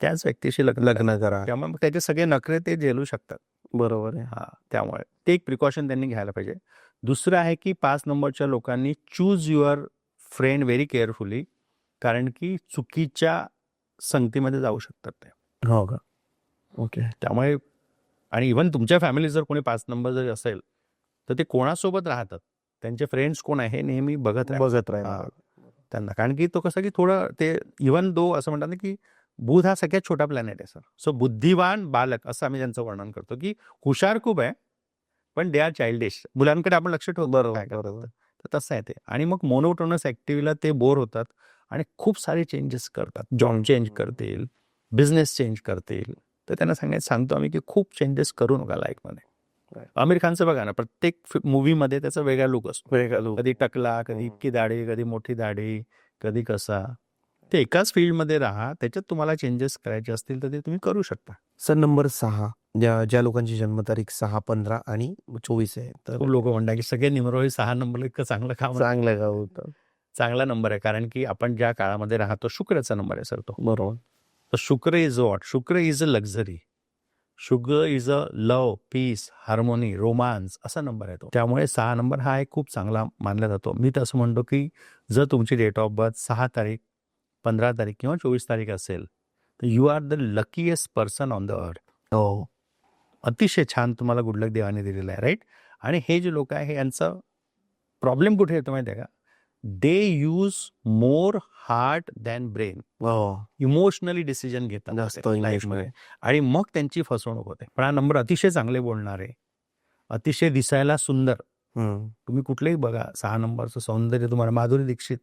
त्याच व्यक्तीशी लग्न करा. त्यामुळे मग त्याचे सगळे नखरे ते झेलू शकतात. बरोबर आहे. त्यामुळे ते एक प्रिकॉशन त्यांनी घ्यायला पाहिजे. दुसरं आहे की 5 नंबरच्या लोकांनी choose your friend very carefully. कारण की चुकीच्या संगतीमध्ये जाऊ शकतात ते. हो का? ओके. त्यामुळे आणि इव्हन तुमच्या फॅमिली जर कोणी 5 नंबर जर असेल तर ते कोणासोबत राहतात, त्यांचे फ्रेंड्स कोण आहे हे नेहमी बघत राहा त्यांना. कारण की तो कसं की थोडं ते इव्हन दो असं म्हणतात ना की बुध हा सगळ्यात छोटा प्लॅनेट आहे सर. सो बुद्धिवान बालक असं आम्ही त्यांचं वर्णन करतो की हुशार खूप आहे पण दे आर चाइल्डिश. मुलांकडे आपण लक्ष ठेवतो. बरोबर. तर तसं आहे ते. आणि मग मोनोटोनस ऍक्टिव्हिटीला ते बोर होतात आणि खूप सारे चेंजेस करतात. जॉब चेंज करतील, बिझनेस चेंज करतील. तर त्यांना सांगतो आम्ही की खूप चेंजेस करू नका लाईफमध्ये. आमिर खानचं बघा ना, प्रत्येक मूवीमध्ये त्याचा वेगळा लुक असतो. वेगळा look. कधी टकला, कधी इतकी दाढी, कधी मोठी दाढी, कधी कसा. ते एकाच फील्डमध्ये राहा, त्याच्यात तुम्हाला चेंजेस करायचे असतील तर ते तुम्ही करू शकता. सर नंबर 6 ज्या लोकांची जन्मतारीख 6, 15 आणि 24 आहे तर खूप लोक म्हणतात की सगळे न्यूमरोलॉजी 6 नंबरला इतकं चांगलं काम आहे. चांगलं गाव होतं. चांगला नंबर आहे, कारण की आपण ज्या काळामध्ये राहतो शुक्रचा नंबर आहे सर तो. बरोबर. तर Shukra is what? Shukra is a luxury. Sugar is a love, peace, harmony, romance असा नंबर आहे तो. त्यामुळे 6 नंबर हा एक खूप चांगला मानला जातो. मी तर असं म्हणतो की जर तुमची डेट ऑफ बर्थ 6 तारीख, 15 तारीख किंवा 24 तारीख असेल तर you are the luckiest person on the earth. हो. अतिशय छान तुम्हाला गुड लक देवाने दिलेलं आहे, राईट. आणि हे जे लोक आहे यांचा प्रॉब्लेम कुठे येतो माहिती आहे का? They use more heart than brain. हो. इमोशनली डिसिजन घेतात जास्त ते life emotional. मध्ये. आणि मग त्यांची फसवणूक होते. पण हा नंबर अतिशय चांगले बोलणारे, अतिशय दिसायला सुंदर. तुम्ही कुठलेही बघा 6 नंबरचं सौंदर्य तुम्हाला, माधुरी दीक्षित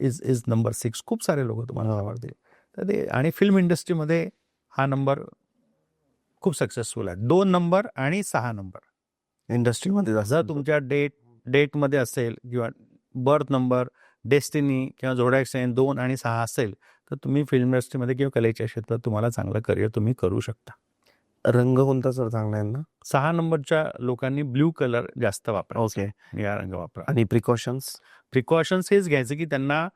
इज नंबर 6. खूप सारे लोक तुम्हाला आवडतील. तर ते, आणि फिल्म इंडस्ट्रीमध्ये हा नंबर खूप सक्सेसफुल आहे. 2 नंबर आणि 6 नंबर इंडस्ट्रीमध्ये जर तुमच्या डेटमध्ये असेल किंवा बर्थ नंबर, डेस्टिनी किंवा झोडॅक साइन 2 आणि 6 असेल तर तुम्ही फिल्म इंडस्ट्रीमध्ये किंवा कलेच्या क्षेत्रात तुम्हाला चांगलं करिअर तुम्ही करू शकता. रंग कोणता सर चांगला आहे ना? 6 नंबरच्या लोकांनी ब्ल्यू कलर जास्त वापरायचा. ओके. या रंग वापरा. आणि प्रिकॉशन्स हेच घ्यायचे की त्यांना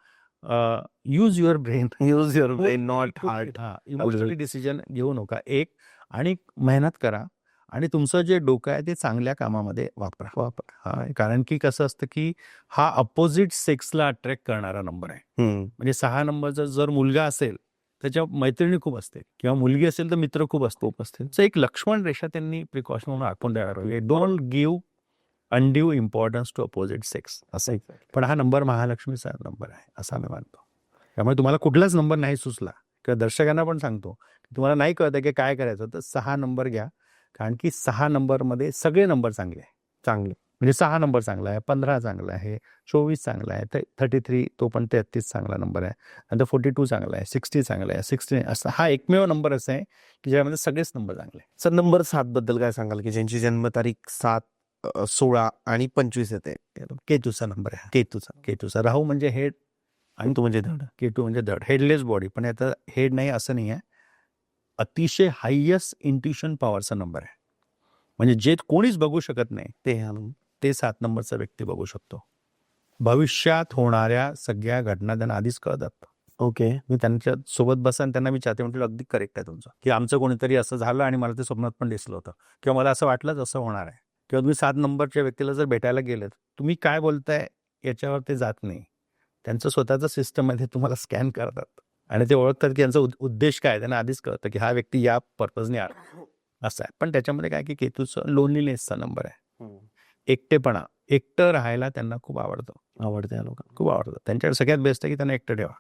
use your brain, use your brain not heart. Emotionally decision घेऊ नका. एक, आणि मेहनत करा आणि तुमचं जे डोकं आहे ते चांगल्या कामामध्ये वापरा. कारण की कसं असतं की हा अपोजिट सेक्सला अट्रॅक्ट करणारा नंबर आहे. म्हणजे 6 नंबरचा जर मुलगा असेल त्याच्या मैत्रिणी खूप असते किंवा मुलगी असेल तर मित्र खूप असते. तर एक लक्ष्मण रेषा त्यांनी प्रिकॉशन म्हणून आखून द्यायला हवी. Don't give undue importance to opposite sex असं. पण हा नंबर महालक्ष्मीचा नंबर आहे असं आम्ही मानतो. त्यामुळे तुम्हाला कुठलाच नंबर नाही सुचला किंवा दर्शकांना पण सांगतो तुम्हाला नाही कळतं की काय करायचं तर 6 नंबर घ्या. कारण की 6 नंबरमध्ये सगळे नंबर चांगले म्हणजे 6 नंबर चांगला आहे, 15 चांगला आहे, 24 चांगला आहे, 33 तो पण 33 चांगला नंबर आहे, नंतर 42 चांगला आहे, 60 चांगला आहे, 60 असा हा एकमेव नंबर असा आहे की ज्यामध्ये सगळेच नंबर चांगले आहे. सर नंबर 7 बद्दल काय सांगाल की ज्यांची जन्मतारीख 7, 16 आणि 25 येते? केतूचा नंबर आहे. केतूचा. राहू म्हणजे हेड आणि तो म्हणजे धड. केतू म्हणजे धड. हेडलेस बॉडी, पण याचा हेड नाही असं नाही आहे. अतिशय हायेस्ट इंट्युशन पॉवरचा नंबर आहे. म्हणजे जे कोणीच बघू शकत नाही ते 7 नंबरचा व्यक्ती बघू शकतो. भविष्यात होणाऱ्या सगळ्या घटना त्यांना आधीच कळतात. ओके. मी त्यांच्या सोबत बसन त्यांना विचारते, म्हटलं अगदी करेक्ट आहे तुमचं, की आमचं कोणीतरी असं झालं आणि मला ते स्वप्नात पण दिसलं होतं किंवा मला असं वाटलंच असं होणार आहे. किंवा तुम्ही 7 नंबरच्या व्यक्तीला जर भेटायला गेलेत, तुम्ही काय बोलताय याच्यावर ते जात नाही. त्यांचं स्वतःचं सिस्टम आहे, ते तुम्हाला स्कॅन करतात आणि ते ओळखतात की यांचा उद्देश काय. त्यांना आधीच कळतं की हा व्यक्ती या पर्पजने आला असं आहे. पण त्याच्यामध्ये काय की केतूचं लोनलीनेसचा नंबर आहे. एकटेपणा, एकटं राहायला त्यांना खूप आवडतं. आवडते लोकांना. खूप आवडतं. त्यांच्याकडे सगळ्यात बेस्ट आहे की त्यांना एकटं ठेवा.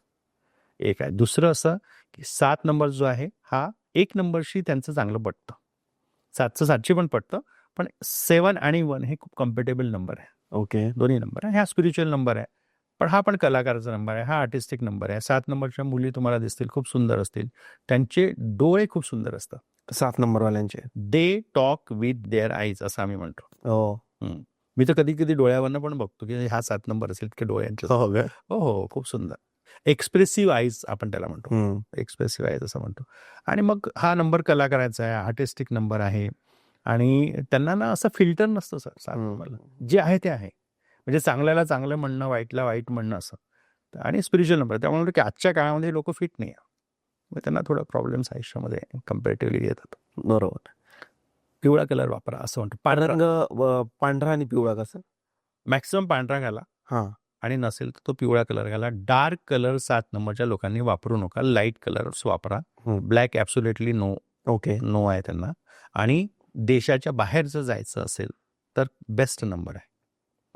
एक आहे. दुसरं असं की 7 नंबर जो आहे हा 1 नंबरशी त्यांचं चांगलं पटतं. 7चं 7शी पण पटतं, पण 7 आणि 1 हे खूप कम्फर्टेबल नंबर आहे. ओके. दोन्ही नंबर आहे. हा स्पिरिच्युअल नंबर आहे, पण हा पण कलाकाराचा नंबर आहे, हा आर्टिस्टिक नंबर आहे. 7 नंबरच्या मुली तुम्हाला दिसतील खूप सुंदर असतील, त्यांचे डोळे खूप सुंदर असतात. 7 नंबरवाल्यांचे they talk with their eyes असं आम्ही म्हणतो. मी तर कधी कधी डोळ्यावरनं पण बघतो की हा 7 नंबर असेल की डोळ्यांचे. हो, खूप सुंदर. एक्सप्रेसिव्ह आईज आपण त्याला म्हणतो. एक्सप्रेसिव्ह आईज असं म्हणतो. आणि मग हा नंबर कलाकाराचा आहे, आर्टिस्टिक नंबर आहे आणि त्यांना ना असं फिल्टर नसतं सर 7 नंबरला. जे आहे ते आहे. म्हणजे चांगल्याला चांगलं म्हणणं, वाईटला वाईट म्हणणं असं. आणि स्पिरिच्युअल नंबर, त्यामुळे की आजच्या काळामध्ये लोक फिट नाही आहे. मग त्यांना थोडा प्रॉब्लेम्स आयुष्यामध्ये कम्पॅरेटिव्हली येतात. बरोबर. पिवळा कलर वापरा असं म्हणतो. पांढरा आणि पिवळा कसं? मॅक्सिमम पांढरा घाला आणि नसेल तर तो पिवळा कलर घाला. डार्क कलर 7 नंबरच्या लोकांनी वापरू नका. लाईट कलर्स वापरा. Black absolutely no. नो आहे त्यांना. आणि देशाच्या बाहेर जर जायचं असेल तर बेस्ट नंबर आहे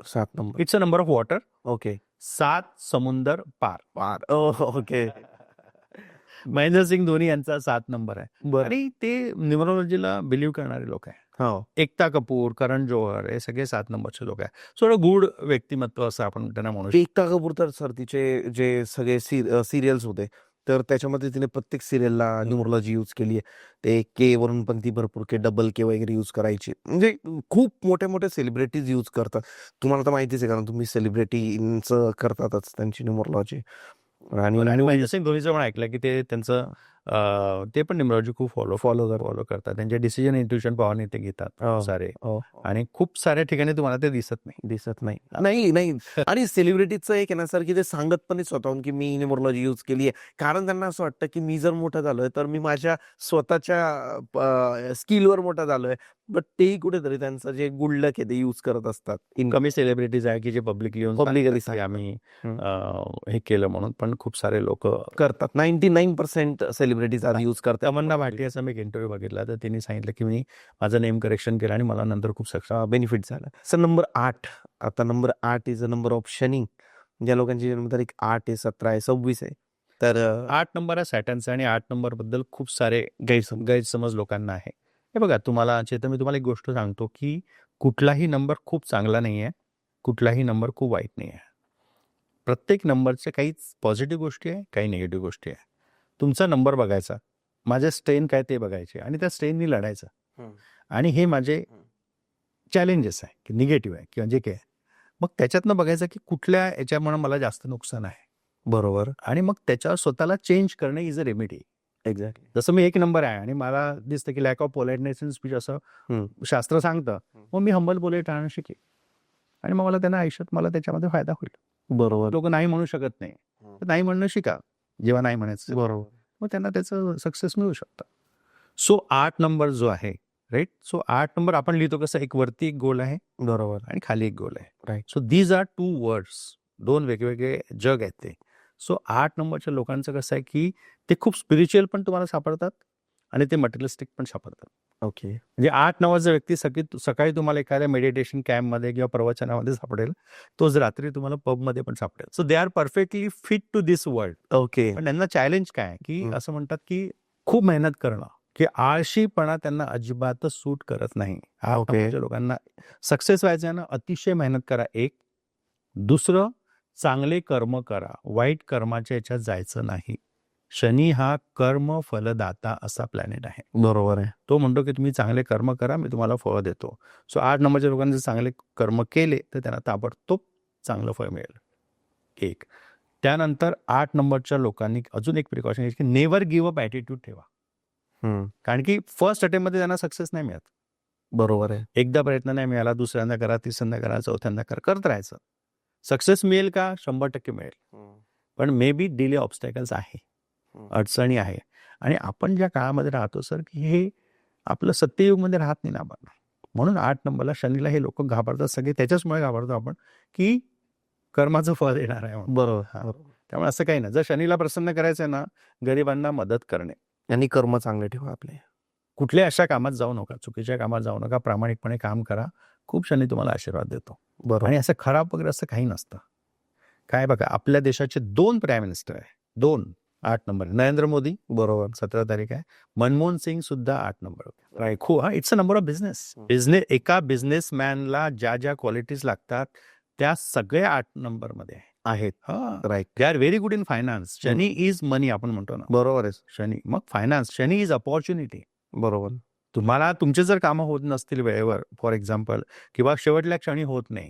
7 number. It's a number of water. Okay. 7 समुंदर पार. ओके. महेंद्र सिंग धोनी यांचा 7 नंबर आहे. आणि ते न्यूमरोलॉजीला बिलीव्ह करणारे लोक आहे. हो. एकता कपूर, करण जोहर हे सगळे 7 नंबरचे लोक आहे. थोडं गूढ व्यक्तिमत्व असं आपण त्यांना म्हणू शकतो. एकता कपूर तर सर तिचे जे सगळे सिरियल्स होते तर त्याच्यामध्ये तिने प्रत्येक सिरियलला न्यूमरोलॉजी यूज केली आहे. ते के वरून पण ती भरपूर के डबल के वगैरे यूज करायची. म्हणजे खूप मोठे मोठे सेलिब्रिटीज यूज करतात. तुम्हाला तर माहितीच आहे कारण तुम्ही सेलिब्रिटींचं करतातच त्यांची न्यूमरोलॉजी. आणि आणि महेंद्र सिंग धोनीचं पण ऐकलं की ते त्यांचं ते पण न्यूमरोलॉजी खूप फॉलो करतात. त्यांचे डिसिजन इंट्युशन पॉवरने ते घेतात खूप सारे. आणि खूप साऱ्या ठिकाणी तुम्हाला ते दिसत नाही. दिसत नाही. नाही, नाही. आणि सेलिब्रिटीजचं एक आहे ना सर, की ते सांगत पण नाही स्वतःहून, की मी न्यूमरोलॉजी यूज केली आहे. कारण त्यांना असं वाटतं, की मी जर मोठा झालोय, तर मी माझ्या स्वतःच्या स्किलवर मोठा झालोय. बट तेही कुठेतरी त्यांचं जे गुड लक आहे ते यूज करत असतात. कमी सेलिब्रिटीज आहे की जे पब्लिकली येऊन Publicly सांगतात की आम्ही हे केलं म्हणून. पण खूप सारे लोक करतात. 99% सेलिब्रिटीज आज यूज करतात. तमन्ना भाटियाचा मी एक इंटरव्ह्यू बघितला तर तिने सांगितलं की मी माझं नेम करेक्शन केलं आणि मला नंतर खूप सक्सेस बेनिफिट झाला. Sir number 8. आता number 8 is a number of Shani. ज्या लोकांची जन्मतारीख 8 आहे, 17 आहे, 26 आहे. तर 8 नंबर आहे सॅटर्नचा आणि 8 नंबर बद्दल खूप सारे गैरसमज लोकांना आहे. हे बघा तुम्हाला चेतन मी तुम्हाला एक गोष्ट सांगतो की कुठलाही नंबर खूप चांगला नाही आहे, कुठलाही नंबर खूप वाईट नाही आहे. प्रत्येक नंबरचे काही पॉझिटिव्ह गोष्टी आहे, काही निगेटिव्ह गोष्टी आहे. तुमचा नंबर बघायचा, माझे स्ट्रेन काय ते बघायचे आणि त्या स्ट्रेननी लढायचं. आणि हे माझे चॅलेंजेस आहे की निगेटिव्ह आहे किंवा जे काय आहे. मग त्याच्यातनं बघायचं की कुठल्या याच्यामुळे मला जास्त नुकसान आहे. बरोबर. आणि मग त्याच्यावर स्वतःला चेंज करणे इज अ रेमेडी. एक्झॅक्टली. जसं मी 1 नंबर आहे आणि मला दिसतं की lack of politeness in speech असं शास्त्र सांगतं. मग मी हंबल बोले टाळणं शिकेल आणि मग मला त्यांना आयुष्यात मला त्याच्यामध्ये फायदा होईल. बरोबर. लोक नाही म्हणू शकत नाही, तर नाही म्हणणं शिका जेव्हा नाही म्हणायचं. बरोबर. मग त्यांना त्याचं सक्सेस मिळू शकतं. सो 8 नंबर जो आहे राईट. सो 8 नंबर आपण लिहितो कसं एक वरती एक गोल आहे बरोबर. आणि खाली एक गोल आहे. Right. So these are 2 words. 2 वेगवेगळे जग आहेत ते. सो 8 नंबरच्या लोकांचं कसं आहे की ते खूप स्पिरिच्युअल पण तुम्हाला सापडतात आणि ते मटेरियलिस्टिक पण सापडतात. ओके. म्हणजे 8 नंबरचा व्यक्ती सकाळी तुम्हाला एखाद्या मेडिटेशन कॅम्पमध्ये किंवा प्रवचनामध्ये सापडेल. तोच रात्री तुम्हाला पबमध्ये पण सापडेल. So they are perfectly fit to this world. Okay. पण त्यांना चॅलेंज काय की असं म्हणतात की खूप मेहनत करणं की आळशीपणा त्यांना अजिबातच सूट करत नाही. ओके. लोकांना सक्सेस व्हायचं आहे ना अतिशय मेहनत करा. एक दुसरं चांगले कर्म करा. वाईट कर्माच्या याच्यात जायचं नाही. शनी हा कर्म फलदाता असा प्लॅनेट आहे. बरोबर आहे. तो म्हणतो की तुम्ही चांगले कर्म करा मी तुम्हाला फळ देतो. सो 8 नंबरच्या लोकांनी जर चांगले कर्म केले तर त्यांना ताबडतोब चांगलं फळ मिळेल. एक त्यानंतर 8 नंबरच्या लोकांनी अजून एक प्रिकॉशन घ्यायची की नेव्हर गिव्ह अप ॲटिट्यूड ठेवा. कारण की फर्स्ट अटेम्प्टमध्ये त्यांना सक्सेस नाही मिळत. बरोबर आहे. एकदा प्रयत्न नाही मिळाला, दुसऱ्यांदा करा, तिसऱ्यांदा करा, चौथ्यांदा करा, करत राहायचं. सक्सेस मिळेल का? 100% मिळेल. पण मे बी डिले ऑब्स्टॅकल्स आहे, अडचणी आहे. आणि आपण ज्या काळामध्ये राहतो सर की हे आपलं सत्ययुगमध्ये राहत नाही ना आपण. म्हणून 8 नंबरला शनीला हे लोक घाबरतात सगळे. त्याच्याचमुळे घाबरतो आपण की कर्माचं फळ येणार आहे म्हणून. बरोबर. त्यामुळे असं काही नाही. जर शनीला प्रसन्न करायचं आहे ना गरिबांना मदत करणे आणि कर्म चांगले ठेवा आपले. कुठल्या अशा कामात जाऊ नका, चुकीच्या कामात जाऊ नका, प्रामाणिकपणे काम करा. खूप शनी तुम्हाला आशीर्वाद देतो. बरोबर. आणि असं खराब वगैरे असं काही नसतं. काय बघा आपल्या देशाचे 2 प्राईम मिनिस्टर आहे. 2 8 नंबर. नरेंद्र मोदी बरोबर. 17 तारीख आहे. मनमोहन सिंग सुद्धा 8 number. Right. It's a number of business. एका बिझनेसमॅनला ज्या ज्या क्वालिटीज लागतात त्या सगळ्या 8 नंबरमध्ये आहेत. Right. They are very good in finance. Shani is money आपण म्हणतो ना. बरोबर आहे. शनी मग फायनान्स. Shani is opportunity. बरोबर. तुम्हाला तुमचे जर कामं होत नसतील वेळेवर फॉर एक्झाम्पल किंवा शेवटल्या क्षणी होत नाही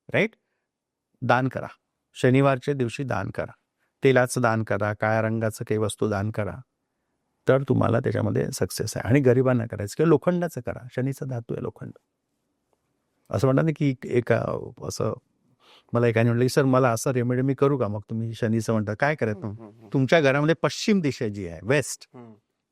राईट दान करा. शनिवारच्या दिवशी दान करा. तेलाचं दान करा, काळ्या रंगाचं काही वस्तू दान करा. तर तुम्हाला त्याच्यामध्ये सक्सेस आहे. आणि गरिबांना करायचं किंवा लोखंडाचं करा. शनीचा धातू आहे लोखंड. असं म्हणतात ना की असं मला एकाने म्हटलं की सर मला असं रेमेडी मी करू का? मग तुम्ही शनीचं म्हणता काय करायचं? तुमच्या घरामध्ये पश्चिम दिशा जी आहे वेस्ट,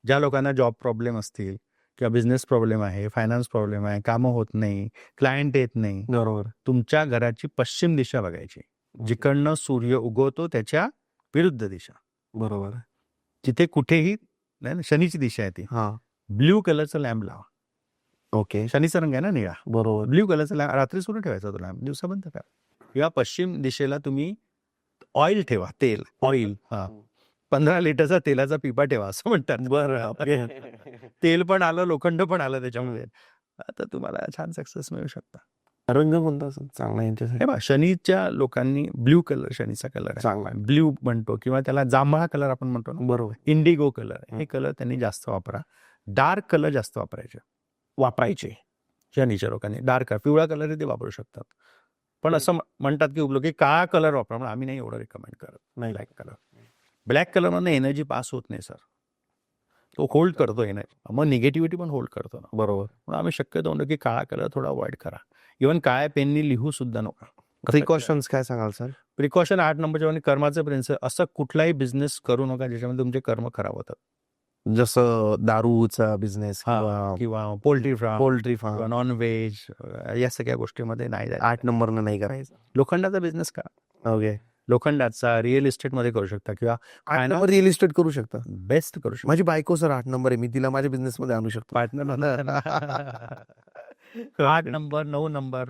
ज्या लोकांना जॉब प्रॉब्लेम असतील किंवा बिझनेस प्रॉब्लेम आहे, फायनान्स प्रॉब्लेम आहे, कामं होत नाही, क्लायंट येत नाही, बरोबर. तुमच्या घराची पश्चिम दिशा बघायची. जिकडनं सूर्य उगवतो त्याच्या विरुद्ध दिशा. बरोबर. तिथे कुठेही शनीची दिशा आहे ती. ब्ल्यू कलरचा लॅम्प लावा. ओके. शनीचा रंग आहे ना निळा. बरोबर. ब्ल्यू कलरचा लॅम्प रात्री सुरू ठेवायचा तो लॅम्प, दिवसा बंद करा. किंवा पश्चिम दिशेला तुम्ही ऑइल ठेवा, तेल, ऑइल. 15 लिटरचा तेलाचा पिपा ठेवा असं म्हणतात. बरं. तेल पण आलं, लोखंड पण आलं त्याच्यामध्ये. तर तुम्हाला छान सक्सेस मिळू शकता. रंग कोणता असेल चांगला यांच्यासाठी? हे बघा, शनीच्या लोकांनी ब्ल्यू कलर शनीचा कलर आहे, चांगला आहे. ब्ल्यू म्हणतो किंवा त्याला जांभळा कलर आपण म्हणतो ना, बरोबर. इंडिगो कलर, हे कलर त्यांनी जास्त वापरा. डार्क कलर जास्त वापरायचे शनीच्या लोकांनी. डार्क पिवळा कलर ते वापरू शकतात. पण असं म्हणतात की काळा कलर वापरा, पण आम्ही नाही एवढं रिकमेंड करत. नाही. ब्लॅक कलर मधनं एनर्जी पास होत नाही सर, तो होल्ड करतो एनर्जी, मग निगेटिव्हिटी पण होल्ड करतो ना. बरोबर. मग आम्ही शक्यतो म्हणतो की काळा कलर थोडा अवॉइड करा. इव्हन काळ्या पेननी लिहू सुद्धा नका. प्रिकॉशन्स काय सांगाल सर? प्रिकॉशन 8 नंबरच्या आणि कर्माचं प्रिन्सिपल, असं कुठलाही बिझनेस करू नका ज्याच्यामध्ये तुमचे कर्म खराब होतात. जसं दारूचा बिझनेस किंवा पोल्ट्री फार्म पोल्ट्री किंवा फार्म नॉन व्हेज, या सगळ्या गोष्टीमध्ये नाही जायचं. 8 नंबरनं नाही करायचं. लोखंडाचा बिझनेस का, ओके. लोखंडाचा रिअल इस्टेटमध्ये करू शकता किंवा 8 नंबर रिअल इस्टेट करू शकता. बेस्ट करू शकता. माझी बायको सर 8 नंबर आहे, मी तिला माझ्या बिझनेस मध्ये आणू शकतो. पार्टनर 8 नंबर 9 नंबर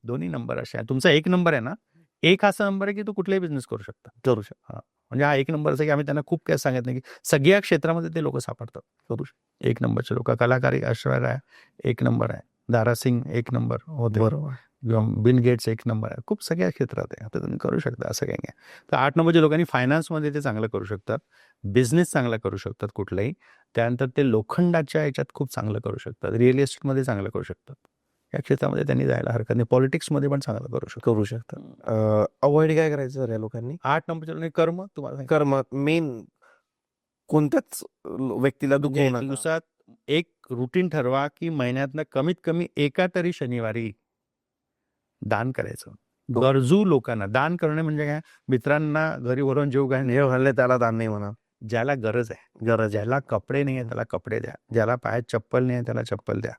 दोन्ही नंबर असे आहे. तुमचा 1 नंबर आहे ना, एक असा नंबर आहे की तू कुठलाही बिझनेस करू शकता. करू शकता. म्हणजे हा 1 नंबर की आम्ही त्यांना खूप काही सांगत नाही की सगळ्या क्षेत्रामध्ये ते लोक सापडतात. करू शकतात 1 नंबरचे लोक. कलाकारी ऐश्वर्या 1 नंबर आहे, दारासिंग 1 नंबर होते, बरोबर. किंवा बिल गेट्स 1 नंबर आहे. खूप सगळ्या क्षेत्रात आहे. आता तुम्ही करू शकता, असं काही नाही. तर 8 नंबरच्या लोकांनी फायनान्समध्ये ते चांगलं करू शकतात, बिझनेस चांगला करू शकतात कुठलाही. त्यानंतर ते लोखंडाच्या याच्यात खूप चांगलं करू शकतात, रिअल इस्टेटमध्ये चांगलं करू शकतात. या क्षेत्रामध्ये त्यांनी जायला हरकत नाही. पॉलिटिक्समध्ये पण चांगलं करू शकतात. अवॉइड काय करायचं सर या लोकांनी? 8 नंबरच्या लोकांनी कर्म तुम्हाला सांगितलं. कर्म मेन कोणत्याच व्यक्तीला दुखवू नका. दिवसात एक रुटीन ठरवा की महिन्यातनं कमीत कमी एका तरी शनिवारी दान करायचं. गरजू लोकांना दान करणे म्हणजे काय, मित्रांना घरी वरून जेव घालणे त्याला दान नाही म्हणा. ज्याला गरज आहे, ज्याला कपडे नाही आहे त्याला कपडे द्या, ज्याला पायात चप्पल नाही आहे त्याला चप्पल द्या,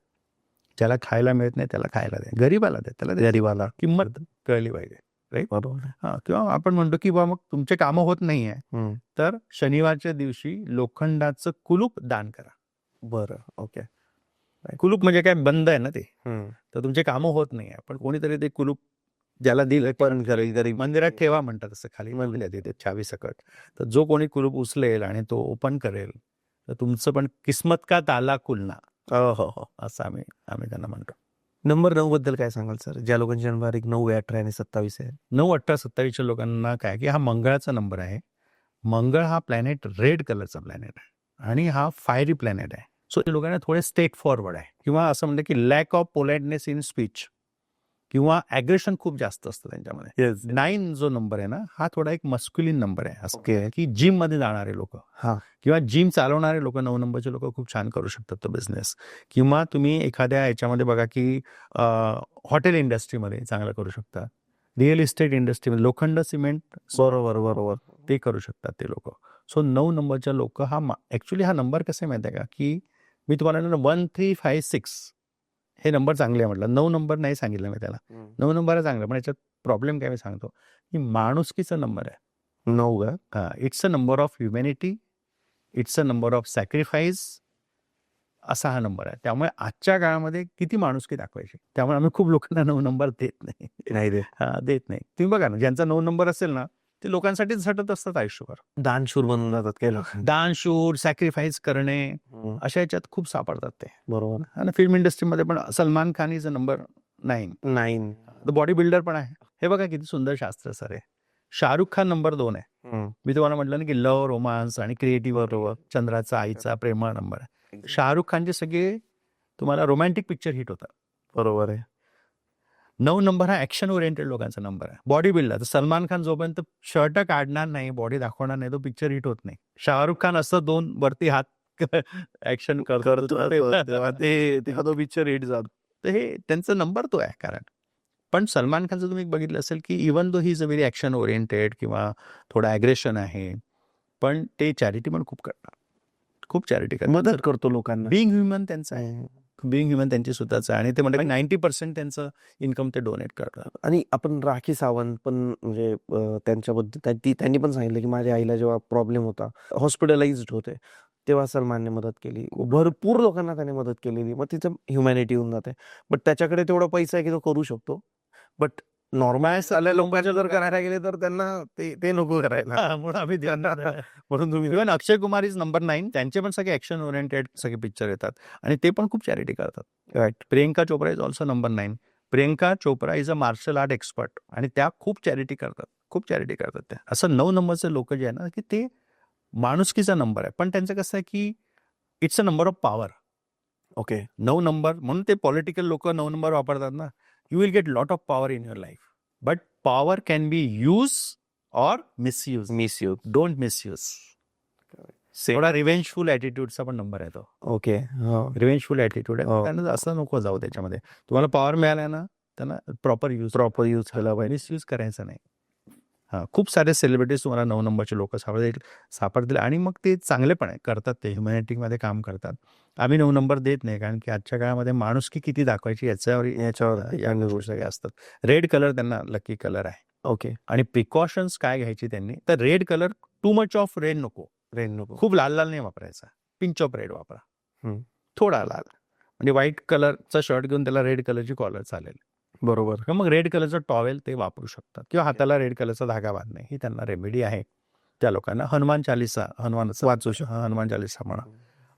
ज्याला खायला मिळत नाही त्याला खायला द्या, गरीबाला द्या, त्याला गरीबाला किंमत कळली पाहिजे. राईट. बरोबर. किंवा आपण म्हणतो की बा मग तुमचे कामं होत नाहीये तर शनिवारच्या दिवशी लोखंडाचं कुलूप दान करा. बरं. ओके. कुलूप म्हणजे काय, बंद आहे ना ते, तर तुमचे कामं होत नाही आहे, पण कोणीतरी ते कुलूप ज्याला दिलं पण घरी मंदिरात ठेवा म्हणतात, असं खाली म्हणल्या तिथे चावी सकट. तर जो कोणी कुलूप उचलेल आणि तो ओपन करेल तर तुमचं पण किस्मत का ताला खुलना, असं आम्ही त्यांना म्हणतो. नंबर 9 बद्दल काय सांगाल सर? ज्या लोकांची जन्मतारीख 9, 18 आणि 27 आहे. 9, 18, 27च्या लोकांना काय की हा मंगळाचा नंबर आहे. मंगळ हा प्लॅनेट रेड कलरचा प्लॅनेट आहे आणि हा फायरी प्लॅनेट आहे. सो त्या लोकांना थोडे स्टेट फॉरवर्ड आहे, किंवा असं म्हणलं की lack of politeness in speech किंवा ॲग्रेशन खूप जास्त असतं त्यांच्यामध्ये. 9 जो नंबर आहे ना, हा थोडा एक मस्क्युलिन नंबर आहे. असं की जिम मध्ये जाणारे लोक किंवा जिम चालवणारे लोक, 9 नंबरचे लोक खूप छान करू शकतात तो बिझनेस. किंवा तुम्ही एखाद्या याच्यामध्ये बघा की हॉटेल इंडस्ट्रीमध्ये चांगलं करू शकता, रिअल इस्टेट इंडस्ट्रीमध्ये, लोखंड सिमेंट, बरोबर ते करू शकतात ते लोक. सो 9 नंबरच्या लोक ऍक्च्युली हा नंबर कसं आहे माहिती आहे का, की मी तुम्हाला 1356 हे नंबर चांगले आहे म्हटलं, 9 नंबर नाही सांगितलं मी त्याला. 9 नंबर आहे चांगलं, पण याच्यात प्रॉब्लेम काय मी सांगतो, की माणुसकीचा नंबर आहे 9 का. It's a number of humanity, it's a number of sacrifice, असा हा नंबर आहे. त्यामुळे आजच्या काळामध्ये किती माणुसकी दाखवायची, त्यामुळे आम्ही खूप लोकांना 9 नंबर देत नाही. देत नाही. तुम्ही बघा ना, ज्यांचा 9 नंबर असेल ना, ते लोकांसाठीच झटत असतात आयुष्यभर. दानशूर बनून जातात काही लोक. दानशूर, सॅक्रिफाईस करणे, अशा याच्यात खूप सापडतात ते. बरोबर. आणि फिल्म इंडस्ट्रीमध्ये पण Salman Khan is a number 9. Body builder पण आहे. हे बघा किती सुंदर शास्त्र सर आहे. शाहरुख खान नंबर 2 आहे. मी तुम्हाला म्हटलं ना की लव्ह, रोमांस आणि क्रिएटिव्ह, बरोबर, चंद्राचा आईचा प्रेमळ नंबर आहे. शाहरुख खानचे सगळे तुम्हाला रोमॅन्टिक पिक्चर हिट होतात. बरोबर आहे. 9 नंबर हा ऍक्शन ओरिएंटेड लोकांचा नंबर आहे. बॉडी बिल्डर, सलमान खान जोपर्यंत शर्ट काढणार नाही, बॉडी दाखवणार नाही, तो पिक्चर हिट होत नाही. शाहरुख खान असं 2 वरती हात ऍक्शन करतो तेव्हा तो पिक्चर हिट झाला. तर हे त्यांचा नंबर तो आहे. कारण पण सलमान खानचं तुम्ही बघितलं असेल की even though he is a very action oriented किंवा थोडं ॲग्रेशन आहे, पण ते चॅरिटी पण खूप करतात, खूप चॅरिटी करतात, मदत करतो लोकांना. बिईंग ह्युमन त्यांचं आहे, बिईंग ह्युमन त्यांची स्वतःच आहे. आणि ते म्हणतात 90% त्यांचं इन्कम ते डोनेट करतात. आणि आपण राखी सावंत पण म्हणजे त्यांच्याबद्दल त्यांनी पण सांगितलं की माझ्या आईला जेव्हा प्रॉब्लेम होता, हॉस्पिटलाइज्ड होते, तेव्हा सलमानने मदत केली. भरपूर लोकांना त्याने मदत केलेली. मग तिचं ह्युमॅनिटी होऊन जाते. बट त्याच्याकडे तेवढा पैसा आहे की तो करू शकतो. बट नॉर्मल चालल्या लोकांच्या जर करायला गेले तर त्यांना ते नको करायला. म्हणून आम्ही म्हणून तुम्ही even Akshay Kumar is number 9. त्यांचे पण सगळे ऍक्शन ओरिएंटेड सगळे पिक्चर येतात आणि ते पण खूप चॅरिटी करतात. Right. Priyanka Chopra is also number 9. Priyanka Chopra is a martial art expert आणि त्या खूप चॅरिटी करतात त्या. असं 9 नंबरचे लोक जे आहे ना की ते माणुसकीचा नंबर आहे, पण त्यांचं कसं आहे की it's a number of power. Okay. 9 number म्हणून ते पॉलिटिकल लोक 9 नंबर वापरतात ना. You will get lot of power in your life, but power can be use or misuse. Misuse. Don't misuse. थोडा रिव्हेंजफुल ॲटिट्यूडचा पण नंबर आहे तो. ओके. रिव्हेंजफुल ॲटिट्यूड आहे, हो. त्यांना असं नको जाऊ त्याच्यामध्ये. तुम्हाला पॉवर मिळालाय ना, त्यांना प्रॉपर यूज केला पाहिजे. मिसयूज करायचा नाही. खूप सारे सेलिब्रिटीज तुम्हाला 9 नंबरचे लोक सापडतील आणि मग ते चांगले पण आहे, करतात ते ह्युमॅनिटीमध्ये काम करतात. आम्ही 9 नंबर देत नाही, कारण की आजच्या काळामध्ये माणुसकी किती दाखवायची याच्यावर या गोष्टी सगळ्या असतात. रेड कलर त्यांना लकी कलर आहे. ओके. आणि प्रिकॉशन्स काय घ्यायची त्यांनी, तर red colour too much of red नको. रेड नको. खूप लाल लाल नाही वापरायचा, पिंच ऑफ रेड वापरा. हम्म. थोडा लाल, म्हणजे व्हाईट कलरचा शर्ट घेऊन त्याला रेड कलरची कॉलर चालेल, बरोबर. किंवा मग रेड कलरचा टॉवेल ते वापरू शकतात, किंवा हाताला रेड कलरचा धागा बांधणे ही त्यांना रेमेडी आहे त्या लोकांना. हनुमान चालीसा वाचू शकतो. हनुमान चालीसा म्हणा,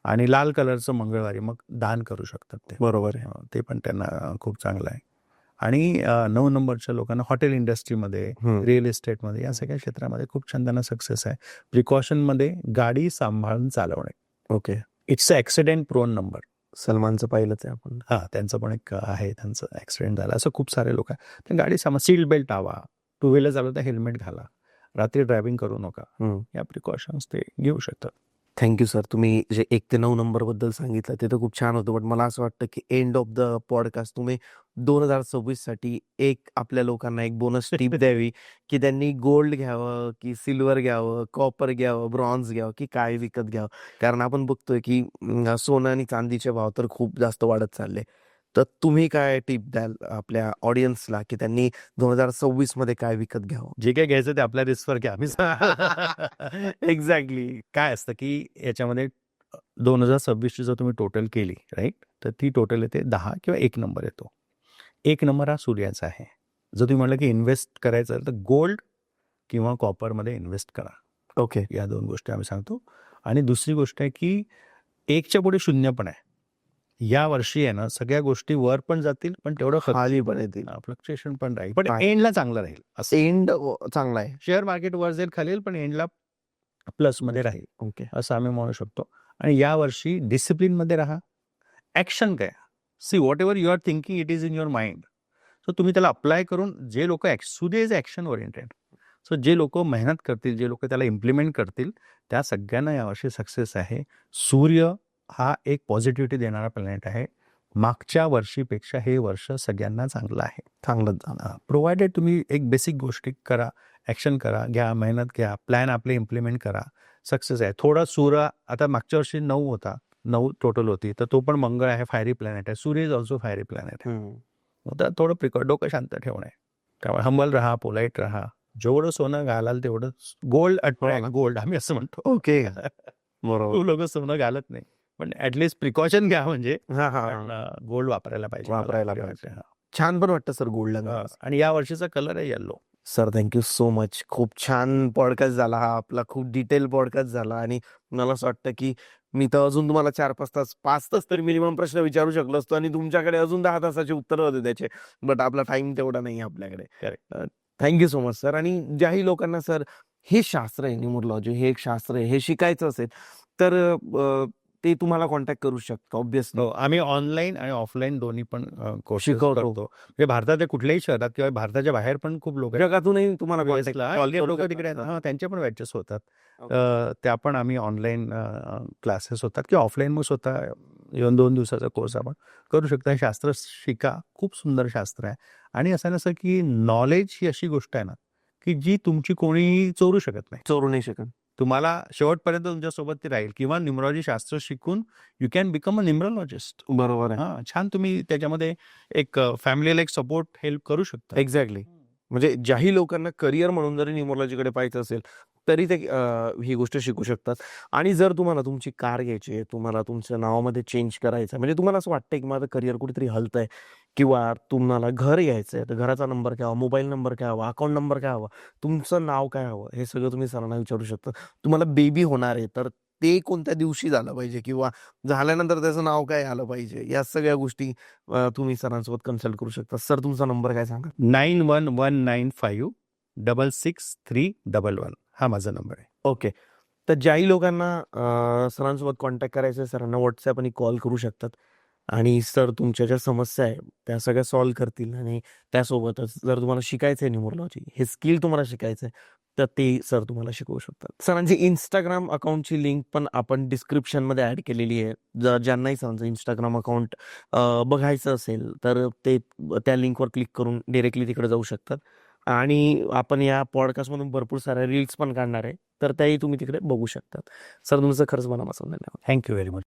आणि लाल कलरचं मंगळवारी मग दान करू शकतात ते. बरोबर आहे. ते पण त्यांना खूप चांगलं आहे. आणि 9 नंबरच्या लोकांना हॉटेल इंडस्ट्रीमध्ये, रिअल इस्टेटमध्ये, या सगळ्या क्षेत्रामध्ये खूप छान त्यांना सक्सेस आहे. प्रिकॉशनमध्ये गाडी सांभाळून चालवणे. Okay. It's a accident prone number. सलमानचं पाहिलंच आहे आपण. त्यांचं पण एक आहे, त्यांचं ॲक्सिडेंट झाला. असं खूप सारे लोक आहे. तर गाडी सीट बेल्ट लावा, टू व्हीलर चालवता हेल्मेट घाला, रात्री ड्रायव्हिंग करू नका. या प्रिकॉशन्स ते घेऊ शकतात. Thank you sir. तुम्ही जे 1 ते 9 नंबरबद्दल सांगितलं ते तर खूप छान होतं, बट मला असं वाटतं की एंड ऑफ द पॉडकास्ट तुम्ही 2026 साठी एक आपल्या लोकांना एक बोनस टिप द्यावी, की त्यांनी गोल्ड घ्यावं की सिल्वर घ्यावं, कॉपर घ्यावं, ब्रॉन्झ घ्यावं की काय विकत घ्यावं. कारण आपण बघतोय की सोनं आणि चांदीचे भाव तर खूप जास्त वाढत चालले. तर तुम्ही काय टिप द्याल आपल्या ऑडियन्सला, की त्यांनी 2026 मध्ये काय विकत घ्यावं? जे काही घ्यायचं ते आपल्या रिस्कवर घ्या. एक्झॅक्टली. काय असतं की याच्यामध्ये 2026ची जर तुम्ही टोटल केली, राईट, तर ती टोटल येते 10 किंवा 1 नंबर येतो. 1 नंबर हा सूर्याचा आहे. जर तुम्ही म्हटलं की इन्व्हेस्ट करायचं तर गोल्ड किंवा कॉपरमध्ये इन्व्हेस्ट करा. ओके. या 2 गोष्टी आम्ही सांगतो. आणि दुसरी गोष्ट आहे की 1च्या पुढे 0 पण आहे. या वर्षी आहे ना, सगळ्या गोष्टी वर पण जातील, पण तेवढं खाली पण येतील. फ्लक्च्युएशन पण राहील, पण काय? एंडला चांगलं राहील. असं एंड चांगला आहे. शेअर मार्केट वर जाईल, खाली येईल, पण एंडला प्लसमध्ये राहील, ओके. असं आम्ही म्हणू शकतो. आणि या वर्षी डिसिप्लिनमध्ये राहा. ॲक्शन काय, see whatever you are thinking it is in your mind. So तुम्ही त्याला अप्लाय करून, जे लोक सुदे इज ॲक्शन ओरिएंटेड. सो जे लोक मेहनत करतील, जे लोक त्याला इम्प्लिमेंट करतील, त्या सगळ्यांना यावर्षी सक्सेस आहे. सूर्य हा एक पॉझिटिव्हिटी देणारा प्लॅनेट आहे. मागच्या वर्षीपेक्षा हे वर्ष सगळ्यांना चांगलं आहे. चांगलं. प्रोव्हायडेड तुम्ही एक बेसिक गोष्टी करा, ॲक्शन करा, घ्या, मेहनत घ्या, प्लॅन आपले इम्प्लिमेंट करा, सक्सेस आहे. थोडा सूर्य आता मागच्या वर्षी 9 होता, 9 टोटल होती, तर तो पण मंगळ आहे, फायरी प्लॅनेट आहे. सूर्य इज ऑल्सो फायरी प्लॅनेट आहे. तर थोडं डोकं शांत ठेवणं आहे. त्यामुळे हंबल राहा, पोलाईट राहा. जेवढं सोनं घालाल तेवढं गोल्ड अट्रॅक्ट, गोल्ड आम्ही असं म्हणतो. ओके. बरोबर. खूप लोक सोनं घालत नाही, पण ऍटलीस्ट प्रिकॉशन घ्या, म्हणजे गोल्ड वापरायला पाहिजे. छान पण वाटतं सर गोल्डला. आणि या वर्षीचा कलर आहे yellow. Sir thank you so much. खूप छान पॉडकास्ट झाला हा आपला, खूप डिटेल पॉडकास्ट झाला. आणि मला असं वाटतं की मी तर अजून तुम्हाला 4-5 तास तरी मिनिमम प्रश्न विचारू शकलो असतो, आणि तुमच्याकडे अजून 10 तासाचे उत्तर होते त्याचे, बट आपला टाइम तेवढा नाही आपल्याकडे. Thank you so much sir. आणि ज्याही लोकांना सर हे शास्त्र आहे, न्यूमरोलॉजी हे एक शास्त्र आहे, हे शिकायचं असेल तर ते तुम्हाला कॉन्टॅक्ट करू शकतो ऑब्व्हियसली. आम्ही ऑनलाईन आणि ऑफलाईन दोन्ही पण कोर्सेस शिकवतो. करतो. म्हणजे भारताच्या कुठल्याही शहरात किंवा भारताच्या बाहेर पण खूप लोक जगातूनही तुम्हाला लोक contact तिकडे करतात. त्यांचे पण बॅचेस होतात. त्या पण आम्ही ऑनलाईन क्लासेस होतात, किंवा ऑफलाईन मग स्वतः येऊन 2 दिवसाचा कोर्स आपण करू शकता. हे शास्त्र शिका, खूप सुंदर शास्त्र आहे. आणि असं नसतं की नॉलेज ही अशी गोष्ट आहे ना, की जी तुमची कोणीही चोरू शकत नाही. चोरू नाही शकत. तुम्हाला शेवटपर्यंत तुमच्यासोबत ती राहील. किंवा न्यूमरॉलॉजी शास्त्र शिकून you can become a numerologist. बरोबर आहे. छान तुम्ही त्याच्यामध्ये एक फॅमिलीला एक सपोर्ट हेल्प करू शकता. एक्झॅक्टली. म्हणजे ज्याही लोकांना करिअर म्हणून जरी न्यूमरोलॉजीकडे पाहायचं असेल तरी ते ही गोष्ट शिकू शकतात. आणि जर तुम्हाला तुमची कार घ्यायची आहे, तुम्हाला तुमच्या नावामध्ये चेंज करायचं आहे, म्हणजे तुम्हाला असं वाटतंय की माझं करिअर कुठेतरी हलतंय किंवा तुम्हाला घर घ्यायचं आहे, तर घराचा नंबर काय हवा, मोबाईल नंबर काय हवा, अकाउंट नंबर काय हवा, तुमचं नाव काय हवं, हे सगळं तुम्ही सरांना विचारू शकता. तुम्हाला बेबी होणार आहे, तर ते कोणत्या दिवशी झालं पाहिजे किंवा झाल्यानंतर त्याचं नाव काय आलं पाहिजे, या सगळ्या गोष्टी तुम्ही सरांसोबत कन्सल्ट करू शकता. सर तुमचा नंबर काय सांगा? 9119563311 हा माझा नंबर आहे. ओके. तर ज्याही लोकांना सरांसोबत कॉन्टॅक्ट करायचं आहे, सरांना WhatsApp आणि कॉल करू शकतात आणि सर तुमच्या ज्या समस्या आहे, त्या सगळ्या सॉल्व्ह करतील आणि त्यासोबतच जर तुम्हाला शिकायचं आहे न्यूमरोलॉजी, हे स्किल तुम्हाला शिकायचं आहे, तर ते सर तुम्हाला शिकवू शकतात. सरांची Instagram अकाउंटची लिंक पण आपण डिस्क्रिप्शनमध्ये ॲड केलेली आहे. ज्यांनाही सरांचं Instagram अकाउंट बघायचं असेल, तर ते त्या लिंकवर क्लिक करून डायरेक्टली तिकडे जाऊ शकतात. आणि आपण या पॉडकास्टमधून भरपूर साऱ्या रील्स पण काढणार आहे, तर त्याही तुम्ही तिकडे बघू शकतात. सर तुमचं खरंच मनापासून धन्यवाद. Thank you very much.